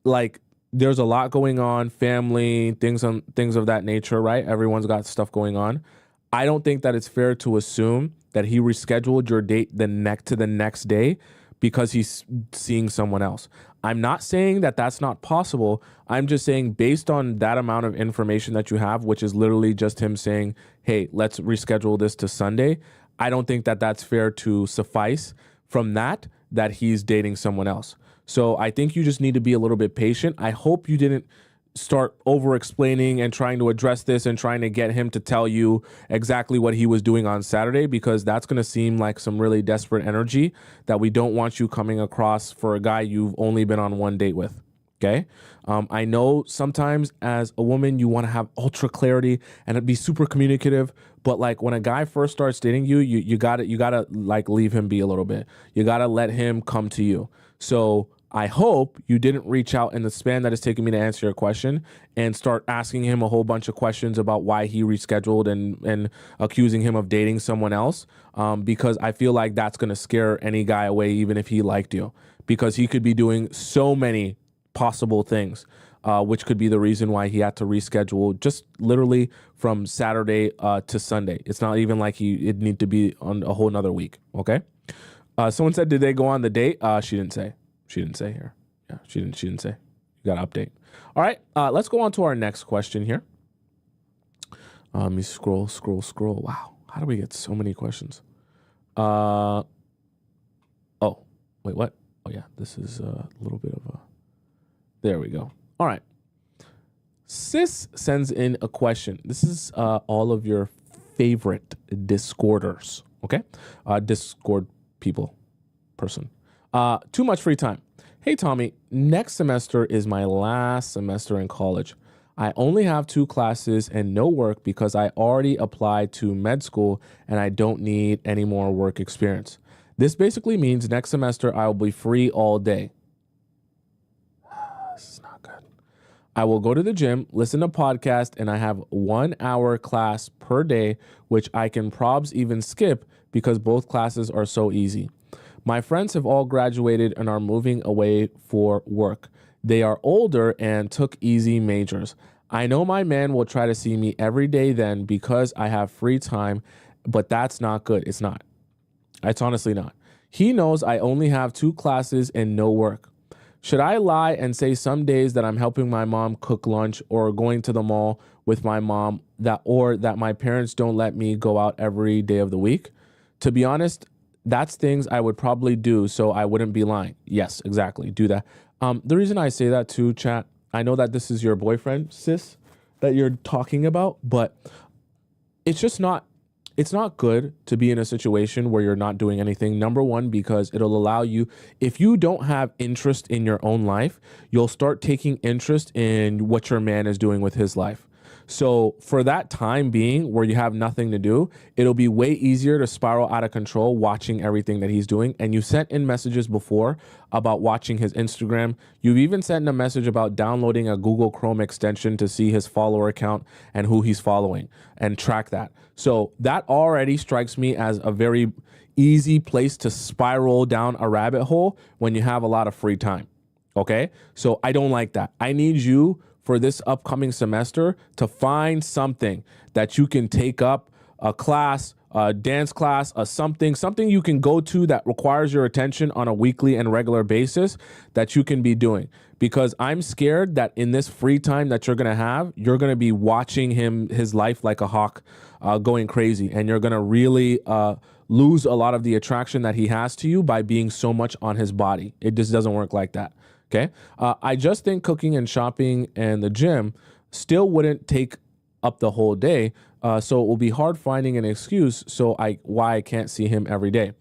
[SPEAKER 1] Like, there's a lot going on, family, things of that nature, right? Everyone's got stuff going on. I don't think that it's fair to assume that he rescheduled your date the next day because he's seeing someone else. I'm not saying that that's not possible. I'm just saying based on that amount of information that you have, which is literally just him saying, hey, let's reschedule this to Sunday. I don't think that that's fair to suffice from that he's dating someone else. So I think you just need to be a little bit patient. I hope you didn't start over-explaining and trying to address this and trying to get him to tell you exactly what he was doing on Saturday, because that's going to seem like some really desperate energy that we don't want you coming across for a guy you've only been on one date with. Okay. I know sometimes as a woman, you want to have ultra clarity and be super communicative, but like when a guy first starts dating you, you gotta like leave him be a little bit. You gotta let him come to you. So I hope you didn't reach out in the span that it's taken me to answer your question and start asking him a whole bunch of questions about why he rescheduled and accusing him of dating someone else, because I feel like that's going to scare any guy away, even if he liked you, because he could be doing so many possible things, which could be the reason why he had to reschedule just literally from Saturday to Sunday. It's not even like it need to be on a whole nother week. Okay. Someone said, did they go on the date? She didn't say. She didn't say here. Yeah, she didn't say. You got to update. All right, let's go on to our next question here. Let me scroll. Wow, how do we get so many questions? Oh, wait, what? Oh, yeah, this is a little bit of a... There we go. All right. Sis sends in a question. This is all of your favorite Discorders, okay? Discord person. Too much free time. Hey, Tommy, next semester is my last semester in college. I only have 2 classes and no work because I already applied to med school and I don't need any more work experience. This basically means next semester I will be free all day. This is not good. I will go to the gym, listen to podcasts, and I have 1 hour class per day, which I can probs even skip because both classes are so easy. My friends have all graduated and are moving away for work. They are older and took easy majors. I know my man will try to see me every day then because I have free time, but that's not good. It's not. It's honestly not. He knows I only have 2 classes and no work. Should I lie and say some days that I'm helping my mom cook lunch or going to the mall with my mom that my parents don't let me go out every day of the week? To be honest, that's things I would probably do, so I wouldn't be lying. Yes, exactly. Do that. The reason I say that too, chat, I know that this is your boyfriend, sis, that you're talking about, but it's just not, it's not good to be in a situation where you're not doing anything. Number one, because it'll allow you, if you don't have interest in your own life, you'll start taking interest in what your man is doing with his life. So for that time being where you have nothing to do, it'll be way easier to spiral out of control watching everything that he's doing. And you sent in messages before about watching his Instagram. You've even sent a message about downloading a Google Chrome extension to see his follower count and who he's following and track that. So that already strikes me as a very easy place to spiral down a rabbit hole when you have a lot of free time. Okay? So I don't like that. I need you for this upcoming semester to find something that you can take up, a class, a dance class, something you can go to that requires your attention on a weekly and regular basis that you can be doing. Because I'm scared that in this free time that you're gonna have, you're gonna be watching his life like a hawk, going crazy, and you're gonna really lose a lot of the attraction that he has to you by being so much on his body. It just doesn't work like that. Okay. I just think cooking and shopping and the gym still wouldn't take up the whole day. So it will be hard finding an excuse why I can't see him every day.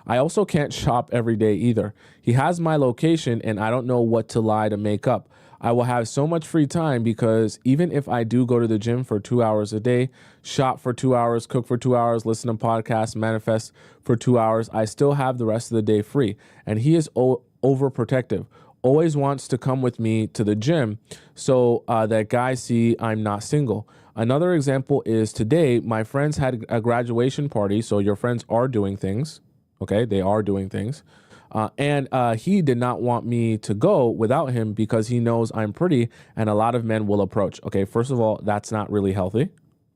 [SPEAKER 1] I also can't shop every day either. He has my location and I don't know what to lie to make up. I will have so much free time because even if I do go to the gym for 2 hours a day, shop for 2 hours, cook for 2 hours, listen to podcasts, manifest for 2 hours, I still have the rest of the day free. And he is overprotective. Always wants to come with me to the gym so that guys see I'm not single. Another example is today, my friends had a graduation party. So your friends are doing things. Okay, they are doing things. And he did not want me to go without him because he knows I'm pretty and a lot of men will approach. Okay, first of all, that's not really healthy.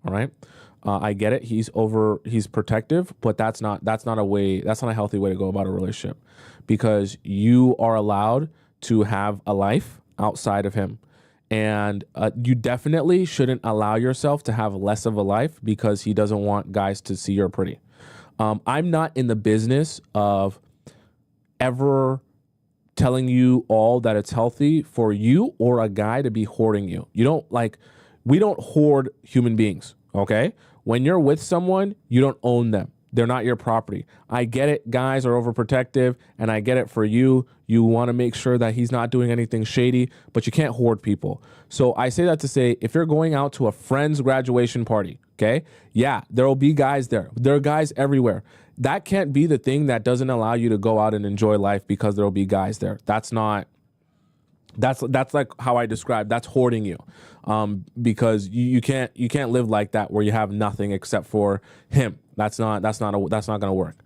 [SPEAKER 1] All right. I get it. He's protective, but that's not a healthy way to go about a relationship because you are allowed to have a life outside of him. And you definitely shouldn't allow yourself to have less of a life because he doesn't want guys to see you're pretty. I'm not in the business of ever telling you all that it's healthy for you or a guy to be hoarding you. We don't hoard human beings, okay? When you're with someone, you don't own them. They're not your property. I get it. Guys are overprotective, and I get it for you. You want to make sure that he's not doing anything shady, but you can't hoard people. So I say that to say, if you're going out to a friend's graduation party, okay, yeah, there will be guys there. There are guys everywhere. that can't be the thing that doesn't allow you to go out and enjoy life because there'll be guys there. That's like how I describe, that's hoarding you. Because you can't live like that where you have nothing except for him. That's not going to work.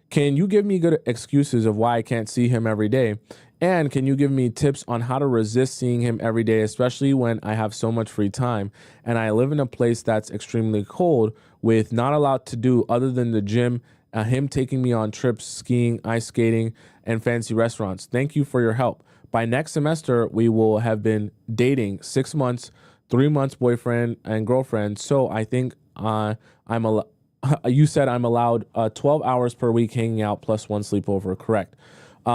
[SPEAKER 1] Can you give me good excuses of why I can't see him every day? And can you give me tips on how to resist seeing him every day, especially when I have so much free time and I live in a place that's extremely cold with not a lot to do other than the gym, him taking me on trips, skiing, ice skating, and fancy restaurants. Thank you for your help. By next semester, we will have been dating 6 months, 3 months boyfriend and girlfriend. So I think you said I'm allowed 12 hours per week hanging out plus 1 sleepover, correct?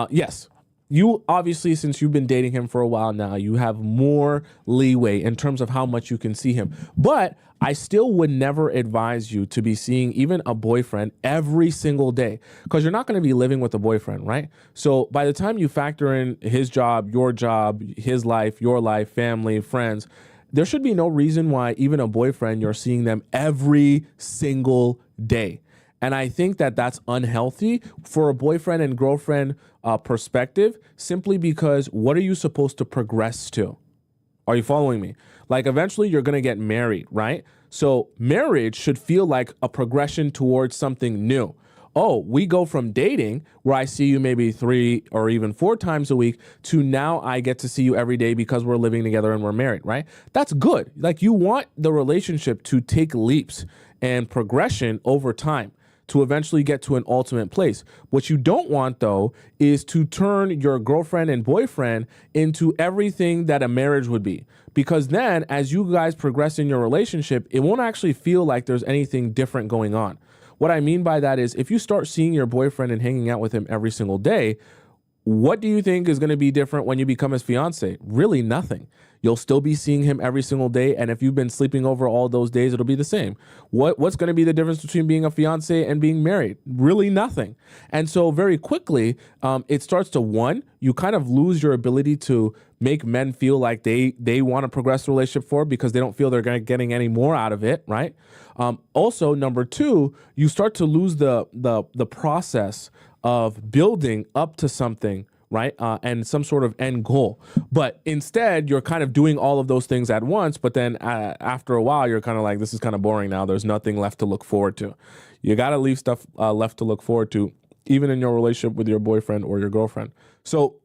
[SPEAKER 1] Yes. You obviously, since you've been dating him for a while now, you have more leeway in terms of how much you can see him. But I still would never advise you to be seeing even a boyfriend every single day, because you're not going to be living with a boyfriend, right? So by the time you factor in his job, his life, your life, family, friends, there should be no reason why even a boyfriend, you're seeing them every single day. And I think that that's unhealthy for a boyfriend and girlfriend perspective, simply because what are you supposed to progress to? Are you following me? Like, eventually you're going to get married, right? So marriage should feel like a progression towards something new. Oh, we go from dating where I see you maybe 3 or even 4 times a week to now I get to see you every day because we're living together and we're married, right? That's good. Like, you want the relationship to take leaps and progression over time to eventually get to an ultimate place. What you don't want, though, is to turn your girlfriend and boyfriend into everything that a marriage would be. Because then, as you guys progress in your relationship, it won't actually feel like there's anything different going on. What I mean by that is, if you start seeing your boyfriend and hanging out with him every single day, what do you think is going to be different when you become his fiance? Really nothing. You'll still be seeing him every single day. And if you've been sleeping over all those days, it'll be the same. What's going to be the difference between being a fiance and being married? Really nothing. And so very quickly, it starts to, one, you kind of lose your ability to make men feel like they want to progress the relationship forward because they don't feel they're getting any more out of it, right? Also, number 2, you start to lose the process of building up to something, right? And some sort of end goal. But instead, you're kind of doing all of those things at once. But then after a while, you're kind of like, this is kind of boring now. There's nothing left to look forward to. You got to leave stuff left to look forward to, even in your relationship with your boyfriend or your girlfriend. So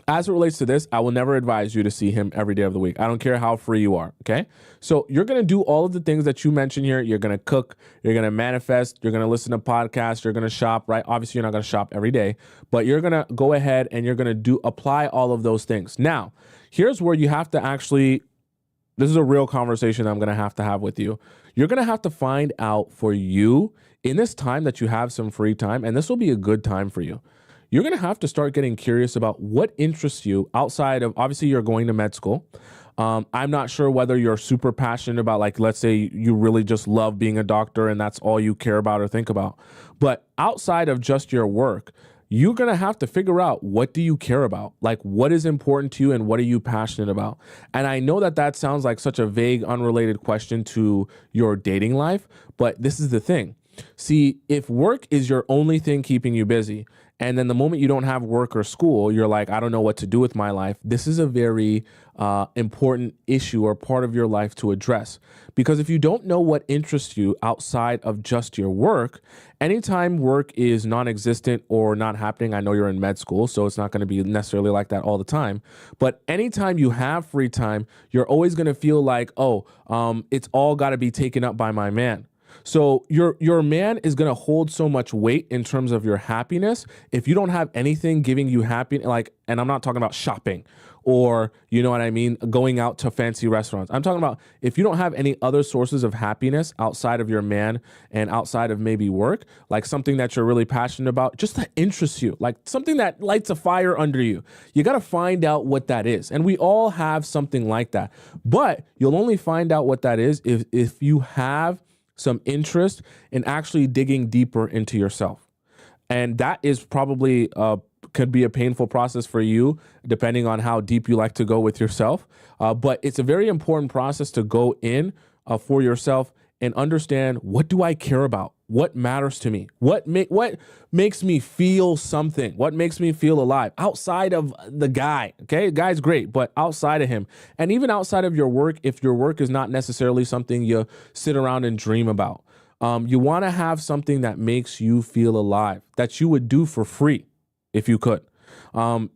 [SPEAKER 1] as it relates to this, I will never advise you to see him every day of the week. I don't care how free you are, okay? So you're going to do all of the things that you mentioned here. You're going to cook, you're going to manifest, you're going to listen to podcasts, you're going to shop, right? Obviously, you're not going to shop every day, but you're going to go ahead and you're going to apply all of those things. Now, here's where you have to actually, this is a real conversation I'm going to have with you. You're going to have to find out for you in this time that you have some free time, and this will be a good time for you. You're going to have to start getting curious about what interests you outside of, obviously, you're going to med school. I'm not sure whether you're super passionate about, like, let's say you really just love being a doctor and that's all you care about or think about. But outside of just your work, you're going to have to figure out, what do you care about? Like, what is important to you and what are you passionate about? And I know that sounds like such a vague, unrelated question to your dating life, but this is the thing. See, if work is your only thing keeping you busy, and then the moment you don't have work or school, you're like, I don't know what to do with my life. This is a very important issue or part of your life to address. Because if you don't know what interests you outside of just your work, anytime work is non-existent or not happening, I know you're in med school, so it's not going to be necessarily like that all the time. But anytime you have free time, you're always going to feel like, it's all got to be taken up by my man. So your man is going to hold so much weight in terms of your happiness. If you don't have anything giving you happiness, like, and I'm not talking about shopping or, you know what I mean, going out to fancy restaurants. I'm talking about if you don't have any other sources of happiness outside of your man and outside of maybe work, like something that you're really passionate about, just that interests you, like something that lights a fire under you. You got to find out what that is. And we all have something like that. But you'll only find out what that is if you have some interest in actually digging deeper into yourself. And that is probably could be a painful process for you, depending on how deep you like to go with yourself. But it's a very important process to go in for yourself and understand, what do I care about? What matters to me? What makes me feel something? What makes me feel alive outside of the guy? Okay, the guy's great, but outside of him, and even outside of your work, if your work is not necessarily something you sit around and dream about, you want to have something that makes you feel alive, that you would do for free if you could.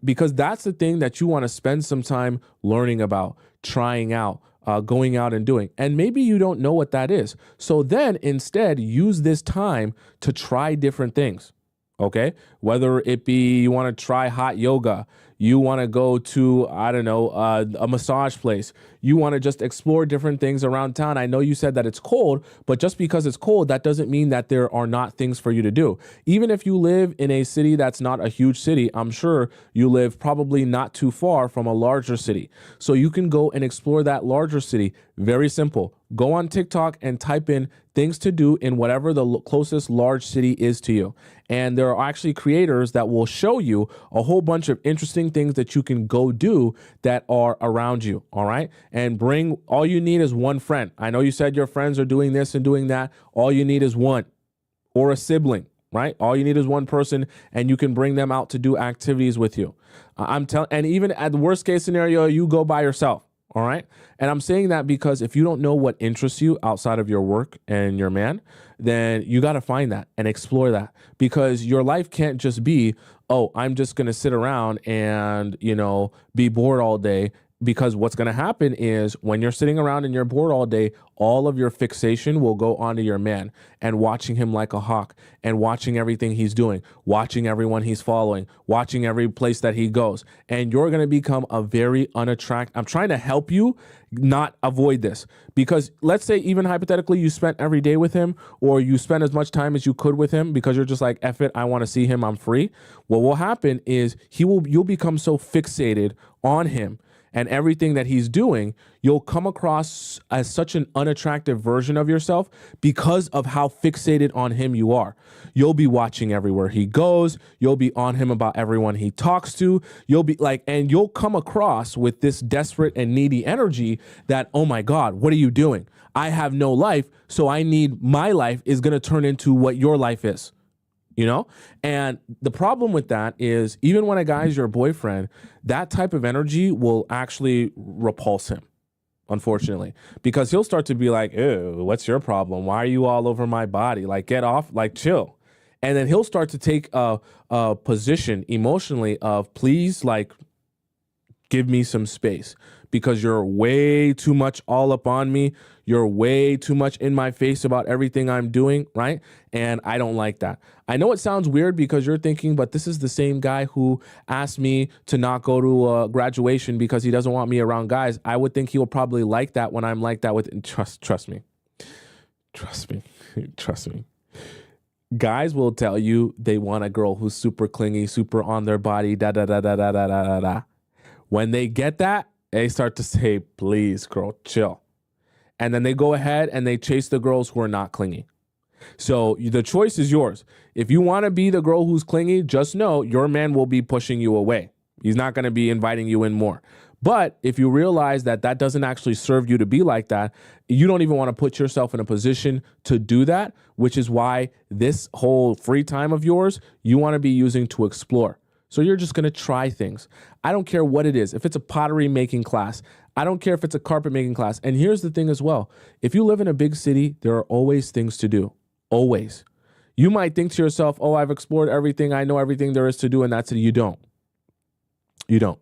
[SPEAKER 1] Because that's the thing that you want to spend some time learning about, trying out, going out and doing. And maybe you don't know what that is. So then instead use this time to try different things. Okay. Whether it be you want to try hot yoga, you want to go to, I don't know, a massage place. You want to just explore different things around town. I know you said that it's cold, but just because it's cold, that doesn't mean that there are not things for you to do. Even if you live in a city that's not a huge city, I'm sure you live probably not too far from a larger city. So you can go and explore that larger city. Very simple. Go on TikTok and type in things to do in whatever the closest large city is to you. And there are actually creators that will show you a whole bunch of interesting things that you can go do that are around you. All right. And all you need is one friend. I know you said your friends are doing this and doing that. All you need is one, or a sibling, right? All you need is one person, and you can bring them out to do activities with you. And even at the worst case scenario, you go by yourself. All right. And I'm saying that because if you don't know what interests you outside of your work and your man, then you got to find that and explore that, because your life can't just be, oh, I'm just going to sit around and, be bored all day. Because what's going to happen is when you're sitting around and you're bored all day, all of your fixation will go onto your man and watching him like a hawk and watching everything he's doing, watching everyone he's following, watching every place that he goes. And you're going to become a very unattractive. I'm trying to help you not avoid this, because let's say even hypothetically you spent every day with him, or you spent as much time as you could with him because you're just like, F it, I want to see him, I'm free. What will happen is you'll become so fixated on him and everything that he's doing, you'll come across as such an unattractive version of yourself because of how fixated on him you are. You'll be watching everywhere he goes. You'll be on him about everyone he talks to. And you'll come across with this desperate and needy energy that, oh my God, what are you doing? I have no life, so my life is going to turn into what your life is. And the problem with that is, even when a guy is your boyfriend, that type of energy will actually repulse him, unfortunately, because he'll start to be like, ew, what's your problem? Why are you all over my body? Like, get off, like, chill. And then he'll start to take a position emotionally of, please, like, give me some space, because you're way too much all up on me. You're way too much in my face about everything I'm doing, right? And I don't like that. I know it sounds weird because you're thinking, but this is the same guy who asked me to not go to graduation because he doesn't want me around guys. I would think he will probably like that when I'm like that with, trust me. Guys will tell you they want a girl who's super clingy, super on their body, da da da da da da da da. When they get that, they start to say, please, girl, chill. And then they go ahead and they chase the girls who are not clingy. So the choice is yours. If you want to be the girl who's clingy, just know your man will be pushing you away. He's not going to be inviting you in more. But if you realize that that doesn't actually serve you to be like that, you don't even want to put yourself in a position to do that, which is why this whole free time of yours, you want to be using to explore. So you're just going to try things. I don't care what it is. If it's a pottery making class, I don't care if it's a carpet making class. And here's the thing as well. If you live in a big city, there are always things to do. Always. You might think to yourself, oh, I've explored everything. I know everything there is to do in that city. You don't. You don't.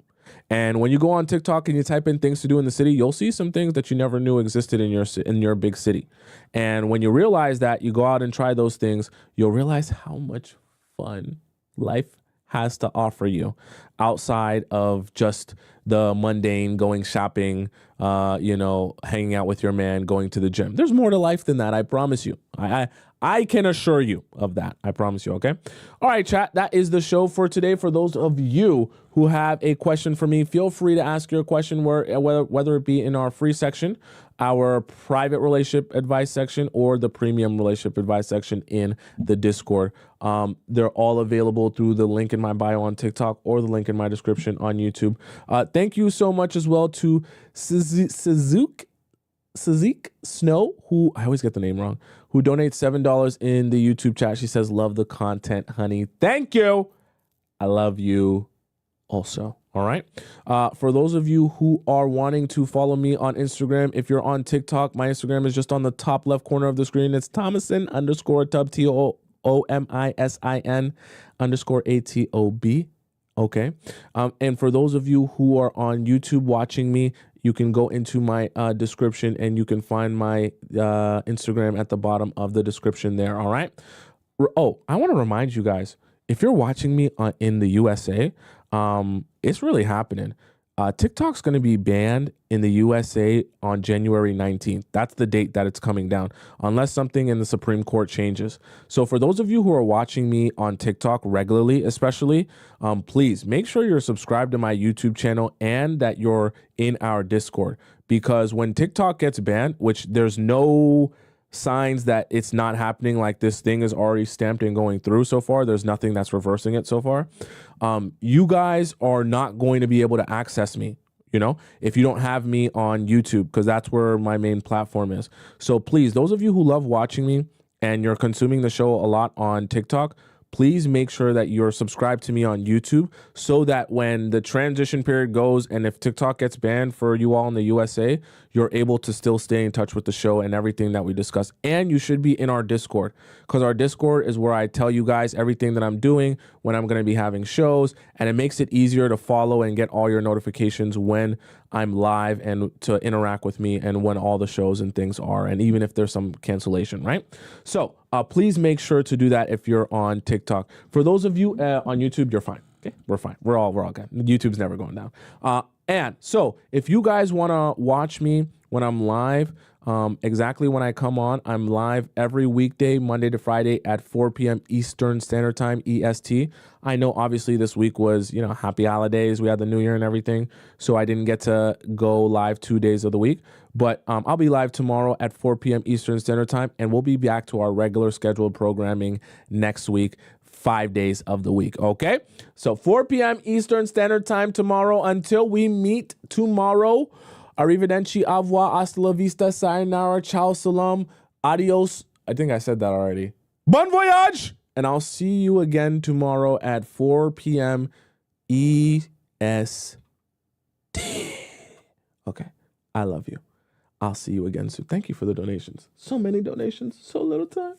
[SPEAKER 1] And when you go on TikTok and you type in things to do in the city, you'll see some things that you never knew existed in your big city. And when you realize that, you go out and try those things, you'll realize how much fun life has to offer you outside of just the mundane going shopping, hanging out with your man, going to the gym. There's more to life than that. I promise you. I can assure you of that. I promise you. Okay. All right, chat. That is the show for today. For those of you who have a question for me, feel free to ask your question whether it be in our free section, our private relationship advice section, or the premium relationship advice section in the Discord. They're all available through the link in my bio on TikTok or the link in my description on YouTube. Thank you so much as well to Suzuki. Sazik Snow, who I always get the name wrong, who donates $7 in the YouTube chat. She says, love the content, honey. Thank you. I love you also. All right. For those of you who are wanting to follow me on Instagram, if you're on TikTok, my Instagram is just on the top left corner of the screen. It's Tomisin_Atob, TOOMISIN_ATOB. Okay. And for those of you who are on YouTube watching me, you can go into my description and you can find my Instagram at the bottom of the description there. All right. Oh, I want to remind you guys, if you're watching me in the USA, it's really happening. TikTok's going to be banned in the USA on January 19th. That's the date that it's coming down, unless something in the Supreme Court changes. So for those of you who are watching me on TikTok regularly, especially, please make sure you're subscribed to my YouTube channel and that you're in our Discord, because when TikTok gets banned, which there's no signs that it's not happening, like this thing is already stamped and going through so far, there's nothing that's reversing it so far, you guys are not going to be able to access me, you know, if you don't have me on YouTube, because that's where my main platform is. So please, those of you who love watching me and you're consuming the show a lot on TikTok, please make sure that you're subscribed to me on YouTube, so that when the transition period goes and if TikTok gets banned for you all in the USA, you're able to still stay in touch with the show and everything that we discuss. And you should be in our Discord, because our Discord is where I tell you guys everything that I'm doing, when I'm going to be having shows, and it makes it easier to follow and get all your notifications when I'm live and to interact with me and when all the shows and things are, and even if there's some cancellation, right? So please make sure to do that if you're on TikTok. For those of you on YouTube, you're fine. Okay, we're fine. We're all good. YouTube's never going down. And so if you guys want to watch me when I'm live, exactly when I come on, I'm live every weekday, Monday to Friday at 4 p.m. Eastern Standard Time, EST. I know obviously this week was, you know, happy holidays. We had the new year and everything, so I didn't get to go live 2 days of the week. But I'll be live tomorrow at 4 p.m. Eastern Standard Time, and we'll be back to our regular scheduled programming next week, 5 days of the week, okay? So 4 p.m. Eastern Standard Time tomorrow. Until we meet tomorrow, arrivederci, au revoir, hasta la vista, sayonara, ciao, salam, adios. I think I said that already. Bon voyage! And I'll see you again tomorrow at 4 p.m. EST. Okay, I love you. I'll see you again soon. Thank you for the donations. So many donations, so little time.